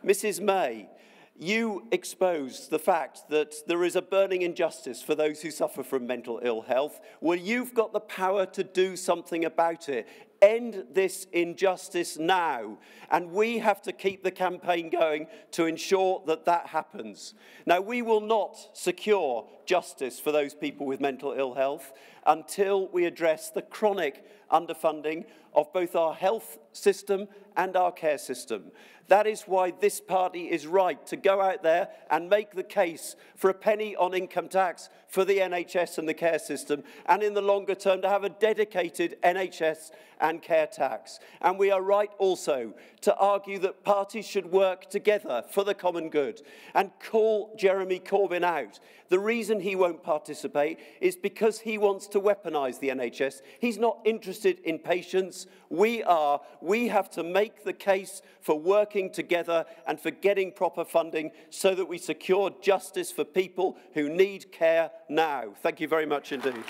Mrs. May, you exposed the fact that there is a burning injustice for those who suffer from mental ill health. Well, you've got the power to do something about it. End this injustice now. And we have to keep the campaign going to ensure that that happens. Now, we will not secure justice for those people with mental ill health until we address the chronic underfunding of both our health system and our care system. That is why this party is right to go out there and make the case for a penny on income tax for the NHS and the care system, and in the longer term to have a dedicated NHS and care tax. And we are right also to argue that parties should work together for the common good and call Jeremy Corbyn out. The reason he won't participate is because he wants to weaponise the NHS. He's not interested in patients. We are. We have to make the case for working together and for getting proper funding so that we secure justice for people who need care now. Thank you very much indeed.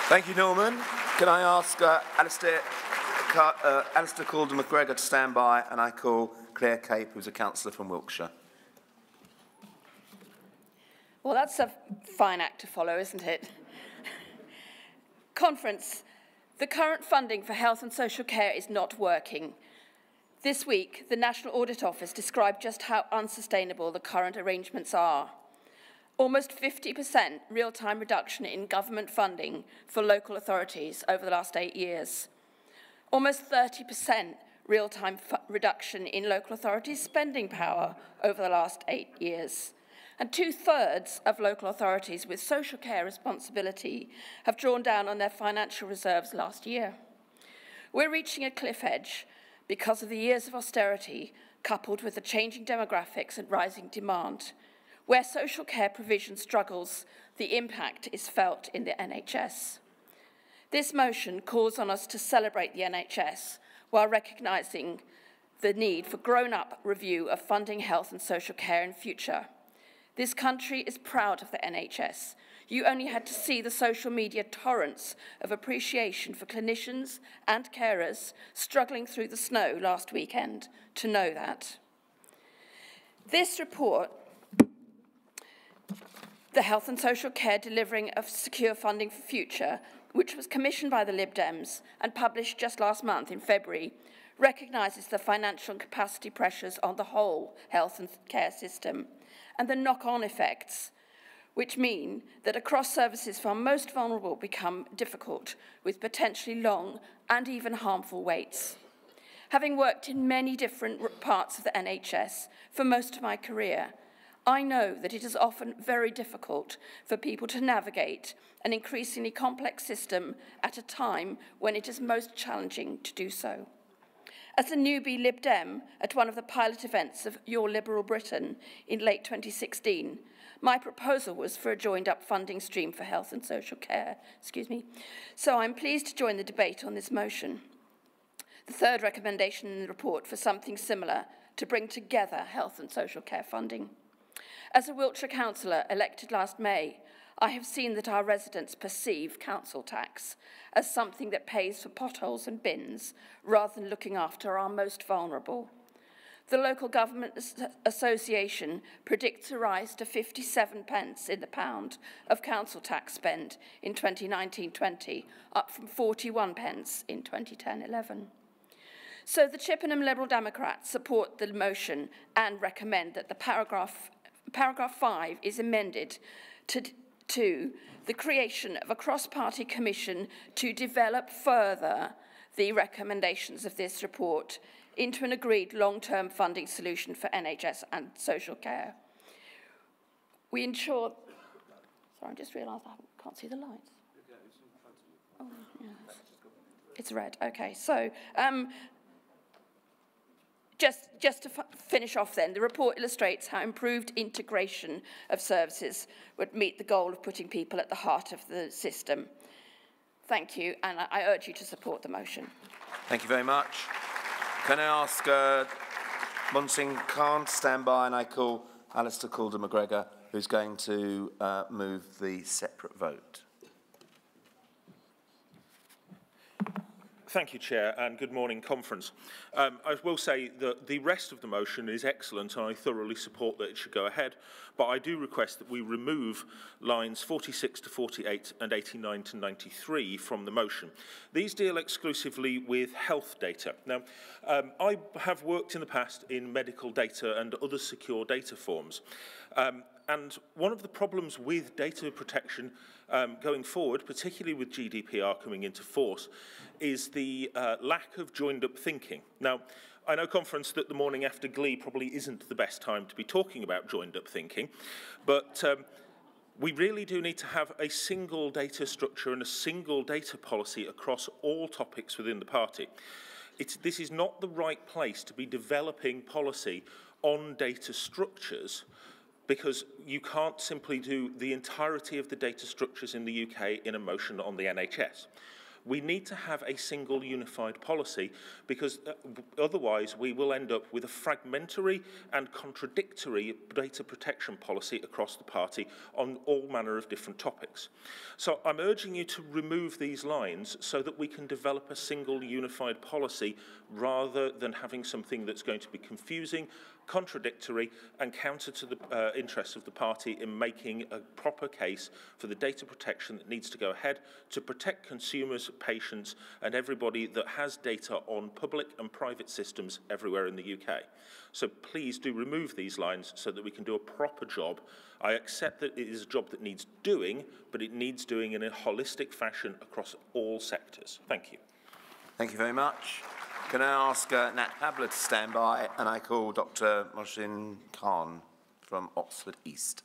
Thank you, Norman. Can I ask Alistair Calder-McGregor to stand by, and I call Claire Cape, who's a councillor from Wiltshire. Well, that's a fine act to follow, isn't it? Conference. The current funding for health and social care is not working. This week, the National Audit Office described just how unsustainable the current arrangements are. Almost 50% real-time reduction in government funding for local authorities over the last 8 years. Almost 30% real-time reduction in local authorities' spending power over the last 8 years. And 2/3 of local authorities with social care responsibility have drawn down on their financial reserves last year. We're reaching a cliff edge because of the years of austerity coupled with the changing demographics and rising demand. Where social care provision struggles, the impact is felt in the NHS. This motion calls on us to celebrate the NHS while recognising the need for grown-up review of funding health and social care in future. This country is proud of the NHS. You only had to see the social media torrents of appreciation for clinicians and carers struggling through the snow last weekend to know that. This report, the health and social care delivering of secure funding for future, which was commissioned by the Lib Dems and published just last month in February, recognises the financial and capacity pressures on the whole health and care system and the knock-on effects, which mean that across services for our most vulnerable become difficult, with potentially long and even harmful waits. Having worked in many different parts of the NHS for most of my career, I know that it is often very difficult for people to navigate an increasingly complex system at a time when it is most challenging to do so. As a newbie Lib Dem at one of the pilot events of Your Liberal Britain in late 2016, my proposal was for a joined-up funding stream for health and social care, So I'm pleased to join the debate on this motion. The third recommendation in the report for something similar to bring together health and social care funding. As a Wiltshire councillor elected last May, I have seen that our residents perceive council tax as something that pays for potholes and bins rather than looking after our most vulnerable. The Local Government Association predicts a rise to 57 pence in the pound of council tax spend in 2019-20, up from 41 pence in 2010-11. So the Chippenham Liberal Democrats support the motion and recommend that the paragraph 5 is amended to the creation of a cross-party commission to develop further the recommendations of this report into an agreed long-term funding solution for NHS and social care. We ensure... Sorry, I just realised I can't see the lights. Oh, yes. It's red. Okay, so... Just to finish off then, the report illustrates how improved integration of services would meet the goal of putting people at the heart of the system. Thank you, and I urge you to support the motion. Thank you very much. Can I ask Monsing Khan to stand by, and I call Alistair Calder-McGregor, who's going to move the separate vote. Thank you, Chair, and good morning, Conference. I will say that the rest of the motion is excellent, and I thoroughly support that it should go ahead, but I do request that we remove lines 46 to 48 and 89 to 93 from the motion. These deal exclusively with health data. Now, I have worked in the past in medical data and other secure data forms. And one of the problems with data protection going forward, particularly with GDPR coming into force, is the lack of joined-up thinking. Now, I know, Conference, that the morning after Glee probably isn't the best time to be talking about joined-up thinking, but we really do need to have a single data structure and a single data policy across all topics within the party. This is not the right place to be developing policy on data structures, because you can't simply do the entirety of the data structures in the UK in a motion on the NHS. We need to have a single unified policy, because otherwise we will end up with a fragmentary and contradictory data protection policy across the party on all manner of different topics. So I'm urging you to remove these lines so that we can develop a single unified policy rather than having something that's going to be confusing, contradictory and counter to the interests of the party in making a proper case for the data protection that needs to go ahead to protect consumers, patients and everybody that has data on public and private systems everywhere in the UK. So please do remove these lines so that we can do a proper job. I accept that it is a job that needs doing, but it needs doing in a holistic fashion across all sectors. Thank you. Thank you very much. Can I ask Nat Pabler to stand by, and I call Dr. Monsing Khan from Oxford East.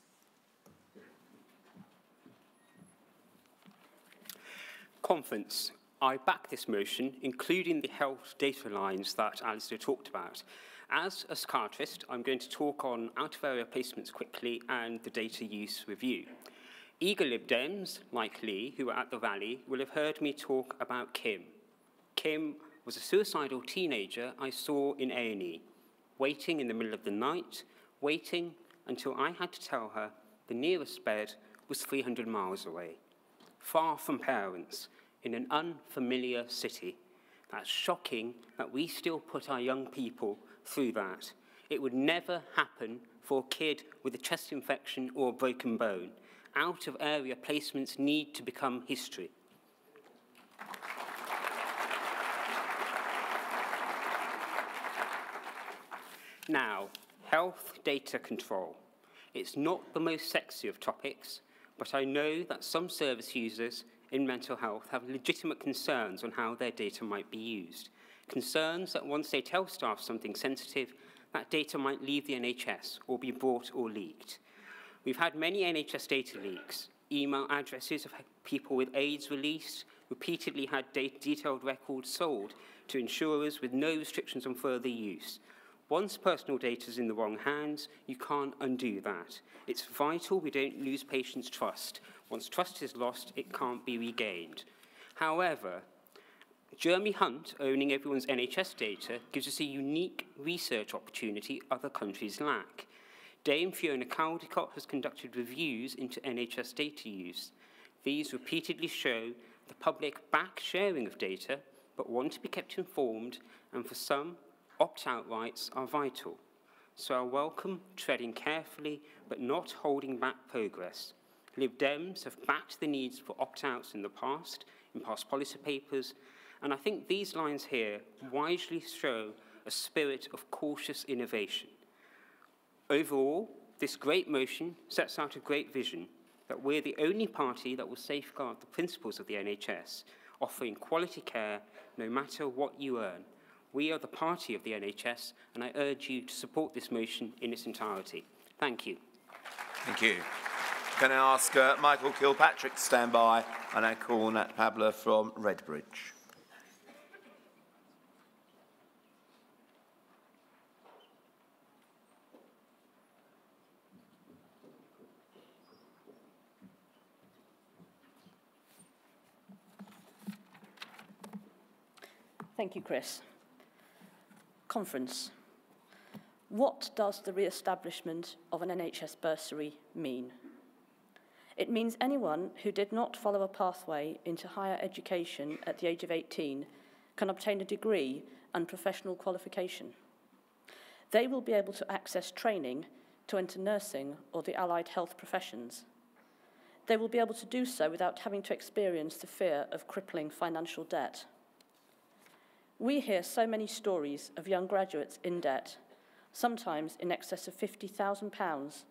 Conference. I back this motion, including the health data lines that Alistair talked about. As a psychiatrist, I'm going to talk on out-of-area placements quickly and the data use review. Eager Lib Dems, like Lee, who are at the rally, will have heard me talk about Kim. Kim was a suicidal teenager I saw in A&E, waiting in the middle of the night, waiting until I had to tell her the nearest bed was 300 miles away. Far from parents, in an unfamiliar city. That's shocking that we still put our young people through that. It would never happen for a kid with a chest infection or a broken bone. Out-of-area placements need to become history. Now, health data control. It's not the most sexy of topics, but I know that some service users in mental health have legitimate concerns on how their data might be used. Concerns that once they tell staff something sensitive, that data might leave the NHS or be bought or leaked. We've had many NHS data leaks. Email addresses of people with AIDS released, repeatedly had detailed records sold to insurers with no restrictions on further use. Once personal data is in the wrong hands, you can't undo that. It's vital we don't lose patients' trust. Once trust is lost, it can't be regained. However, Jeremy Hunt owning everyone's NHS data gives us a unique research opportunity other countries lack. Dame Fiona Caldicott has conducted reviews into NHS data use. These repeatedly show the public back sharing of data, but want to be kept informed, and for some, opt-out rights are vital. So I welcome treading carefully, but not holding back progress. Lib Dems have backed the needs for opt-outs in the past, in past policy papers, and I think these lines here wisely show a spirit of cautious innovation. Overall, this great motion sets out a great vision that we're the only party that will safeguard the principles of the NHS, offering quality care no matter what you earn. We are the party of the NHS, and I urge you to support this motion in its entirety. Thank you. Thank you. Can I ask Michael Kilpatrick to stand by, and I call Nat Pabler from Redbridge. Thank you, Chris. Conference. What does the re-establishment of an NHS bursary mean? It means anyone who did not follow a pathway into higher education at the age of 18 can obtain a degree and professional qualification. They will be able to access training to enter nursing or the allied health professions. They will be able to do so without having to experience the fear of crippling financial debt. We hear so many stories of young graduates in debt, sometimes in excess of £50,000,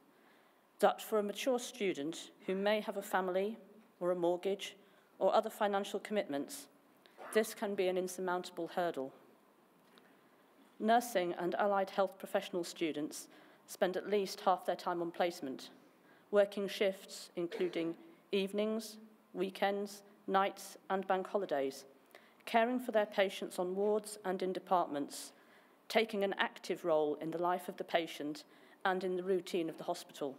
that for a mature student who may have a family or a mortgage or other financial commitments, this can be an insurmountable hurdle. Nursing and allied health professional students spend at least half their time on placement, working shifts including evenings, weekends, nights and bank holidays, caring for their patients on wards and in departments, taking an active role in the life of the patient and in the routine of the hospital.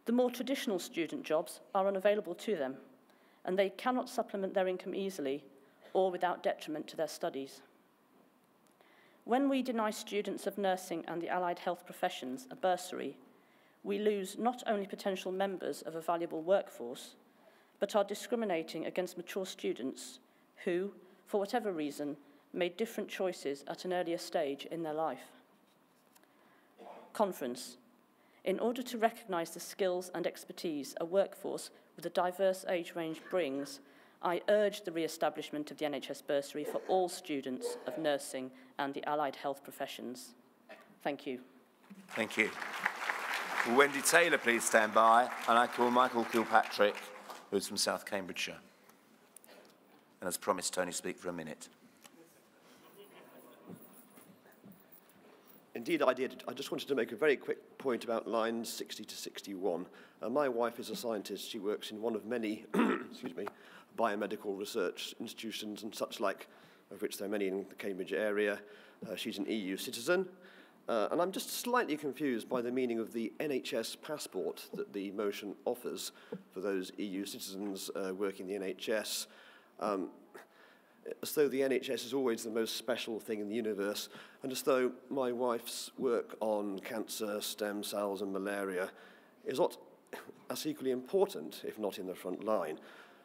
The more traditional student jobs are unavailable to them, and they cannot supplement their income easily or without detriment to their studies. When we deny students of nursing and the allied health professions a bursary, we lose not only potential members of a valuable workforce, but are discriminating against mature students who, for whatever reason, made different choices at an earlier stage in their life. Conference. In order to recognise the skills and expertise a workforce with a diverse age range brings, I urge the re-establishment of the NHS bursary for all students of nursing and the allied health professions. Thank you. Thank you. Will Wendy Taylor please stand by, and I call Michael Kilpatrick, who's from South Cambridgeshire. And as promised, Tony, speak for a minute. Indeed, I did. I just wanted to make a very quick point about lines 60 to 61. My wife is a scientist. She works in one of many excuse me, biomedical research institutions and such like, of which there are many in the Cambridge area. She's an EU citizen. And I'm just slightly confused by the meaning of the NHS passport that the motion offers for those EU citizens working in the NHS. As though the NHS is always the most special thing in the universe, and as though my wife's work on cancer, stem cells and malaria is not as equally important, if not in the front line.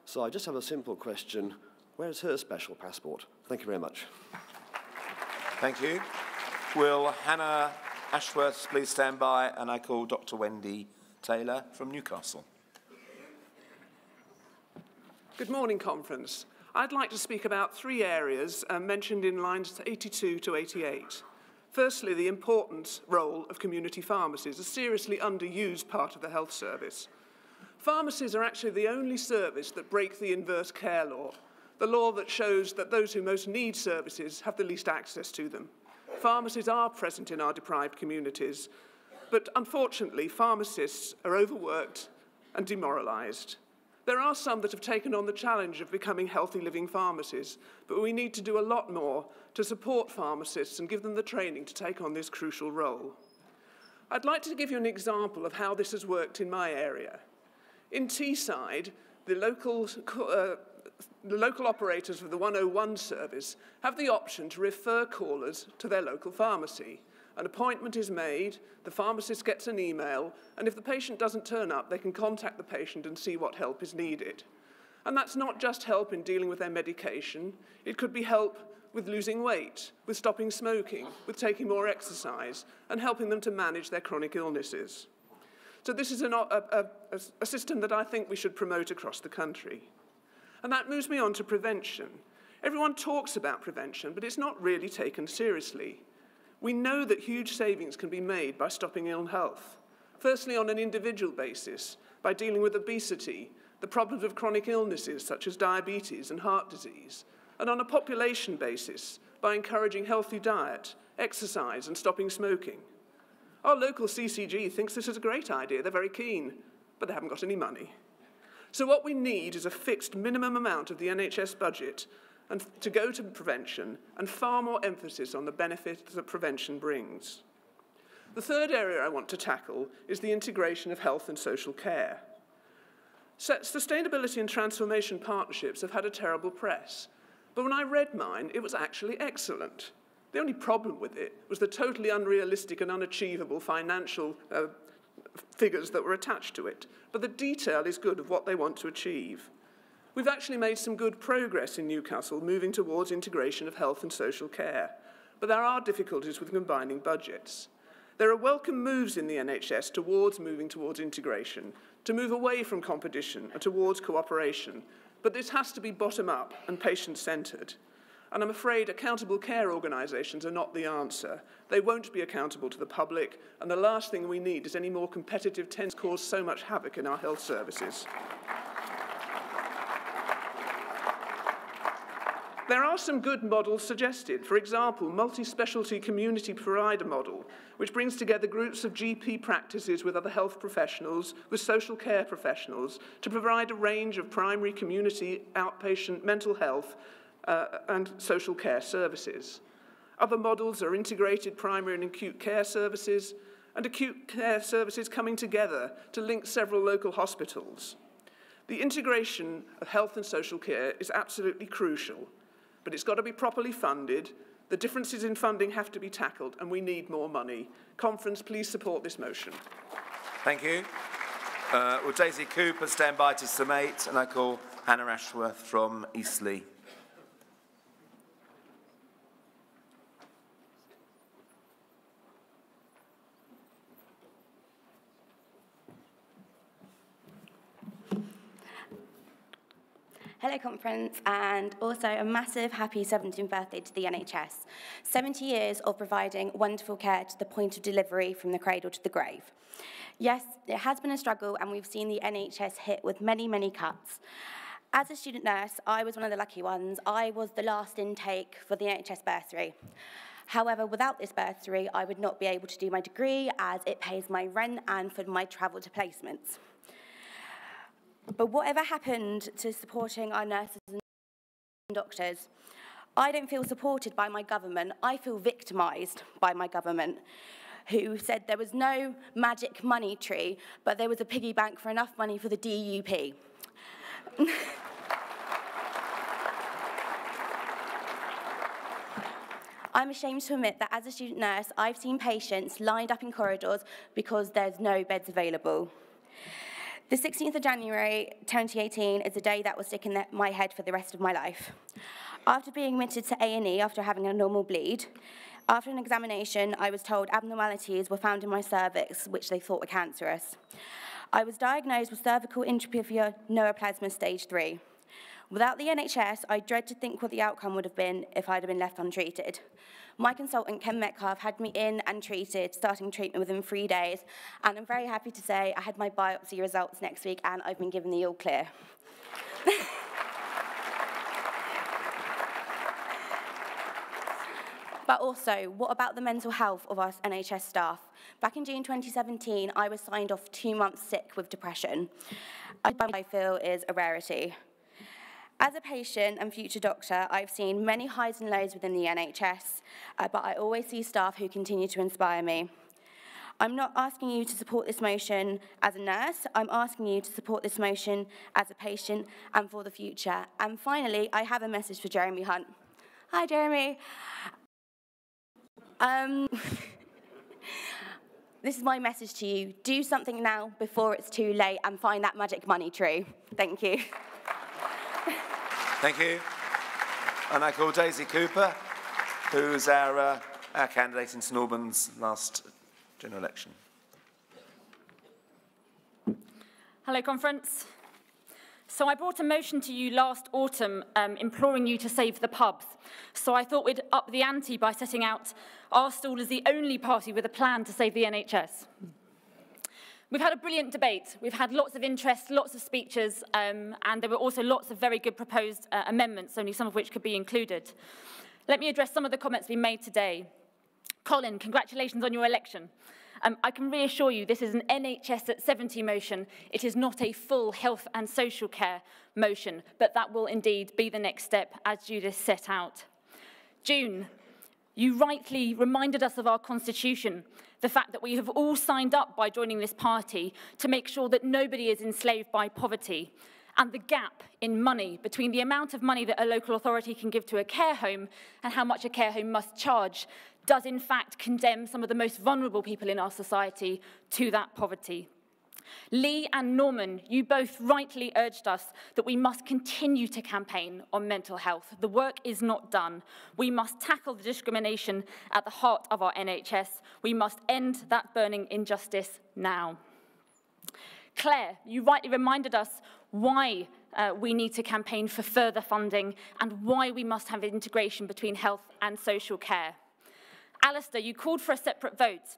So I just have a simple question. Where's her special passport? Thank you very much. Thank you. Will Hannah Ashworth please stand by, and I call Dr. Wendy Taylor from Newcastle. Good morning, Conference. I'd like to speak about three areas mentioned in lines 82 to 88. Firstly, the important role of community pharmacies, a seriously underused part of the health service. Pharmacies are actually the only service that break the inverse care law, the law that shows that those who most need services have the least access to them. Pharmacies are present in our deprived communities, but unfortunately, pharmacists are overworked and demoralised. There are some that have taken on the challenge of becoming healthy living pharmacies, but we need to do a lot more to support pharmacists and give them the training to take on this crucial role. I'd like to give you an example of how this has worked in my area. In Teesside, the local operators of the 101 service have the option to refer callers to their local pharmacy. An appointment is made, the pharmacist gets an email, and if the patient doesn't turn up, they can contact the patient and see what help is needed. And that's not just help in dealing with their medication, it could be help with losing weight, with stopping smoking, with taking more exercise, and helping them to manage their chronic illnesses. So this is a system that I think we should promote across the country. And that moves me on to prevention. Everyone talks about prevention, but it's not really taken seriously. We know that huge savings can be made by stopping ill health. Firstly, on an individual basis, by dealing with obesity, the problems of chronic illnesses such as diabetes and heart disease, and on a population basis, by encouraging healthy diet, exercise, and stopping smoking. Our local CCG thinks this is a great idea. They're very keen, but they haven't got any money. So what we need is a fixed minimum amount of the NHS budget and to go to prevention, and far more emphasis on the benefits that prevention brings. The third area I want to tackle is the integration of health and social care. Sustainability and transformation partnerships have had a terrible press, but when I read mine, it was actually excellent. The only problem with it was the totally unrealistic and unachievable financial figures that were attached to it, but the detail is good of what they want to achieve. We've actually made some good progress in Newcastle, moving towards integration of health and social care, but there are difficulties with combining budgets. There are welcome moves in the NHS towards moving towards integration, to move away from competition and towards cooperation, but this has to be bottom-up and patient-centred. And I'm afraid accountable care organisations are not the answer. They won't be accountable to the public, and the last thing we need is any more competitive tensions that cause so much havoc in our health services. There are some good models suggested. For example, multi-specialty community provider model, which brings together groups of GP practices with other health professionals, with social care professionals, to provide a range of primary community, outpatient, mental health, and social care services. Other models are integrated primary and acute care services, and acute care services coming together to link several local hospitals. The integration of health and social care is absolutely crucial, but it's got to be properly funded, the differences in funding have to be tackled, and we need more money. Conference, please support this motion. Thank you. Will Daisy Cooper stand by to summate, and I call Hannah Ashworth from Eastleigh. Hello Conference, and also a massive happy 17th birthday to the NHS. 70 years of providing wonderful care to the point of delivery from the cradle to the grave. Yes, it has been a struggle, and we've seen the NHS hit with many, many cuts. As a student nurse, I was one of the lucky ones. I was the last intake for the NHS bursary. However, without this bursary, I would not be able to do my degree, as it pays my rent and for my travel to placements. But whatever happened to supporting our nurses and doctors? I don't feel supported by my government. I feel victimised by my government, who said there was no magic money tree, but there was a piggy bank for enough money for the DUP. I'm ashamed to admit that as a student nurse, I've seen patients lined up in corridors because there's no beds available. The 16th of January 2018 is a day that will stick in my head for the rest of my life. After being admitted to A&E after having a normal bleed, after an examination, I was told abnormalities were found in my cervix, which they thought were cancerous. I was diagnosed with cervical intraepithelial neoplasm stage 3. Without the NHS, I dread to think what the outcome would have been if I'd have been left untreated. My consultant, Ken Metcalf, had me in and treated, starting treatment within 3 days, and I'm very happy to say I had my biopsy results next week and I've been given the all clear. But also, what about the mental health of our NHS staff? Back in June 2017, I was signed off 2 months sick with depression. I feel is a rarity. As a patient and future doctor, I've seen many highs and lows within the NHS, but I always see staff who continue to inspire me. I'm not asking you to support this motion as a nurse, I'm asking you to support this motion as a patient and for the future. And finally, I have a message for Jeremy Hunt. Hi, Jeremy. This is my message to you. Do something now before it's too late and find that magic money tree. Thank you. Thank you. And I call Daisy Cooper, who's our candidate in St Albans last general election. Hello, conference. So I brought a motion to you last autumn imploring you to save the pubs. So I thought we'd up the ante by setting out our stall as the only party with a plan to save the NHS. We've had a brilliant debate. We've had lots of interest, lots of speeches, and there were also lots of very good proposed amendments, only some of which could be included. Let me address some of the comments we made today. Colin, congratulations on your election. I can reassure you this is an NHS at 70 motion. It is not a full health and social care motion, but that will indeed be the next step as Judith set out. June, you rightly reminded us of our constitution, the fact that we have all signed up by joining this party to make sure that nobody is enslaved by poverty, and the gap in money between the amount of money that a local authority can give to a care home and how much a care home must charge does in fact condemn some of the most vulnerable people in our society to that poverty. Lee and Norman, you both rightly urged us that we must continue to campaign on mental health. The work is not done. We must tackle the discrimination at the heart of our NHS. We must end that burning injustice now. Claire, you rightly reminded us why we need to campaign for further funding and why we must have integration between health and social care. Alistair, you called for a separate vote.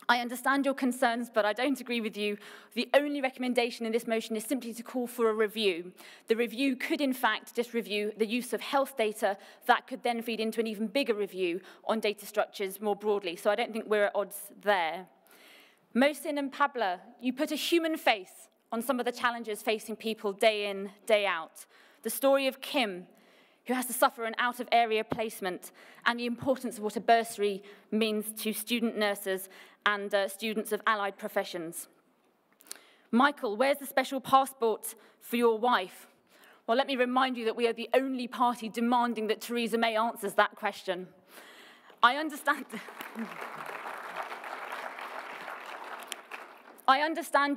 I understand your concerns, but I don't agree with you. The only recommendation in this motion is simply to call for a review. The review could, in fact, just review the use of health data that could then feed into an even bigger review on data structures more broadly. So I don't think we're at odds there. Mohsin and Pabla, you put a human face on some of the challenges facing people day in, day out. The story of Kim, who has to suffer an out-of-area placement, and the importance of what a bursary means to student nurses and students of allied professions. Michael, where's the special passport for your wife? Well, let me remind you that we are the only party demanding that Theresa May answers that question. I understand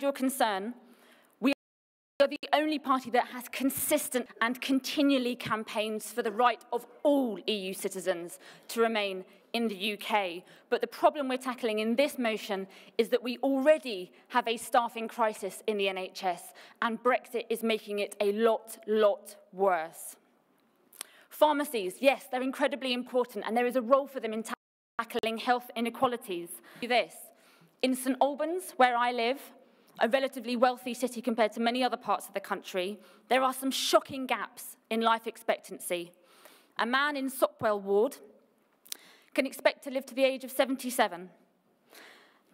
your concern. We are the only party that has consistent and continually campaigns for the right of all EU citizens to remain in the UK. But the problem we're tackling in this motion is that we already have a staffing crisis in the NHS, and Brexit is making it a lot worse. Pharmacies, yes, they're incredibly important, and there is a role for them in tackling health inequalities. This, in St Albans, where I live, a relatively wealthy city compared to many other parts of the country, there are some shocking gaps in life expectancy. A man in Sopwell Ward can expect to live to the age of 77.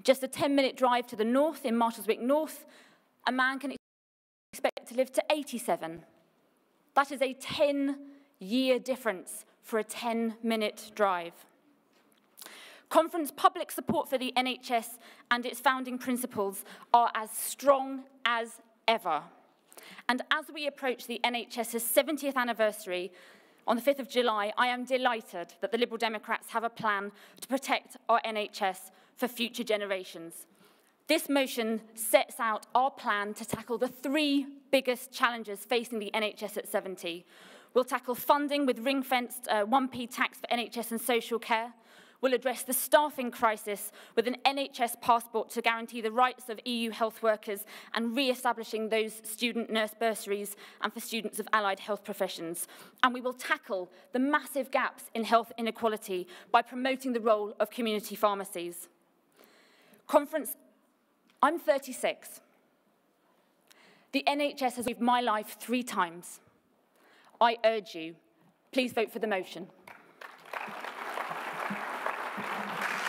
Just a 10-minute drive to the north, in Martleswick North, a man can expect to live to 87. That is a 10-year difference for a 10-minute drive. Conference public support for the NHS and its founding principles are as strong as ever. And as we approach the NHS's 70th anniversary, on the 5th of July, I am delighted that the Liberal Democrats have a plan to protect our NHS for future generations. This motion sets out our plan to tackle the 3 biggest challenges facing the NHS at 70. We'll tackle funding with ring-fenced 1p tax for NHS and social care. We'll address the staffing crisis with an NHS passport to guarantee the rights of EU health workers and re-establishing those student nurse bursaries and for students of allied health professions. And we will tackle the massive gaps in health inequality by promoting the role of community pharmacies. Conference, I'm 36. The NHS has saved my life 3 times. I urge you, please vote for the motion.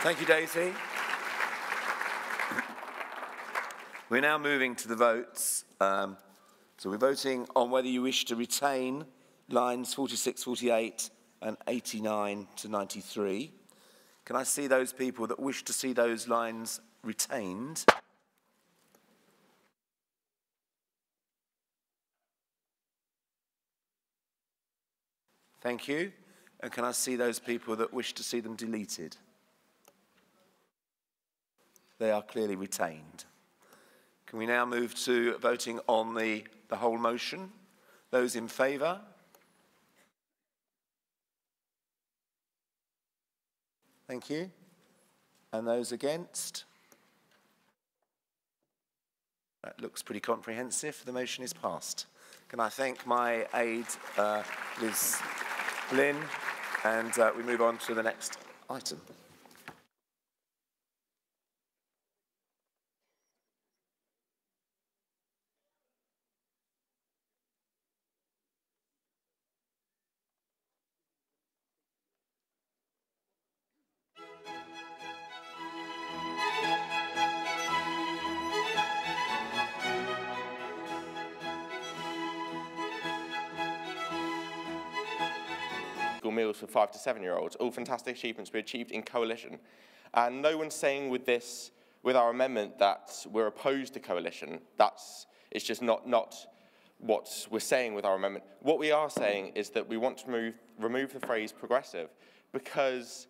Thank you, Daisy. We're now moving to the votes. So we're voting on whether you wish to retain lines 46, 48 and 89 to 93. Can I see those people that wish to see those lines retained? Thank you. And can I see those people that wish to see them deleted? They are clearly retained. Can we now move to voting on the whole motion? Those in favour? Thank you. And those against? That looks pretty comprehensive. The motion is passed. Can I thank my aide, Liz Lynn, and we move on to the next item. Meals for 5 to 7-year-olds, all fantastic achievements we achieved in coalition. And no one's saying with our amendment, that we're opposed to coalition. It's just not what we're saying with our amendment. What we are saying is that we want to remove the phrase progressive because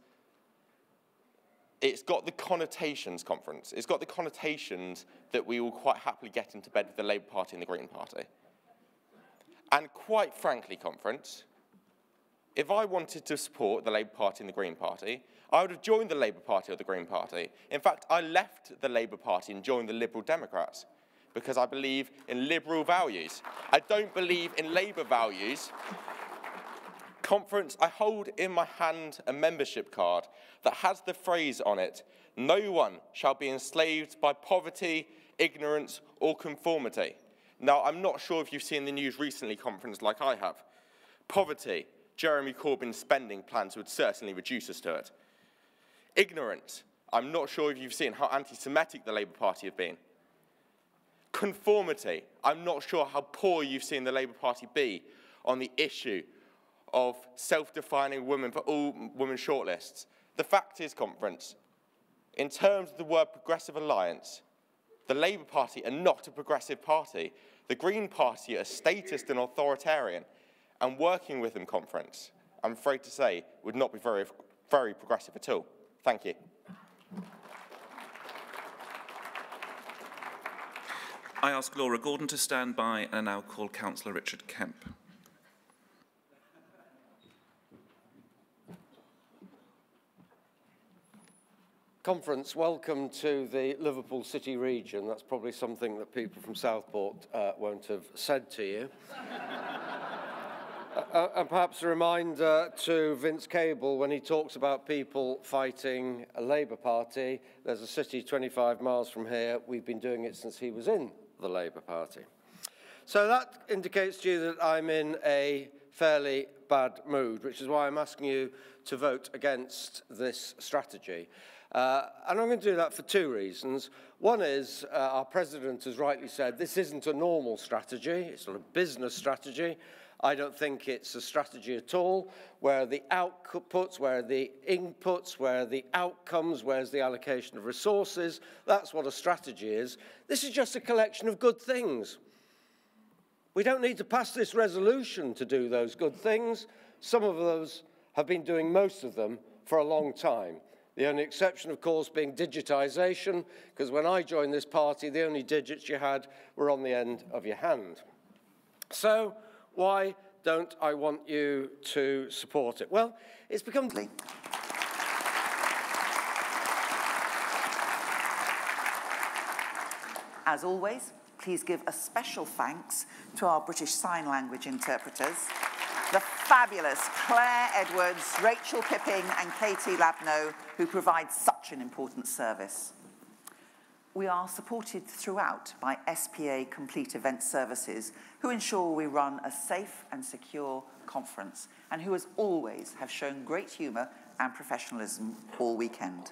it's got the connotations, Conference. It's got the connotations that we will quite happily get into bed with the Labour Party and the Green Party. And quite frankly, Conference, if I wanted to support the Labour Party and the Green Party, I would have joined the Labour Party or the Green Party. In fact, I left the Labour Party and joined the Liberal Democrats because I believe in liberal values. I don't believe in Labour values. Conference, I hold in my hand a membership card that has the phrase on it, "No one shall be enslaved by poverty, ignorance, or conformity." Now, I'm not sure if you've seen the news recently, Conference, like I have. Poverty. Jeremy Corbyn's spending plans would certainly reduce us to it. Ignorance. I'm not sure if you've seen how anti-Semitic the Labour Party have been. Conformity. I'm not sure how poor you've seen the Labour Party be on the issue of self-defining women for all women shortlists. The fact is, Conference, in terms of the word progressive alliance, the Labour Party are not a progressive party. The Green Party are statist and authoritarian. And working with them, Conference, I'm afraid to say, would not be very, very progressive at all. Thank you. I ask Laura Gordon to stand by and now call Councillor Richard Kemp. Conference, welcome to the Liverpool City region. That's probably something that people from Southport won't have said to you. And perhaps a reminder to Vince Cable, when he talks about people fighting a Labour Party, there's a city 25 miles from here. We've been doing it since he was in the Labour Party. So that indicates to you that I'm in a fairly bad mood, which is why I'm asking you to vote against this strategy. And I'm going to do that for 2 reasons. One is, our President has rightly said, this isn't a normal strategy, it's not a business strategy. I don't think it's a strategy at all. Where are the outputs, where are the inputs, where are the outcomes, where's the allocation of resources? That's what a strategy is. This is just a collection of good things. We don't need to pass this resolution to do those good things. Some of those have been doing most of them for a long time. The only exception, of course, being digitisation, because when I joined this party, the only digits you had were on the end of your hand. So, why don't I want you to support it? Well, it's become... As always, please give a special thanks to our British Sign Language interpreters, the fabulous Claire Edwards, Rachel Pipping and Katie Labno, who provide such an important service. We are supported throughout by SPA Complete Event Services, who ensure we run a safe and secure conference, and who, as always, have shown great humour and professionalism all weekend.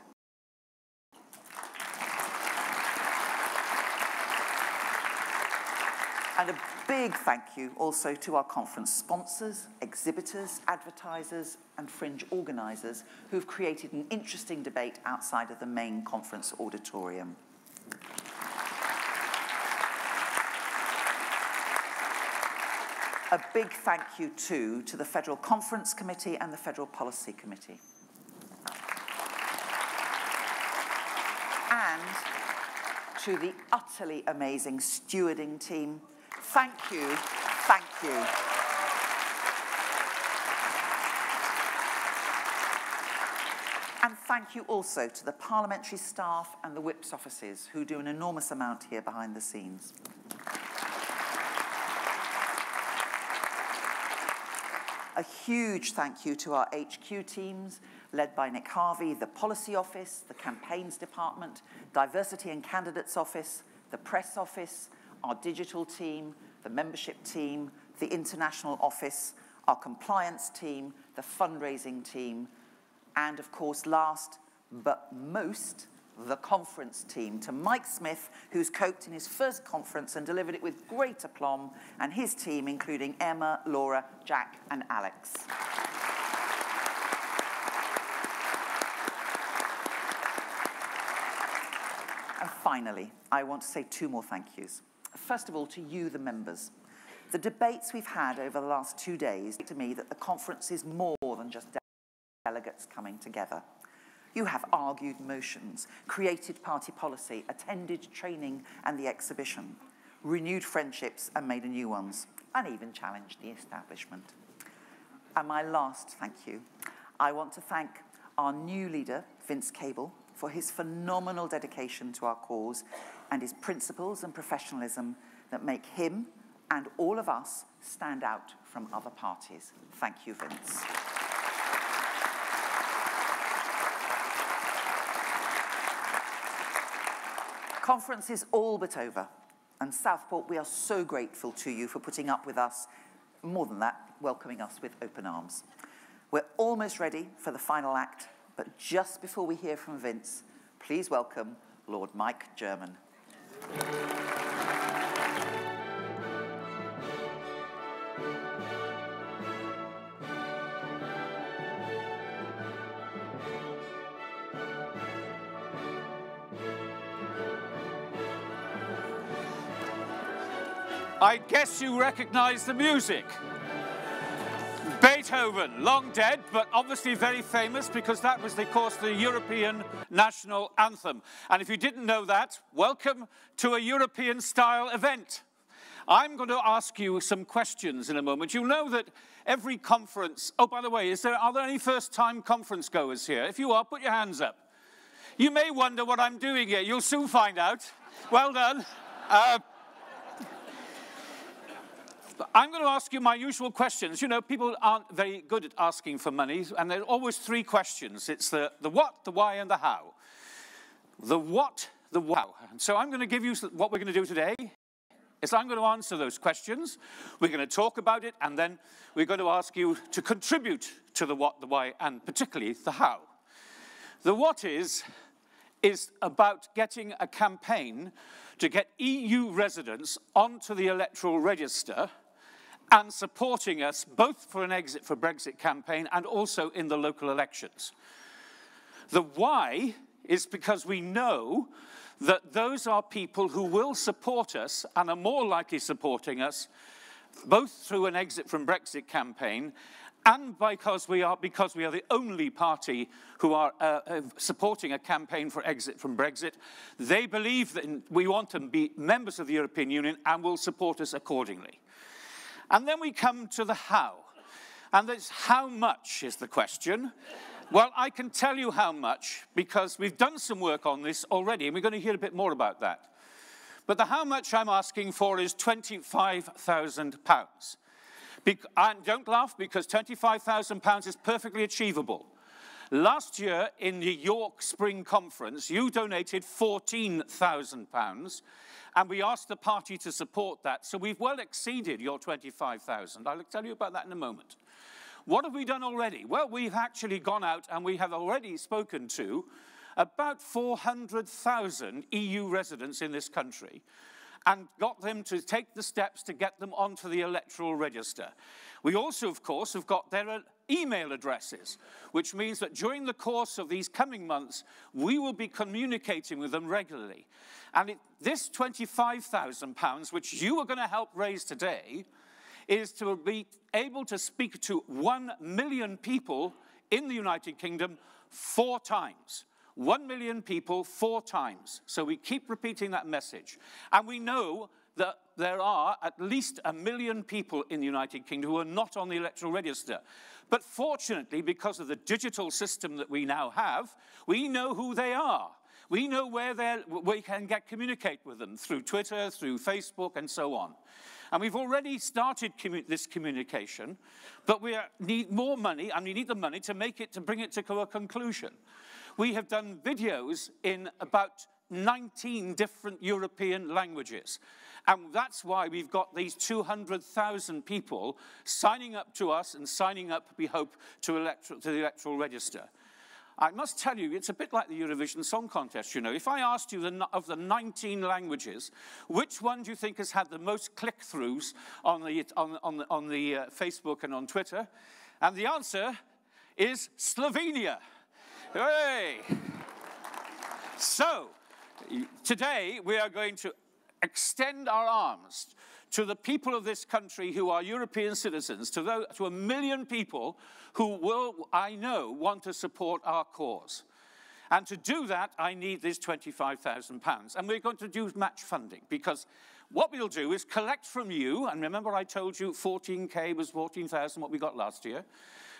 And a big thank you also to our conference sponsors, exhibitors, advertisers, and fringe organisers who've created an interesting debate outside of the main conference auditorium. A big thank you, too, to the Federal Conference Committee and the Federal Policy Committee. And to the utterly amazing stewarding team, thank you, thank you. And thank you also to the parliamentary staff and the whips offices who do an enormous amount here behind the scenes. A huge thank you to our HQ teams, led by Nick Harvey, the Policy Office, the Campaigns Department, Diversity and Candidates Office, the Press Office, our digital team, the membership team, the International Office, our compliance team, the fundraising team, and of course, last but most, the conference team, to Mike Smith, who's coped in his first conference and delivered it with great aplomb, and his team, including Emma, Laura, Jack, and Alex. And finally, I want to say two more thank yous. First of all, to you, the members. The debates we've had over the last 2 days to me that the conference is more than just delegates coming together. You have argued motions, created party policy, attended training and the exhibition, renewed friendships and made new ones, and even challenged the establishment. And my last thank you, I want to thank our new leader, Vince Cable, for his phenomenal dedication to our cause and his principles and professionalism that make him and all of us stand out from other parties. Thank you, Vince. Conference is all but over, and Southport, we are so grateful to you for putting up with us, more than that, welcoming us with open arms. We're almost ready for the final act, but just before we hear from Vince, please welcome Lord Mike German. I guess you recognize the music. Beethoven, long dead, but obviously very famous because that was, of course, the European national anthem. And if you didn't know that, welcome to a European-style event. I'm going to ask you some questions in a moment. You'll know that every conference... Oh, by the way, are there any first-time conference goers here? If you are, put your hands up. You may wonder what I'm doing here. You'll soon find out. Well done. I'm going to ask you my usual questions. You know, people aren't very good at asking for money, and there are always three questions. It's the what, the why, and the how. The what, the wow. And so I'm going to give you what we're going to do today. Is I'm going to answer those questions. We're going to talk about it, and then we're going to ask you to contribute to the what, the why, and particularly the how. The what is about getting a campaign to get EU residents onto the electoral register and supporting us both for an Exit for Brexit campaign and also in the local elections. The why is because we know that those are people who will support us and are more likely supporting us both through an Exit from Brexit campaign and because we are the only party who are supporting a campaign for Exit from Brexit. They believe that we want to be members of the European Union and will support us accordingly. And then we come to the how. And that's how much is the question. Well, I can tell you how much because we've done some work on this already, and we're going to hear a bit more about that. But the how much I'm asking for is £25,000. And don't laugh, because £25,000 is perfectly achievable. Last year, in the York Spring Conference, you donated £14,000, and we asked the party to support that, so we've well exceeded your £25,000. I'll tell you about that in a moment. What have we done already? Well, we've actually gone out and we have already spoken to about 400,000 EU residents in this country and got them to take the steps to get them onto the electoral register. We also, of course, have got their email addresses, which means that during the course of these coming months, we will be communicating with them regularly. And this £25,000, which you are going to help raise today, is to be able to speak to 1 million people in the United Kingdom 4 times. 1 million people 4 times. So we keep repeating that message. And we know that there are at least 1 million people in the United Kingdom who are not on the electoral register. But fortunately, because of the digital system that we now have, we know who they are. We know where we can communicate with them through Twitter, through Facebook, and so on. And we've already started this communication, but we need more money, and we need the money to bring it to a conclusion. We have done videos in about 19 different European languages. And that's why we've got these 200,000 people signing up to us and signing up, we hope, to the electoral register. I must tell you, it's a bit like the Eurovision Song Contest, you know. If I asked you of the 19 languages, which one do you think has had the most click-throughs on the Facebook and on Twitter? And the answer is Slovenia. Hooray! So, today we are going to extend our arms to the people of this country who are European citizens, to 1 million people who will, I know, want to support our cause. And to do that, I need this £25,000. And we're going to do match funding, because what we'll do is collect from you, and remember I told you 14K was 14,000, what we got last year.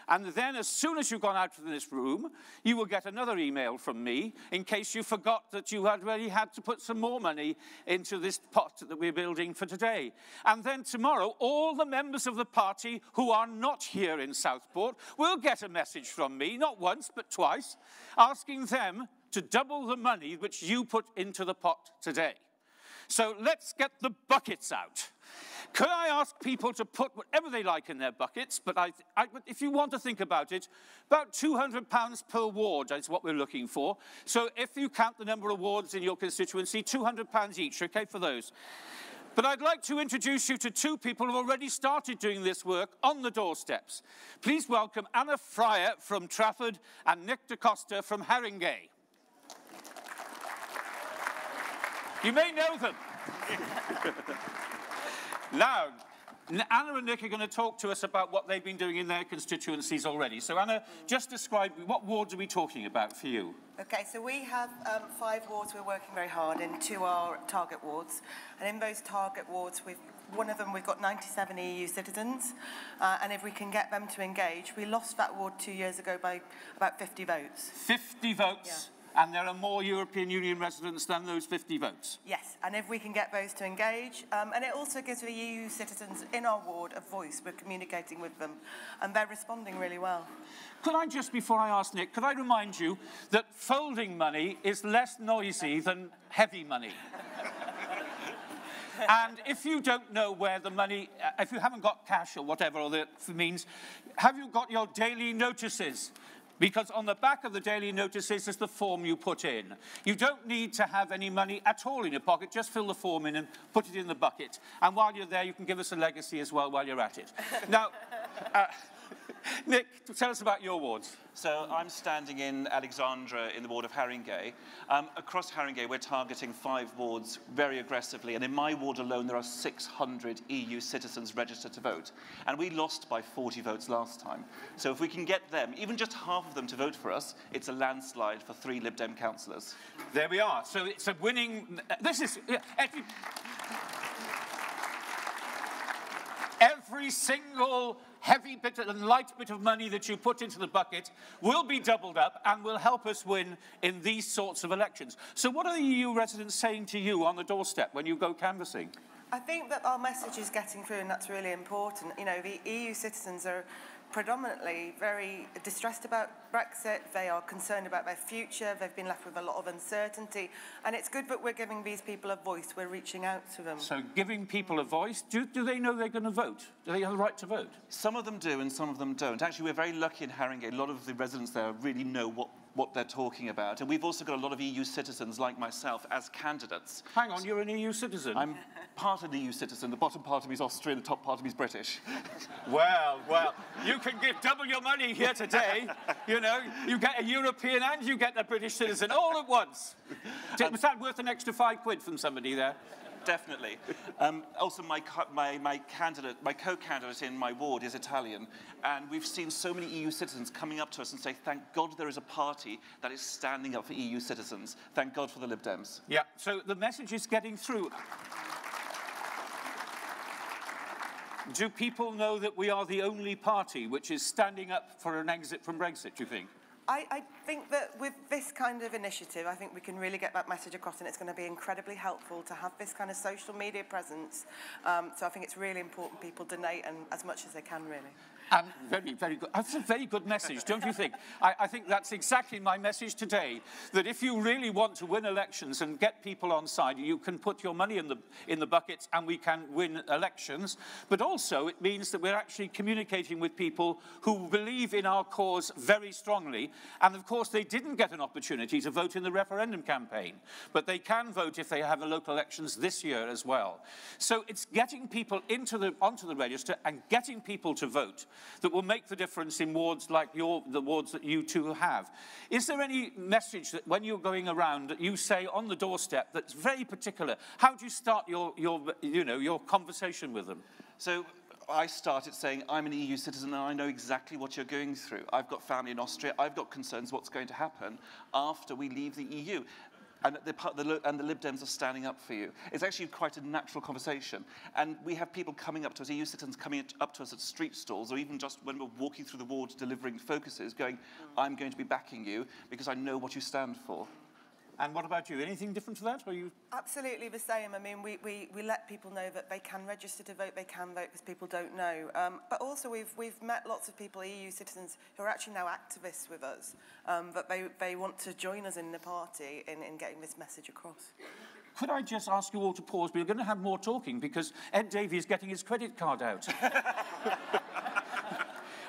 And then as soon as you've gone out of this room, you will get another email from me in case you forgot that you had already had to put some more money into this pot that we're building for today. And then tomorrow, all the members of the party who are not here in Southport will get a message from me, not once, but twice, asking them to double the money which you put into the pot today. So let's get the buckets out. Could I ask people to put whatever they like in their buckets, but if you want to think about it, about £200 per ward is what we're looking for. So if you count the number of wards in your constituency, £200 each, okay, for those. But I'd like to introduce you to 2 people who have already started doing this work on the doorsteps. Please welcome Anna Fryer from Trafford and Nick DaCosta from Haringey. You may know them. Now, Anna and Nick are going to talk to us about what they've been doing in their constituencies already. So, Anna, just describe, what wards are we talking about for you? Okay, so we have 5 wards we're working very hard in. 2 are target wards. And in those target wards, one of them we've got 97 EU citizens. And if we can get them to engage, we lost that ward 2 years ago by about 50 votes. 50 votes? Yeah. And there are more European Union residents than those 50 votes? Yes, and if we can get those to engage, and it also gives the EU citizens in our ward a voice. We're communicating with them, and they're responding really well. Could I just, before I ask Nick, could I remind you that folding money is less noisy than heavy money? And if you don't know where the money, if you haven't got cash or whatever, or the means, have you got your daily notices? Because on the back of the daily notices is the form you put in. You don't need to have any money at all in your pocket. Just fill the form in and put it in the bucket. And while you're there, you can give us a legacy as well while you're at it. Now, Nick, tell us about your wards. So I'm standing in Alexandra in the ward of Haringey. Across Haringey, we're targeting 5 wards very aggressively. And in my ward alone, there are 600 EU citizens registered to vote. And we lost by 40 votes last time. So if we can get them, even just half of them, to vote for us, it's a landslide for 3 Lib Dem councillors. There we are. So it's a winning... This is... Every single heavy bit and light bit of money that you put into the bucket will be doubled up and will help us win in these sorts of elections. So what are the EU residents saying to you on the doorstep when you go canvassing? I think that our message is getting through, and that's really important. You know, the EU citizens are predominantly very distressed about Brexit. They are concerned about their future. They've been left with a lot of uncertainty. And it's good that we're giving these people a voice. We're reaching out to them. So giving people a voice, do they know they're going to vote? Do they have the right to vote? Some of them do and some of them don't. Actually, we're very lucky in Haringey. A lot of the residents there really know what they're talking about. And we've also got a lot of EU citizens like myself as candidates. Hang on, you're an EU citizen? I'm part of an EU citizen. The bottom part of me is Austrian, the top part of me is British. Well, you can give double your money here today. You know, you get a European and you get a British citizen all at once. Was that worth an extra £5 from somebody there? Definitely. Also, my co-candidate in my ward is Italian, and we've seen so many EU citizens coming up to us and say, thank God there is a party that is standing up for EU citizens. Thank God for the Lib Dems. Yeah, so the message is getting through. Do people know that we are the only party which is standing up for an exit from Brexit, do you think? I think that with this kind of initiative, I think we can really get that message across, and it's going to be incredibly helpful to have this kind of social media presence. So I think it's really important people donate and as much as they can, really. And very, very good. That's a very good message, don't you think? I think that's exactly my message today, that if you really want to win elections and get people on side, you can put your money in the buckets and we can win elections. But also it means that we're actually communicating with people who believe in our cause very strongly. And of course, they didn't get an opportunity to vote in the referendum campaign, but they can vote if they have the local elections this year as well. So it's getting people onto the register and getting people to vote that will make the difference in wards like the wards that you two have. Is there any message that when you're going around that you say on the doorstep that's very particular? How do you start your conversation with them? So I started saying, I'm an EU citizen and I know exactly what you're going through. I've got family in Austria. I've got concerns what's going to happen after we leave the EU. And the Lib Dems are standing up for you. It's actually quite a natural conversation. And we have people coming up to us, EU citizens coming up to us at street stalls, or even just when we're walking through the wards delivering focuses, going, I'm going to be backing you because I know what you stand for. And what about you? Anything different to that? Or you? Absolutely the same. I mean, we let people know that they can register to vote, they can vote because people don't know. But also we've met lots of people, EU citizens, who are actually now activists with us, that they want to join us in the party in getting this message across. Could I just ask you all to pause? We're going to have more talking because Ed Davey is getting his credit card out.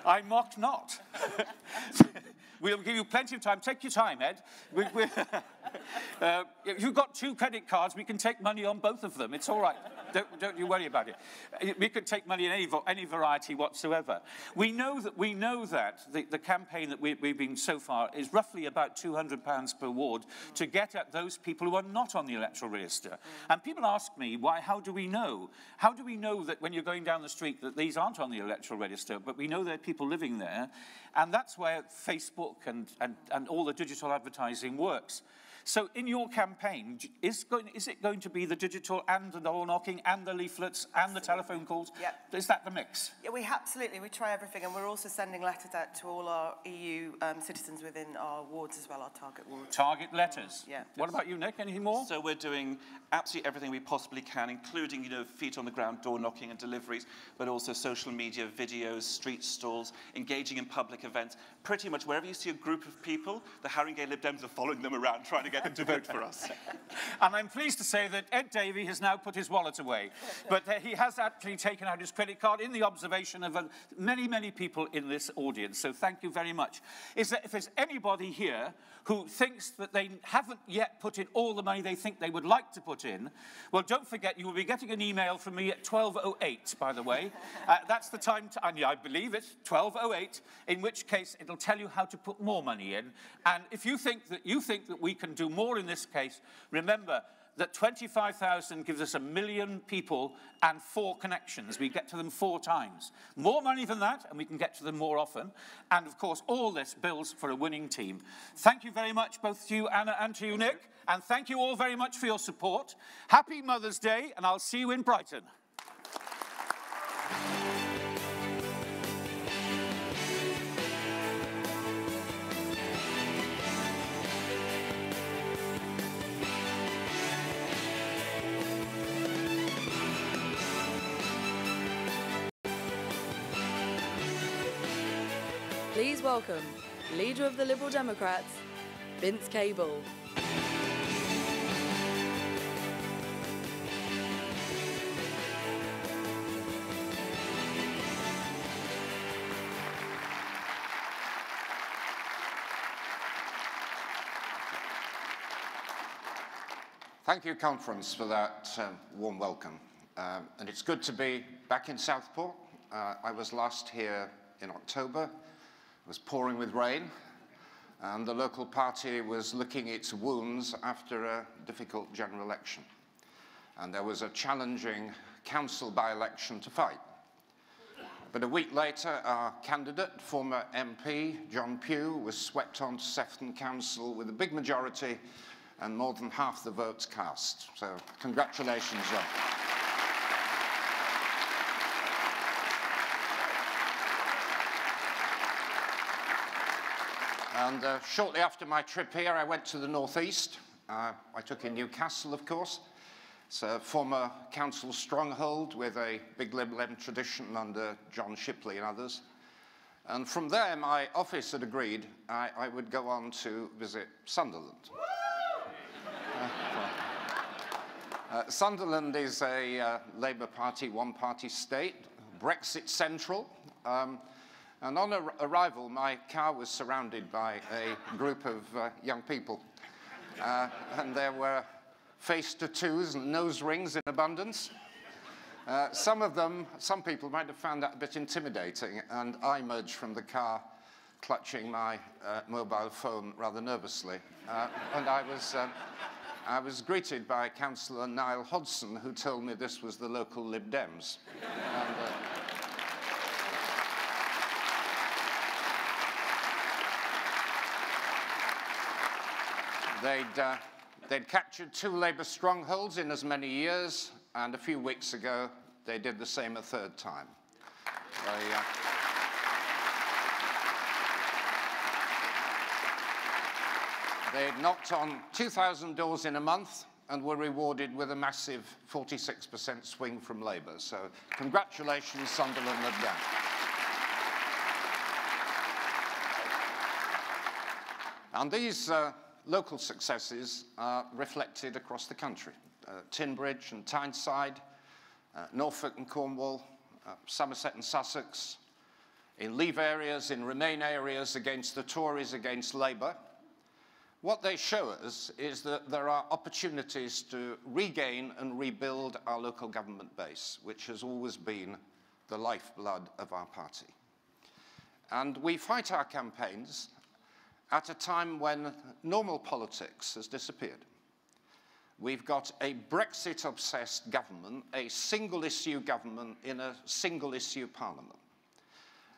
I mock not. We'll give you plenty of time. Take your time, Ed. If you've got 2 credit cards, we can take money on both of them. It's all right. Don't you worry about it. We could take money in any variety whatsoever. We know that the campaign that we've been so far is roughly about £200 per ward to get at those people who are not on the electoral register. And people ask me, how do we know? How do we know that when you're going down the street that these aren't on the electoral register, but we know there are people living there? And that's where Facebook and all the digital advertising works. So in your campaign, is it going to be the digital and the door knocking and the leaflets and the telephone calls? Yeah. Is that the mix? Yeah, we try everything, and we're also sending letters out to all our EU citizens within our wards as well, our target wards. Target letters? Yeah. What about you, Nick? Anything more? So we're doing absolutely everything we possibly can, including, feet on the ground, door knocking and deliveries, but also social media, videos, street stalls, engaging in public events. Pretty much wherever you see a group of people, the Haringey Lib Dems are following them around, trying to get them to vote for us. And I'm pleased to say that Ed Davey has now put his wallet away. But he has actually taken out his credit card in the observation of many, many people in this audience. So thank you very much. Is that if there's anybody here who thinks that they haven't yet put in all the money they think they would like to put in, well, don't forget, you will be getting an email from me at 12:08, by the way. That's the time, and I believe it's 12:08, in which case it'll tell you how to put more money in. And if you think that we can do more in this case, remember that 25,000 gives us 1 million people and 4 connections. We get to them 4 times. More money than that, and we can get to them more often. And, of course, all this builds for a winning team. Thank you very much, both to you, Anna, and to you, Nick. And thank you all very much for your support. Happy Mother's Day, and I'll see you in Brighton. Please welcome Leader of the Liberal Democrats, Vince Cable. Thank you, Conference, for that warm welcome. And it's good to be back in Southport. I was last here in October. It was pouring with rain, and the local party was licking its wounds after a difficult general election. And there was a challenging council by-election to fight. But a week later, our candidate, former MP John Pugh, was swept onto Sefton Council with a big majority and more than half the votes cast. So congratulations, John. And shortly after my trip here, I went to the northeast. I took in Newcastle, of course. It's a former council stronghold with a big Liberalism tradition under John Shipley and others. And from there, my office had agreed I would go on to visit Sunderland. Sunderland is a Labour Party, one-party state, Brexit central. And on arrival, my car was surrounded by a group of young people. And there were face tattoos and nose rings in abundance. Some people might have found that a bit intimidating, and I emerged from the car clutching my mobile phone rather nervously. And I was greeted by Councillor Niall Hodgson, who told me this was the local Lib Dems. And, they'd captured 2 Labour strongholds in as many years, and a few weeks ago, they did the same a 3rd time. They knocked on 2,000 doors in a month and were rewarded with a massive 46% swing from Labour. So congratulations, Sunderland Lib Dem. And these local successes are reflected across the country. Tinbridge and Tyneside, Norfolk and Cornwall, Somerset and Sussex, in Leave areas, in Remain areas, against the Tories, against Labour. What they show us is that there are opportunities to regain and rebuild our local government base, which has always been the lifeblood of our party. And we fight our campaigns at a time when normal politics has disappeared. We've got a Brexit-obsessed government, a single-issue government in a single-issue parliament.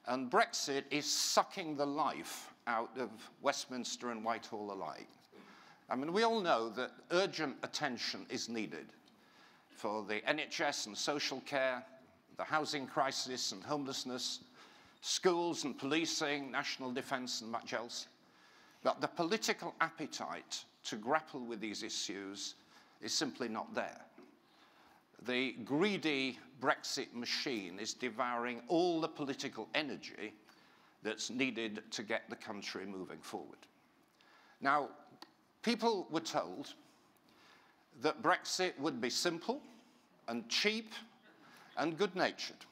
And Brexit is sucking the life out of Westminster and Whitehall alike. I mean, we all know that urgent attention is needed for the NHS and social care, the housing crisis and homelessness, schools and policing, national defence and much else. But the political appetite to grapple with these issues is simply not there. The greedy Brexit machine is devouring all the political energy that's needed to get the country moving forward. Now, people were told that Brexit would be simple and cheap and good-natured.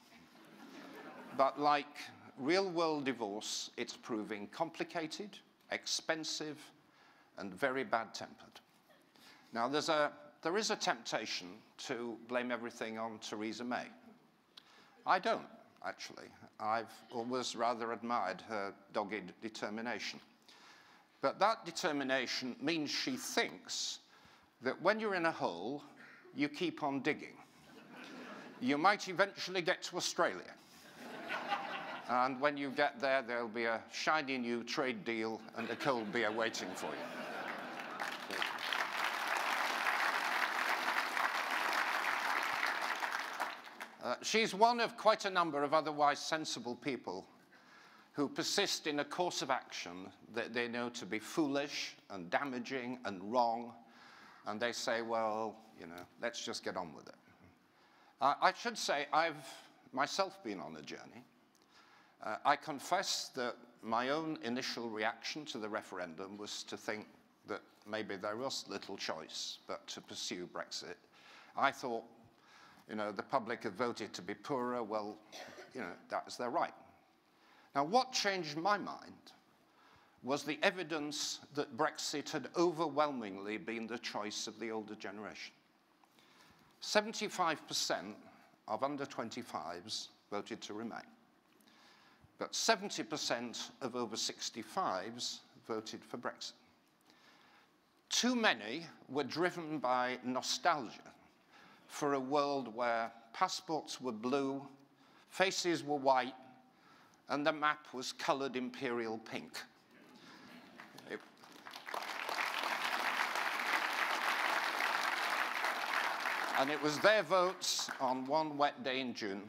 But like real-world divorce, it's proving complicated, expensive, and very bad-tempered. Now, there is a temptation to blame everything on Theresa May. I don't, actually. I've always rather admired her dogged determination. But that determination means she thinks that when you're in a hole, you keep on digging. You might eventually get to Australia. And when you get there, there'll be a shiny new trade deal and a cold beer waiting for you. She's one of quite a number of otherwise sensible people who persist in a course of action that they know to be foolish and damaging and wrong, and they say, well, you know, let's just get on with it. I should say I've myself been on a journey. I confess that my own initial reaction to the referendum was to think that maybe there was little choice but to pursue Brexit. I thought, you know, the public had voted to be poorer. Well, you know, that's their right. Now, what changed my mind was the evidence that Brexit had overwhelmingly been the choice of the older generation. 75% of under 25s voted to remain, but 70% of over 65s voted for Brexit. Too many were driven by nostalgia for a world where passports were blue, faces were white, and the map was coloured imperial pink. And it was their votes on one wet day in June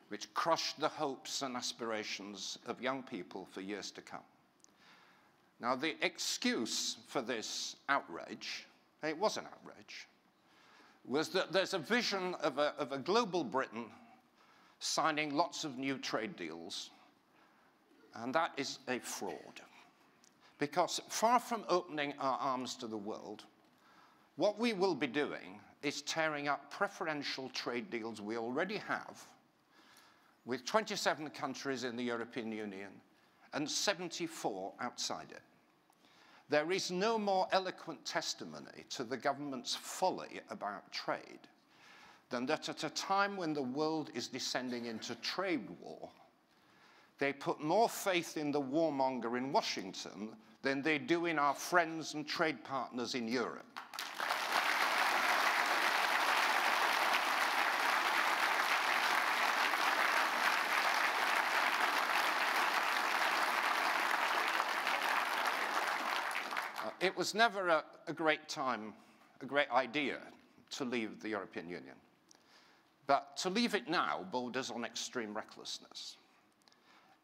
which crushed the hopes and aspirations of young people for years to come. Now, the excuse for this outrage, it was an outrage, was that there's a vision of a global Britain signing lots of new trade deals, and that is a fraud. Because far from opening our arms to the world, what we will be doing is tearing up preferential trade deals we already have with 27 countries in the European Union and 74 outside it. There is no more eloquent testimony to the government's folly about trade than that at a time when the world is descending into trade war, they put more faith in the warmonger in Washington than they do in our friends and trade partners in Europe. It was never a great time, a great idea to leave the European Union. But to leave it now borders on extreme recklessness.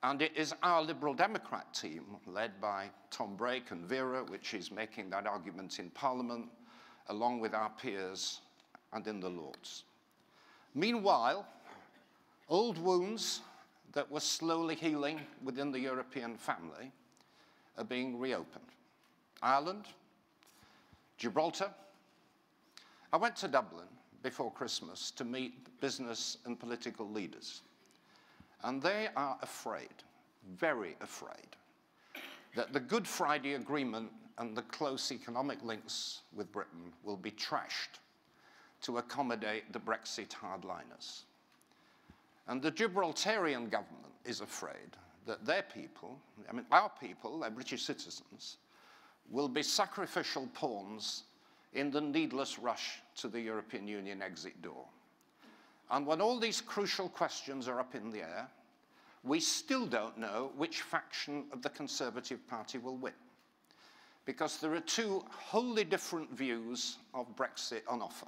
And it is our Liberal Democrat team, led by Tom Brake and Vera, which is making that argument in Parliament, along with our peers and in the Lords. Meanwhile, old wounds that were slowly healing within the European family are being reopened. Ireland, Gibraltar. I went to Dublin before Christmas to meet business and political leaders. And they are afraid, very afraid, that the Good Friday Agreement and the close economic links with Britain will be trashed to accommodate the Brexit hardliners. And the Gibraltarian government is afraid that their people, I mean our people, they're British citizens, will be sacrificial pawns in the needless rush to the European Union exit door. And when all these crucial questions are up in the air, we still don't know which faction of the Conservative Party will win. Because there are two wholly different views of Brexit on offer.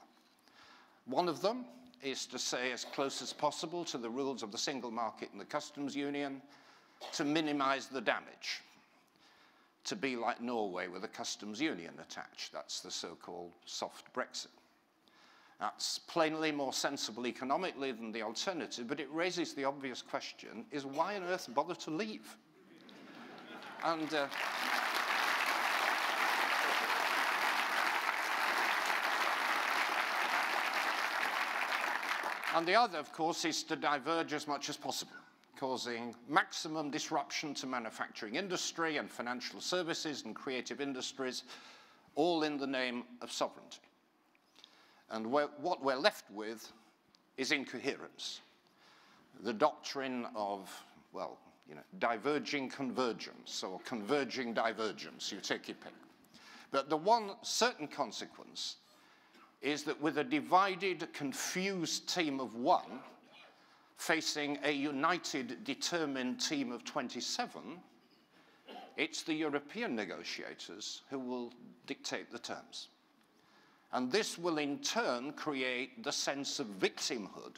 One of them is to say as close as possible to the rules of the single market and the customs union to minimize the damage. To be like Norway with a customs union attached. That's the so-called soft Brexit. That's plainly more sensible economically than the alternative, but it raises the obvious question, is why on earth bother to leave? And the other, of course, is to diverge as much as possible, causing maximum disruption to manufacturing industry and financial services and creative industries, all in the name of sovereignty. And what we're left with is incoherence. The doctrine of, well, you know, diverging convergence or converging divergence, you take your pick. But the one certain consequence is that with a divided, confused team of one, facing a united, determined team of 27, it's the European negotiators who will dictate the terms. And this will in turn create the sense of victimhood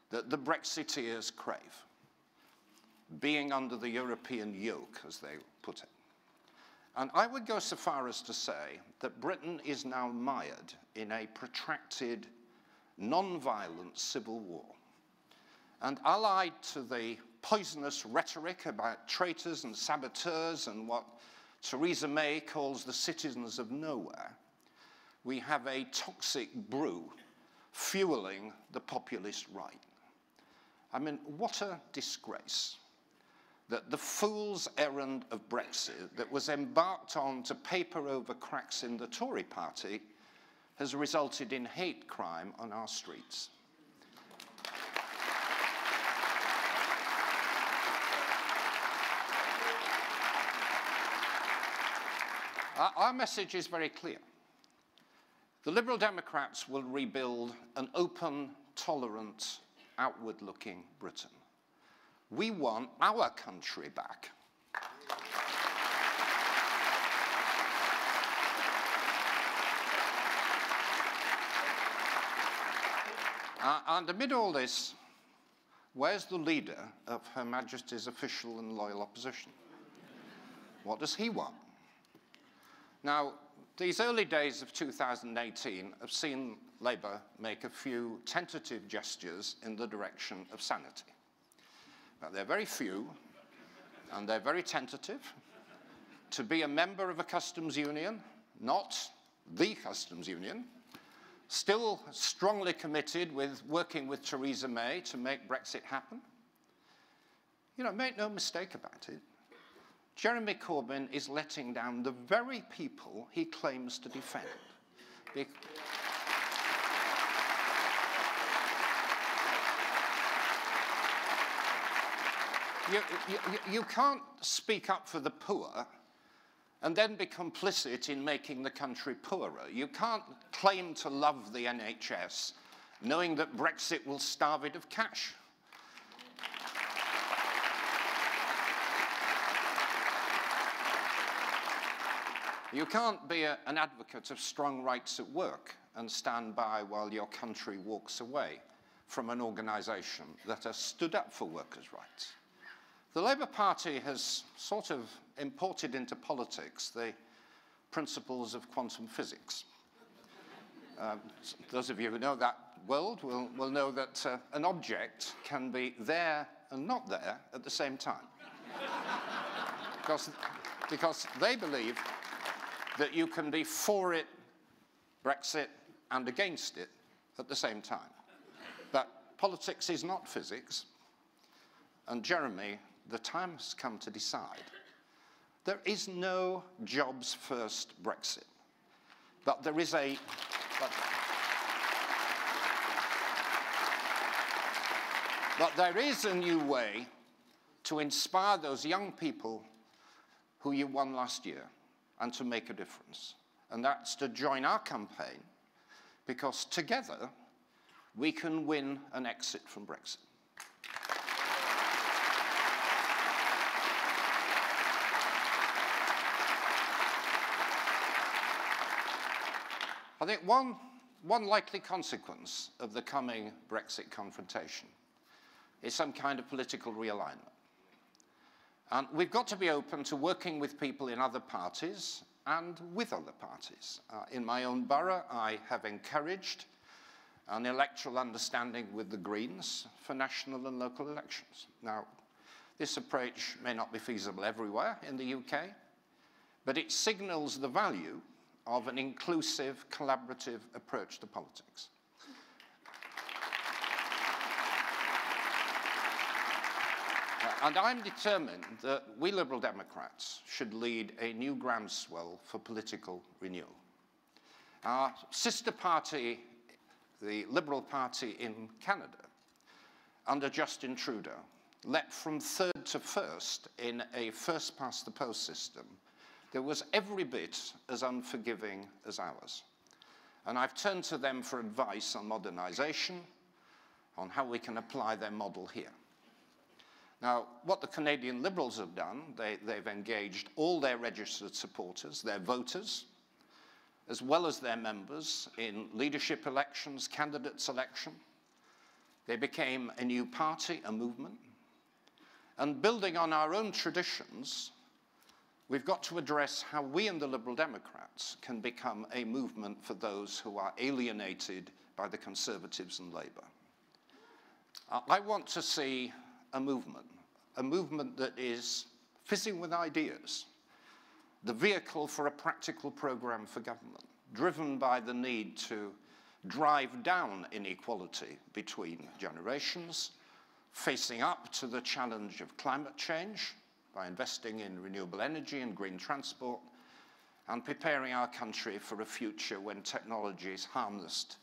that the Brexiteers crave, being under the European yoke, as they put it. And I would go so far as to say that Britain is now mired in a protracted, non-violent civil war. And allied to the poisonous rhetoric about traitors and saboteurs and what Theresa May calls the citizens of nowhere, we have a toxic brew fueling the populist right. I mean, what a disgrace that the fool's errand of Brexit that was embarked on to paper over cracks in the Tory party has resulted in hate crime on our streets. Our message is very clear. The Liberal Democrats will rebuild an open, tolerant, outward-looking Britain. We want our country back. And amid all this, where's the leader of Her Majesty's official and loyal opposition? What does he want? Now, these early days of 2018 have seen Labour make a few tentative gestures in the direction of sanity. But they're very few, and they're very tentative. To be a member of a customs union, not the customs union, still strongly committed with working with Theresa May to make Brexit happen. You know, make no mistake about it. Jeremy Corbyn is letting down the very people he claims to defend. You can't speak up for the poor and then be complicit in making the country poorer. You can't claim to love the NHS knowing that Brexit will starve it of cash. You can't be an advocate of strong rights at work and stand by while your country walks away from an organisation that has stood up for workers' rights. The Labour Party has sort of imported into politics the principles of quantum physics. Those of you who know that world will know that an object can be there and not there at the same time. because they believe that you can be for it, Brexit, and against it at the same time. But politics is not physics. And Jeremy, the time has come to decide. There is no jobs first Brexit. But there is a... But there is a new way to inspire those young people who you won last year and to make a difference. And that's to join our campaign, because together we can win an exit from Brexit. I think one likely consequence of the coming Brexit confrontation is some kind of political realignment. And we've got to be open to working with people in other parties and with other parties. In my own borough, I have encouraged an electoral understanding with the Greens for national and local elections. Now, this approach may not be feasible everywhere in the UK, but it signals the value of an inclusive, collaborative approach to politics. And I'm determined that we Liberal Democrats should lead a new groundswell for political renewal. Our sister party, the Liberal Party in Canada, under Justin Trudeau, leapt from third to first in a first-past-the-post system that was every bit as unforgiving as ours. And I've turned to them for advice on modernisation, on how we can apply their model here. Now, what the Canadian Liberals have done, they've engaged all their registered supporters, their voters, as well as their members in leadership elections, candidate selection. They became a new party, a movement. And building on our own traditions, we've got to address how we and the Liberal Democrats can become a movement for those who are alienated by the Conservatives and Labour. I want to see a movement a movement that is fizzing with ideas, the vehicle for a practical programme for government, driven by the need to drive down inequality between generations, facing up to the challenge of climate change by investing in renewable energy and green transport, and preparing our country for a future when technology is harnessed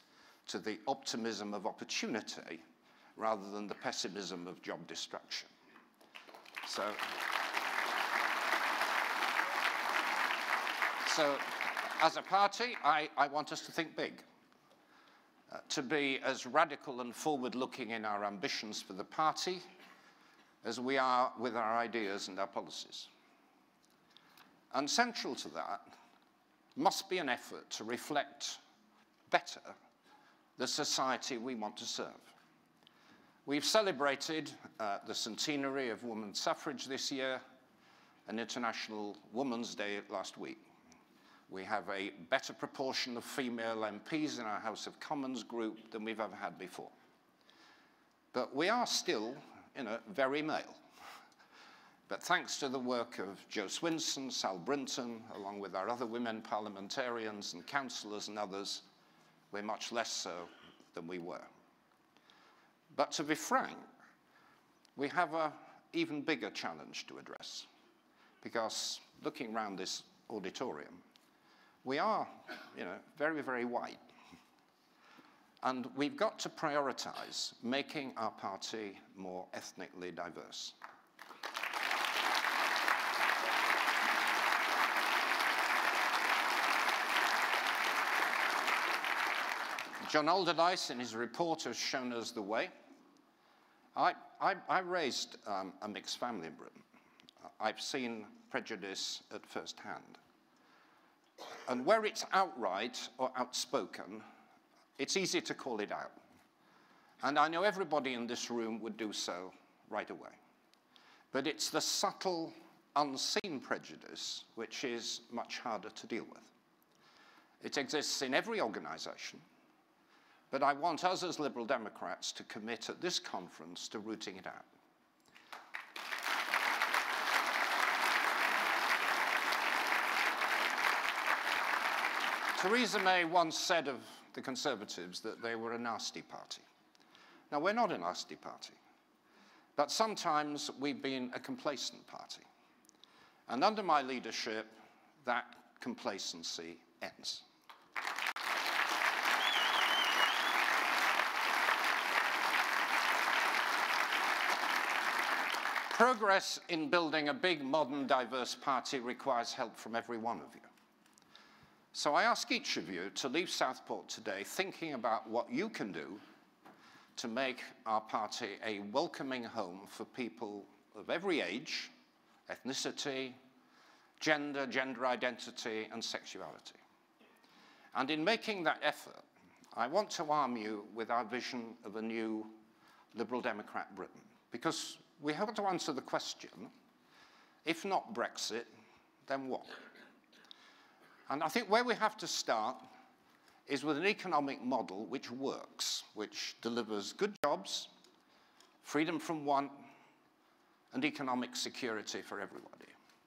to the optimism of opportunity rather than the pessimism of job destruction. So as a party, I want us to think big, to be as radical and forward-looking in our ambitions for the party as we are with our ideas and our policies. And central to that must be an effort to reflect better the society we want to serve. We've celebrated the centenary of women's suffrage this year and International Women's Day last week. We have a better proportion of female MPs in our House of Commons group than we've ever had before. But we are still, very male. But thanks to the work of Jo Swinson, Sal Brinton, along with our other women parliamentarians and councillors and others, we're much less so than we were. But to be frank, we have an even bigger challenge to address, because looking around this auditorium, we are, very, very white. And we've got to prioritise making our party more ethnically diverse. John Alderdice, in his report, has shown us the way. I raised a mixed family in Britain. I've seen prejudice at first hand. And where it's outright or outspoken, it's easy to call it out. And I know everybody in this room would do so right away. But it's the subtle, unseen prejudice which is much harder to deal with. It exists in every organisation. But I want us as Liberal Democrats to commit at this conference to rooting it out. Theresa May once said of the Conservatives that they were a nasty party. Now, we're not a nasty party, but sometimes we've been a complacent party. And under my leadership, that complacency ends. Progress in building a big, modern, diverse party requires help from every one of you. So I ask each of you to leave Southport today thinking about what you can do to make our party a welcoming home for people of every age, ethnicity, gender, gender identity, and sexuality. And in making that effort, I want to arm you with our vision of a new Liberal Democrat Britain, because we have to answer the question, if not Brexit, then what? And I think where we have to start is with an economic model which works, which delivers good jobs, freedom from want, and economic security for everybody.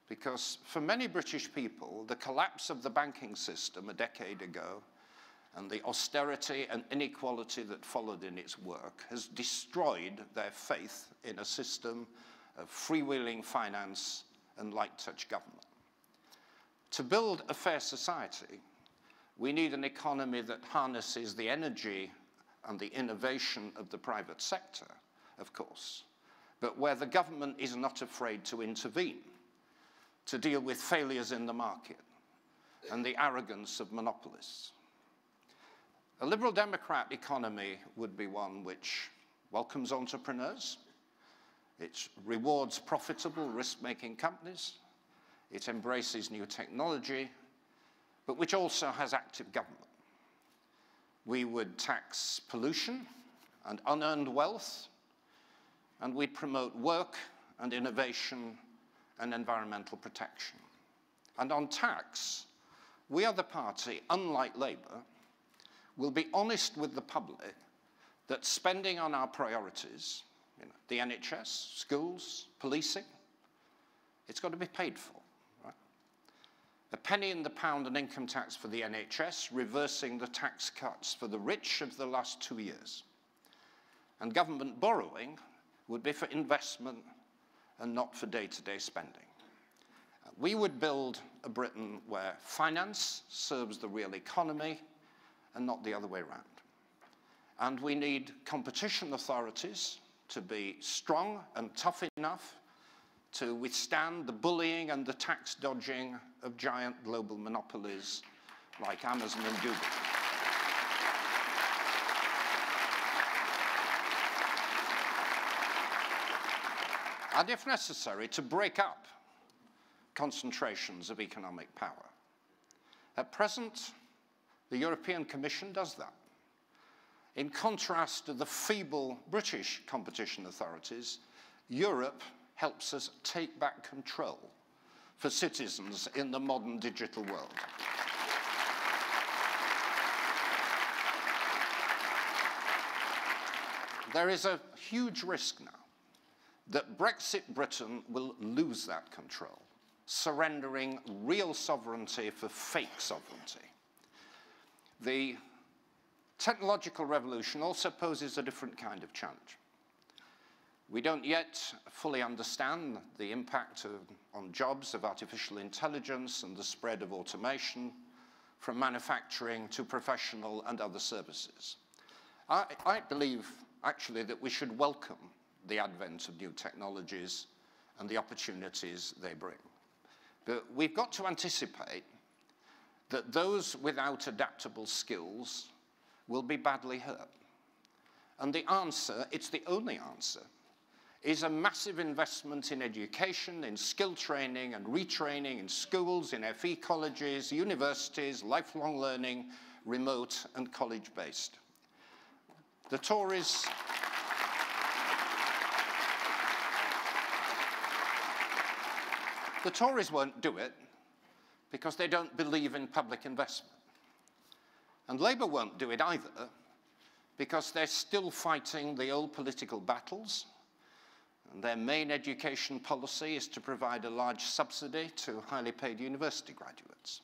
Because for many British people, the collapse of the banking system a decade ago and the austerity and inequality that followed in its work has destroyed their faith in a system of freewheeling finance and light-touch government. To build a fair society, we need an economy that harnesses the energy and the innovation of the private sector, of course, but where the government is not afraid to intervene, to deal with failures in the market and the arrogance of monopolists. A Liberal Democrat economy would be one which welcomes entrepreneurs, it rewards profitable risk-making companies, it embraces new technology, but which also has active government. We would tax pollution and unearned wealth, and we'd promote work and innovation and environmental protection. And on tax, we are the party, unlike Labour, will be honest with the public that spending on our priorities, You know, the NHS, schools, policing. It's got to be paid for. Right? A penny in the pound in income tax for the NHS, reversing the tax cuts for the rich of the last 2 years. And government borrowing would be for investment and not for day-to-day spending. We would build a Britain where finance serves the real economy and not the other way around. And we need competition authorities to be strong and tough enough to withstand the bullying and the tax dodging of giant global monopolies like Amazon and Google. And if necessary, to break up concentrations of economic power. At present, the European Commission does that. In contrast to the feeble British competition authorities, Europe helps us take back control for citizens in the modern digital world. There is a huge risk now that Brexit Britain will lose that control, surrendering real sovereignty for fake sovereignty. The technological revolution also poses a different kind of challenge. We don't yet fully understand the impact on jobs of artificial intelligence and the spread of automation from manufacturing to professional and other services. I believe, actually, that we should welcome the advent of new technologies and the opportunities they bring. But we've got to anticipate that those without adaptable skills will be badly hurt. And the answer, it's the only answer, is a massive investment in education, in skill training and retraining in schools, in FE colleges, universities, lifelong learning, remote and college-based. The Tories won't do it because they don't believe in public investment. And Labour won't do it either because they're still fighting the old political battles. And their main education policy is to provide a large subsidy to highly paid university graduates.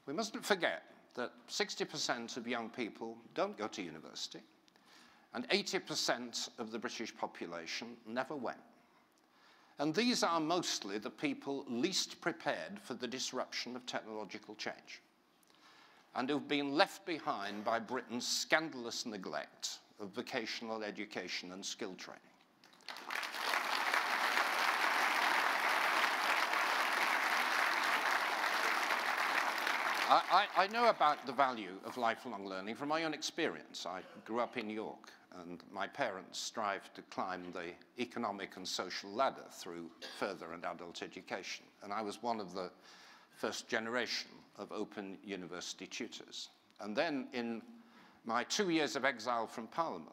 We mustn't forget that 60% of young people don't go to university, and 80% of the British population never went. And these are mostly the people least prepared for the disruption of technological change, and who've been left behind by Britain's scandalous neglect of vocational education and skill training. I know about the value of lifelong learning from my own experience. I grew up in York, and my parents strived to climb the economic and social ladder through further and adult education. And I was one of the first generation of open university tutors. And then in my 2 years of exile from Parliament,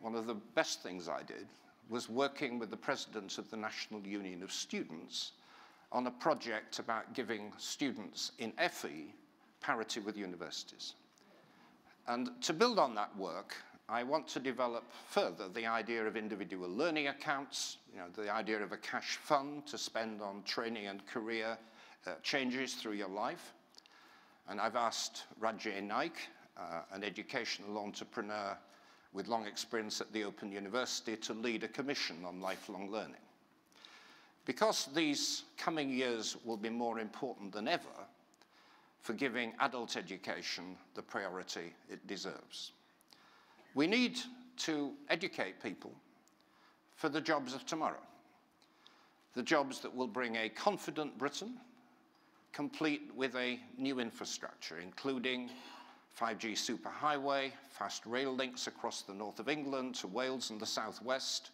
one of the best things I did was working with the president of the National Union of Students on a project about giving students in FE parity with universities. And to build on that work, I want to develop further the idea of individual learning accounts, the idea of a cash fund to spend on training and career changes through your life. And I've asked Rajay Naik, an educational entrepreneur with long experience at the Open University, to lead a commission on lifelong learning. Because these coming years will be more important than ever for giving adult education the priority it deserves. We need to educate people for the jobs of tomorrow, the jobs that will bring a confident Britain, complete with a new infrastructure, including 5G superhighway, fast rail links across the north of England to Wales and the southwest,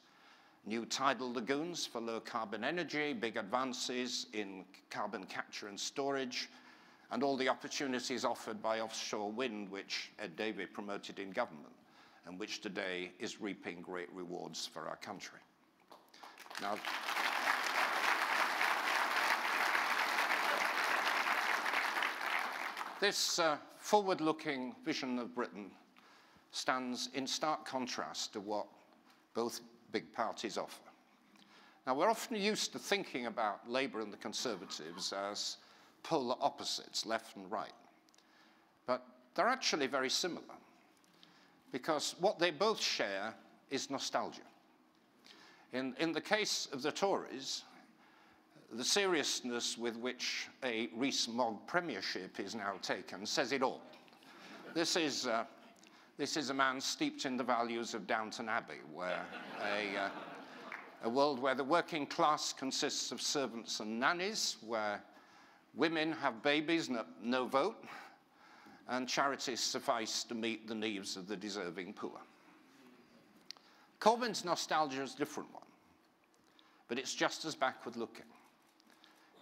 new tidal lagoons for low-carbon energy, big advances in carbon capture and storage, and all the opportunities offered by offshore wind, which Ed Davey promoted in government, and which today is reaping great rewards for our country. Now, this forward-looking vision of Britain stands in stark contrast to what both big parties offer. Now, we're often used to thinking about Labour and the Conservatives as polar opposites, left and right. But they're actually very similar, because what they both share is nostalgia. In the case of the Tories, the seriousness with which a Rees-Mogg premiership is now taken says it all. This is a man steeped in the values of Downton Abbey, where a world where the working class consists of servants and nannies, where women have babies, no vote, and charities suffice to meet the needs of the deserving poor. Corbyn's nostalgia is a different one, but it's just as backward-looking.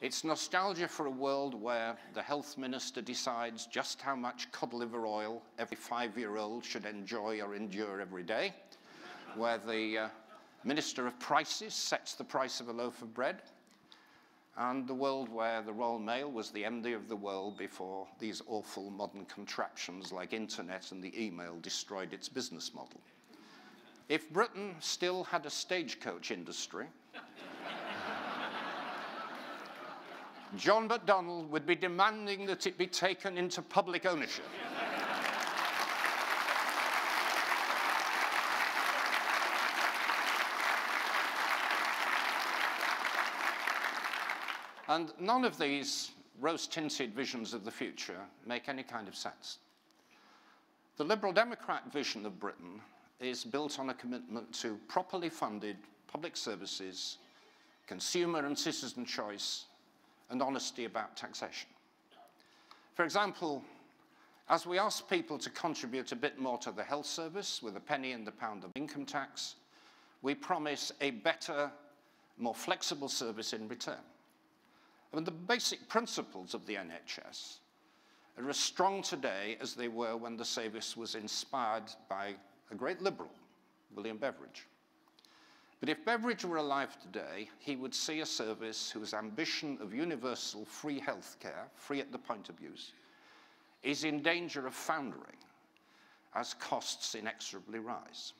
It's nostalgia for a world where the health minister decides just how much cod liver oil every 5-year-old should enjoy or endure every day, where the Minister of Prices sets the price of a loaf of bread, and the world where the Royal Mail was the MD of the world before these awful modern contraptions like internet and the email destroyed its business model. If Britain still had a stagecoach industry, John McDonnell would be demanding that it be taken into public ownership. And none of these rose-tinted visions of the future make any kind of sense. The Liberal Democrat vision of Britain is built on a commitment to properly funded public services, consumer and citizen choice, and honesty about taxation. For example, as we ask people to contribute a bit more to the health service with a penny in the pound of income tax, we promise a better, more flexible service in return. I mean, the basic principles of the NHS are as strong today as they were when the service was inspired by a great Liberal, William Beveridge. But if Beveridge were alive today, he would see a service whose ambition of universal free healthcare, free at the point of use, is in danger of foundering as costs inexorably rise.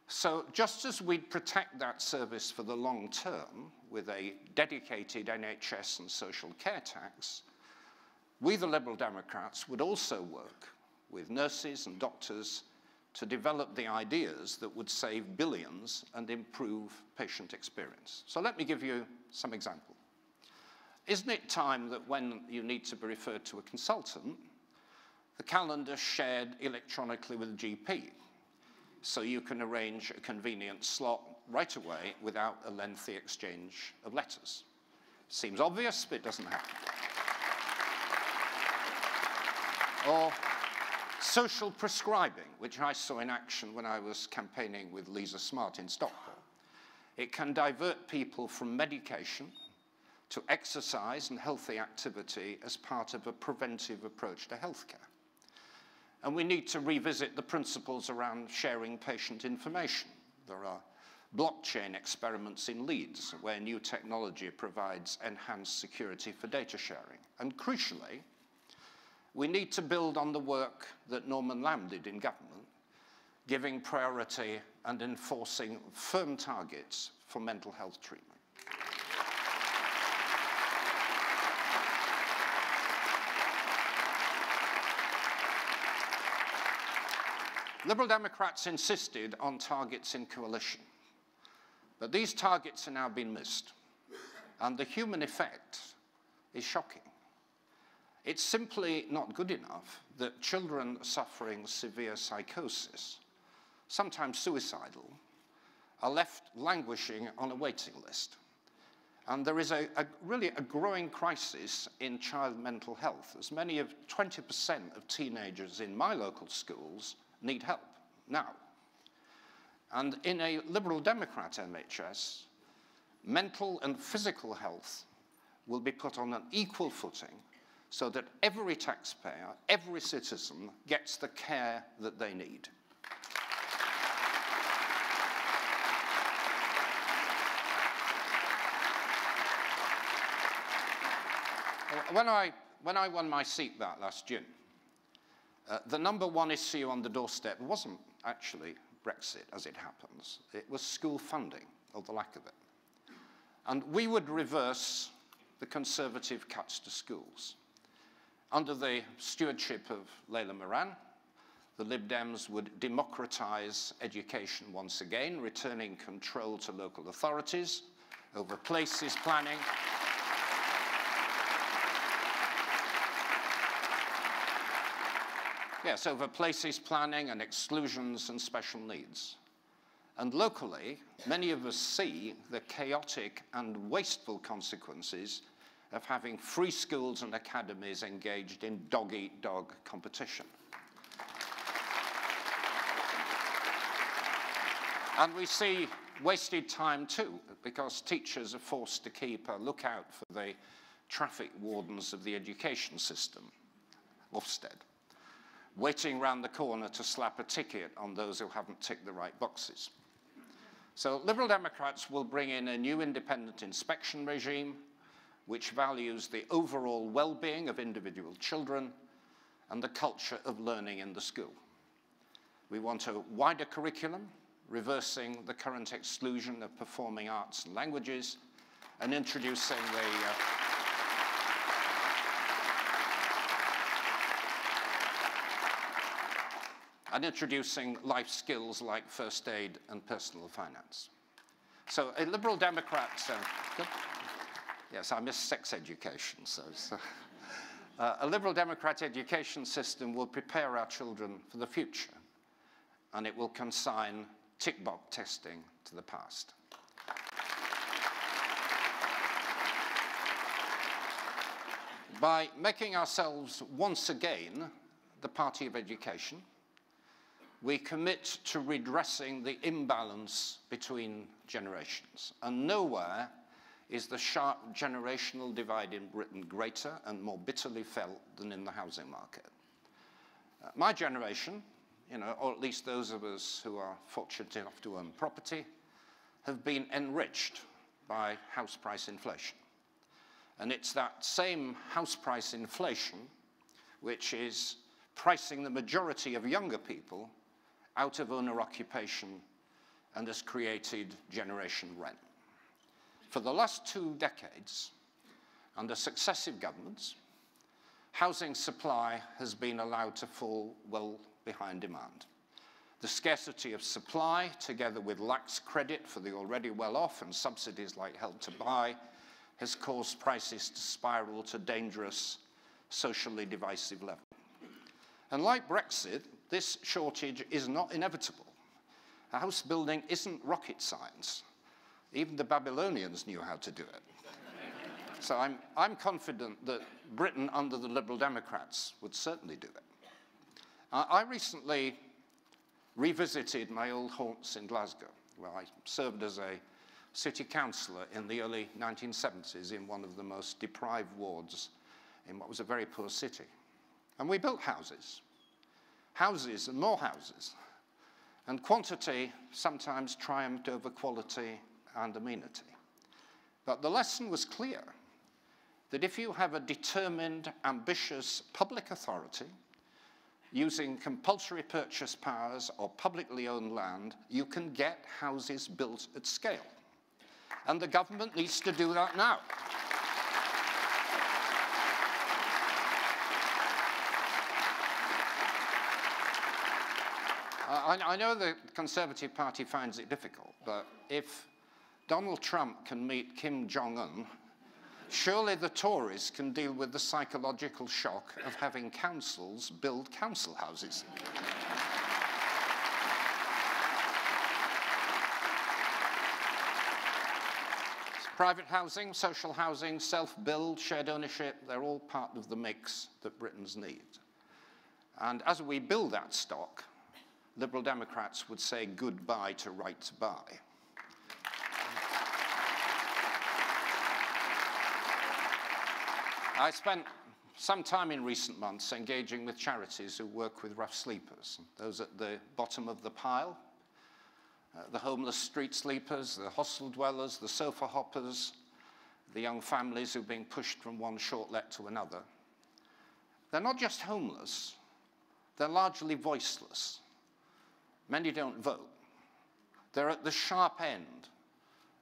So just as we'd protect that service for the long term with a dedicated NHS and social care tax, we, the Liberal Democrats, would also work with nurses and doctors to develop the ideas that would save billions and improve patient experience. So let me give you some example. Isn't it time that when you need to be referred to a consultant, the calendar's shared electronically with the GP, so you can arrange a convenient slot right away without a lengthy exchange of letters? Seems obvious, but it doesn't happen. Or social prescribing, which I saw in action when I was campaigning with Lisa Smart in Stockport. It can divert people from medication to exercise and healthy activity as part of a preventive approach to healthcare. And we need to revisit the principles around sharing patient information. There are blockchain experiments in Leeds where new technology provides enhanced security for data sharing. And crucially, we need to build on the work that Norman Lamb did in government, giving priority and enforcing firm targets for mental health treatment. Liberal Democrats insisted on targets in coalition, but these targets are now being missed, and the human effect is shocking. It's simply not good enough that children suffering severe psychosis, sometimes suicidal, are left languishing on a waiting list. And there is really a growing crisis in child mental health. As many as 20% of teenagers in my local schools need help now. And in a Liberal Democrat NHS, mental and physical health will be put on an equal footing so that every taxpayer, every citizen gets the care that they need. When I won my seat back last June, the number one issue on the doorstep wasn't actually Brexit, as it happens. It was school funding, or the lack of it. And we would reverse the Conservative cuts to schools. Under the stewardship of Layla Moran, the Lib Dems would democratise education once again, returning control to local authorities over places planning. Yes, over places planning and exclusions and special needs. And locally, many of us see the chaotic and wasteful consequences of having free schools and academies engaged in dog-eat-dog competition. And we see wasted time too, because teachers are forced to keep a lookout for the traffic wardens of the education system, Ofsted, waiting round the corner to slap a ticket on those who haven't ticked the right boxes. So Liberal Democrats will bring in a new independent inspection regime which values the overall well-being of individual children and the culture of learning in the school. We want a wider curriculum, reversing the current exclusion of performing arts and languages, and introducing life skills like first aid and personal finance. So a Liberal Democrat, yes, I miss sex education, a Liberal Democrat education system will prepare our children for the future, and it will consign tick-box testing to the past. By making ourselves once again the party of education, we commit to redressing the imbalance between generations. And nowhere is the sharp generational divide in Britain greater and more bitterly felt than in the housing market. My generation, or at least those of us who are fortunate enough to own property, have been enriched by house price inflation. And it's that same house price inflation which is pricing the majority of younger people out of owner occupation and has created generation rent. For the last 2 decades, under successive governments, housing supply has been allowed to fall well behind demand. The scarcity of supply, together with lax credit for the already well-off and subsidies like Help to Buy, has caused prices to spiral to dangerous, socially divisive levels. And like Brexit, this shortage is not inevitable. House building isn't rocket science. Even the Babylonians knew how to do it. So I'm confident that Britain under the Liberal Democrats would certainly do it. I recently revisited my old haunts in Glasgow, where I served as a city councillor in the early 1970s in one of the most deprived wards in what was a very poor city. And we built houses. Houses and more houses. And quantity sometimes triumphed over quality and amenity. But the lesson was clear, that if you have a determined, ambitious public authority using compulsory purchase powers or publicly owned land, you can get houses built at scale. And the government needs to do that now. I know the Conservative Party finds it difficult, but if Donald Trump can meet Kim Jong-un, surely the Tories can deal with the psychological shock of having councils build council houses. Private housing, social housing, self-build, shared ownership, they're all part of the mix that Britons need. And as we build that stock, Liberal Democrats would say goodbye to right to buy. I spent some time in recent months engaging with charities who work with rough sleepers, those at the bottom of the pile, the homeless street sleepers, the hostel dwellers, the sofa hoppers, the young families who are being pushed from one short let to another. They're not just homeless, they're largely voiceless. Many don't vote. They're at the sharp end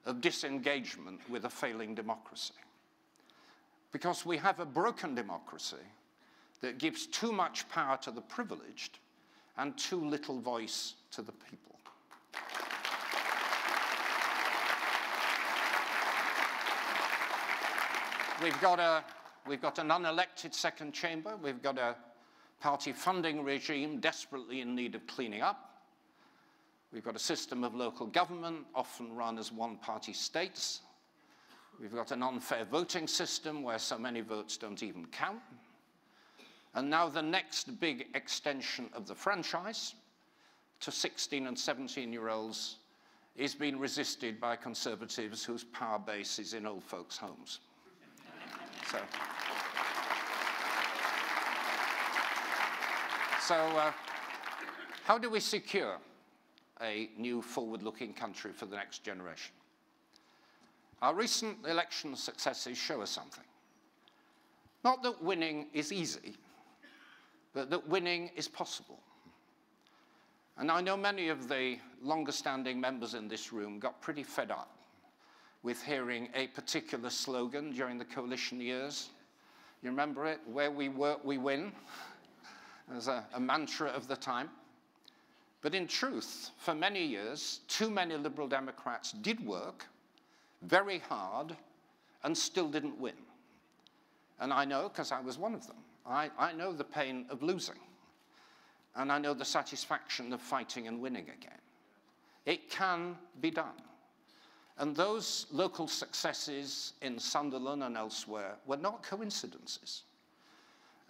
of disengagement with a failing democracy. Because we have a broken democracy that gives too much power to the privileged and too little voice to the people. We've got an unelected second chamber. We've got a party funding regime desperately in need of cleaning up. We've got a system of local government, often run as one-party states. We've got an unfair voting system where so many votes don't even count. And now the next big extension of the franchise to 16 and 17-year-olds is being resisted by Conservatives whose power base is in old folks' homes. So how do we secure a new forward-looking country for the next generation? Our recent election successes show us something. Not that winning is easy, but that winning is possible. And I know many of the longer-standing members in this room got pretty fed up with hearing a particular slogan during the coalition years. You remember it? Where we work, we win. As a mantra of the time. But in truth, for many years, too many Liberal Democrats did work very hard and still didn't win. And I know, because I was one of them, I know the pain of losing. And I know the satisfaction of fighting and winning again. It can be done. And those local successes in Sunderland and elsewhere were not coincidences.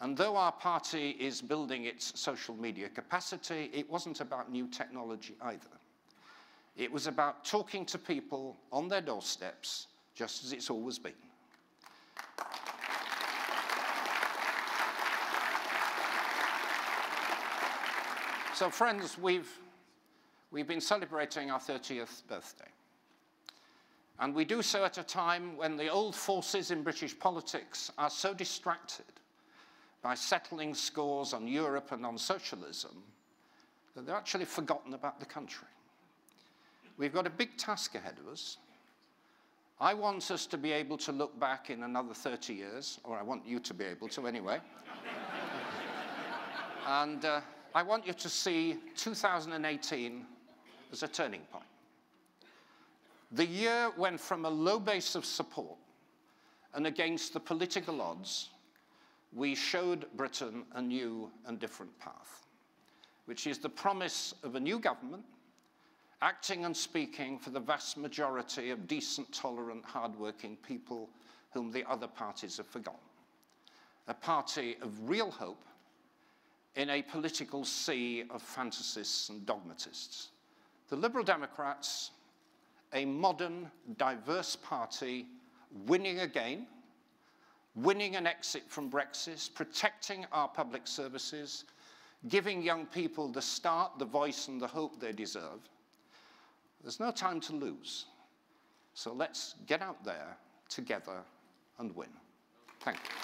And though our party is building its social media capacity, it wasn't about new technology either. It was about talking to people on their doorsteps, just as it's always been. So friends, we've been celebrating our 30th birthday. And we do so at a time when the old forces in British politics are so distracted by settling scores on Europe and on socialism that they've actually forgotten about the country. We've got a big task ahead of us. I want us to be able to look back in another 30 years, or I want you to be able to anyway. And I want you to see 2018 as a turning point. The year when, from a low base of support and against the political odds, we showed Britain a new and different path, which is the promise of a new government acting and speaking for the vast majority of decent, tolerant, hard-working people whom the other parties have forgotten. A party of real hope in a political sea of fantasists and dogmatists. The Liberal Democrats, a modern, diverse party, winning again, winning an exit from Brexit, protecting our public services, giving young people the start, the voice, and the hope they deserve. There's no time to lose. So let's get out there together and win. Thank you.